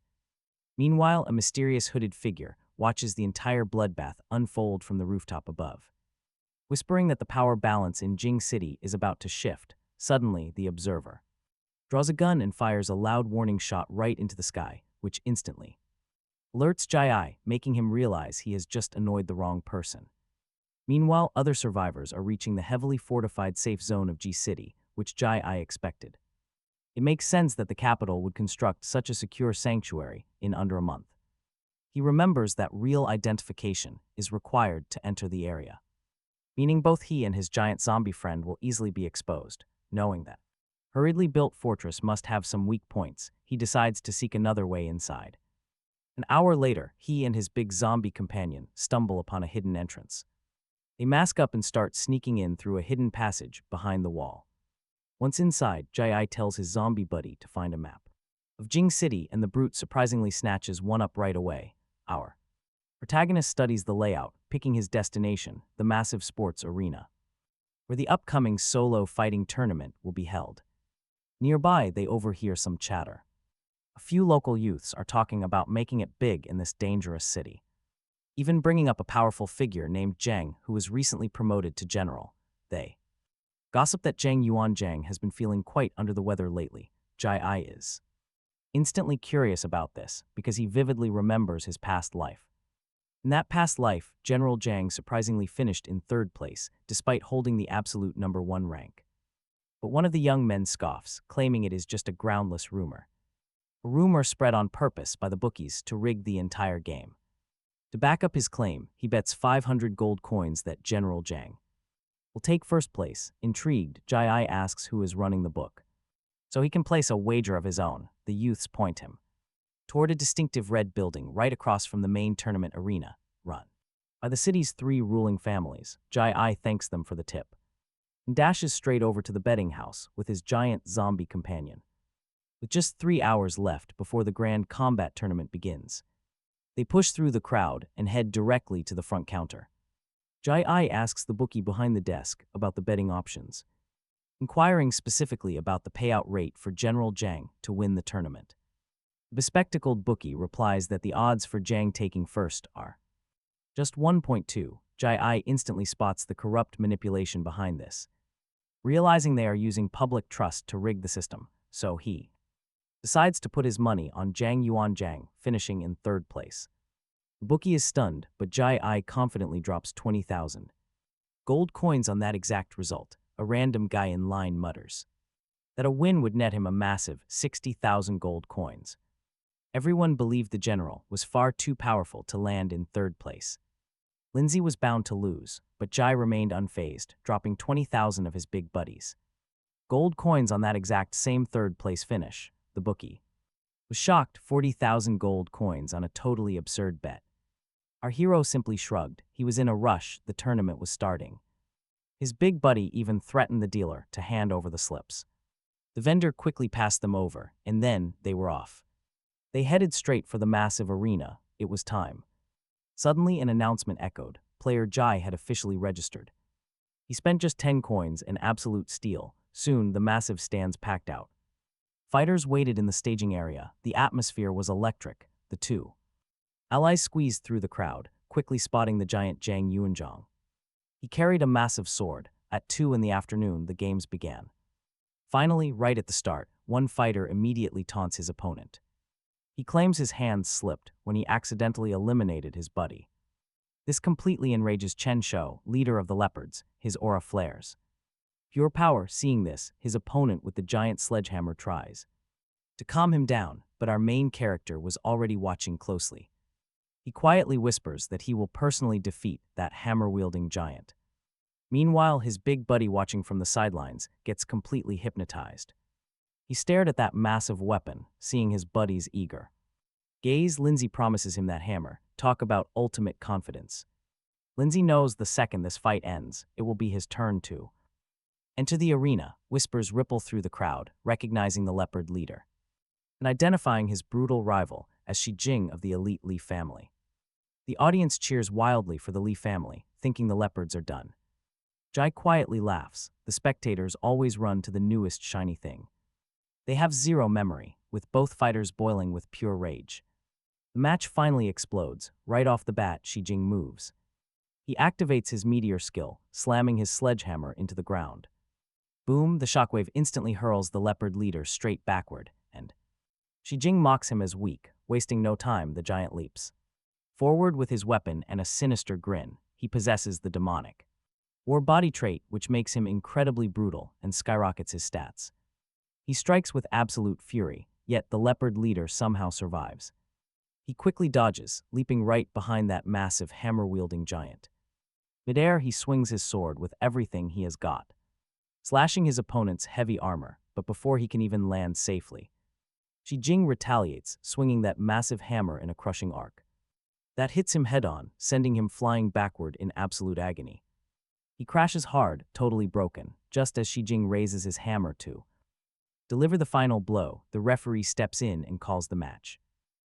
Meanwhile, a mysterious hooded figure watches the entire bloodbath unfold from the rooftop above. Whispering that the power balance in Jing City is about to shift, suddenly the observer draws a gun and fires a loud warning shot right into the sky, which instantly alerts Jai, making him realize he has just annoyed the wrong person. Meanwhile, other survivors are reaching the heavily fortified safe zone of G City, which Jai expected. It makes sense that the capital would construct such a secure sanctuary in under a month. He remembers that real identification is required to enter the area, meaning both he and his giant zombie friend will easily be exposed. Knowing that hurriedly built fortress must have some weak points, he decides to seek another way inside. An hour later, he and his big zombie companion stumble upon a hidden entrance. They mask up and start sneaking in through a hidden passage behind the wall. Once inside, Jai tells his zombie buddy to find a map of Jing City, and the brute surprisingly snatches one up right away. Our protagonist studies the layout, picking his destination, the massive sports arena, where the upcoming solo fighting tournament will be held. Nearby, they overhear some chatter. A few local youths are talking about making it big in this dangerous city, even bringing up a powerful figure named Zheng who was recently promoted to general. They Gossip that Zhang Yuanjiang has been feeling quite under the weather lately. Jai Ai is instantly curious about this because he vividly remembers his past life. In that past life, General Zhang surprisingly finished in third place, despite holding the absolute #1 rank. But one of the young men scoffs, claiming it is just a groundless rumor. A rumor spread on purpose by the bookies to rig the entire game. To back up his claim, he bets 500 gold coins that General Zhang will take first place. Intrigued, Jai Ai asks who is running the book, so he can place a wager of his own. The youths point him toward a distinctive red building right across from the main tournament arena, run by the city's 3 ruling families. Jai Ai thanks them for the tip and dashes straight over to the betting house with his giant zombie companion. With just 3 hours left before the grand combat tournament begins, they push through the crowd and head directly to the front counter. Jai Ai asks the bookie behind the desk about the betting options, inquiring specifically about the payout rate for General Zhang to win the tournament. The bespectacled bookie replies that the odds for Zhang taking first are just 1.2. Jai Ai instantly spots the corrupt manipulation behind this, realizing they are using public trust to rig the system, so he decides to put his money on Zhang Yuanjiang, finishing in third place. The bookie is stunned, but Jai Ai confidently drops 20,000 gold coins on that exact result. A random guy in line mutters that a win would net him a massive 60,000 gold coins. Everyone believed the general was far too powerful to land in third place. Lindsay was bound to lose, but Jai remained unfazed, dropping 20,000 of his big buddies gold coins on that exact same third place finish. The bookie was shocked. 40,000 gold coins on a totally absurd bet. Our hero simply shrugged. He was in a rush. The tournament was starting. His big buddy even threatened the dealer to hand over the slips. The vendor quickly passed them over, and then they were off. They headed straight for the massive arena. It was time. Suddenly an announcement echoed. Player Jai had officially registered. He spent just 10 coins and absolute steal. Soon the massive stands packed out. Fighters waited in the staging area. The atmosphere was electric. The 2 allies squeezed through the crowd, quickly spotting the giant Zhang Yuanjiang. He carried a massive sword. At 2 in the afternoon, the games began. Finally, right at the start, one fighter immediately taunts his opponent. He claims his hands slipped when he accidentally eliminated his buddy. This completely enrages Chen Shou, leader of the leopards. His aura flares. Pure power, seeing this, his opponent with the giant sledgehammer tries to calm him down, but our main character was already watching closely. He quietly whispers that he will personally defeat that hammer-wielding giant. Meanwhile, his big buddy watching from the sidelines gets completely hypnotized. He stared at that massive weapon, seeing his buddy's eager gaze. Lindsay promises him that hammer. Talk about ultimate confidence. Lindsay knows the second this fight ends, it will be his turn to enter the arena. Whispers ripple through the crowd, recognizing the leopard leader and identifying his brutal rival as Shi Jing of the elite Li family. The audience cheers wildly for the Li family, thinking the leopards are done. Jai quietly laughs. The spectators always run to the newest shiny thing. They have zero memory, with both fighters boiling with pure rage. The match finally explodes. Right off the bat, Shi Jing moves. He activates his meteor skill, slamming his sledgehammer into the ground. Boom, the shockwave instantly hurls the leopard leader straight backward, and Shi Jing mocks him as weak. Wasting no time, the giant leaps forward with his weapon and a sinister grin. He possesses the demonic war body trait, which makes him incredibly brutal and skyrockets his stats. He strikes with absolute fury, yet the leopard leader somehow survives. He quickly dodges, leaping right behind that massive hammer-wielding giant. Midair, he swings his sword with everything he has got, slashing his opponent's heavy armor, but before he can even land safely, Shi Jing retaliates, swinging that massive hammer in a crushing arc that hits him head-on, sending him flying backward in absolute agony. He crashes hard, totally broken, just as Shi Jing raises his hammer to deliver the final blow. The referee steps in and calls the match.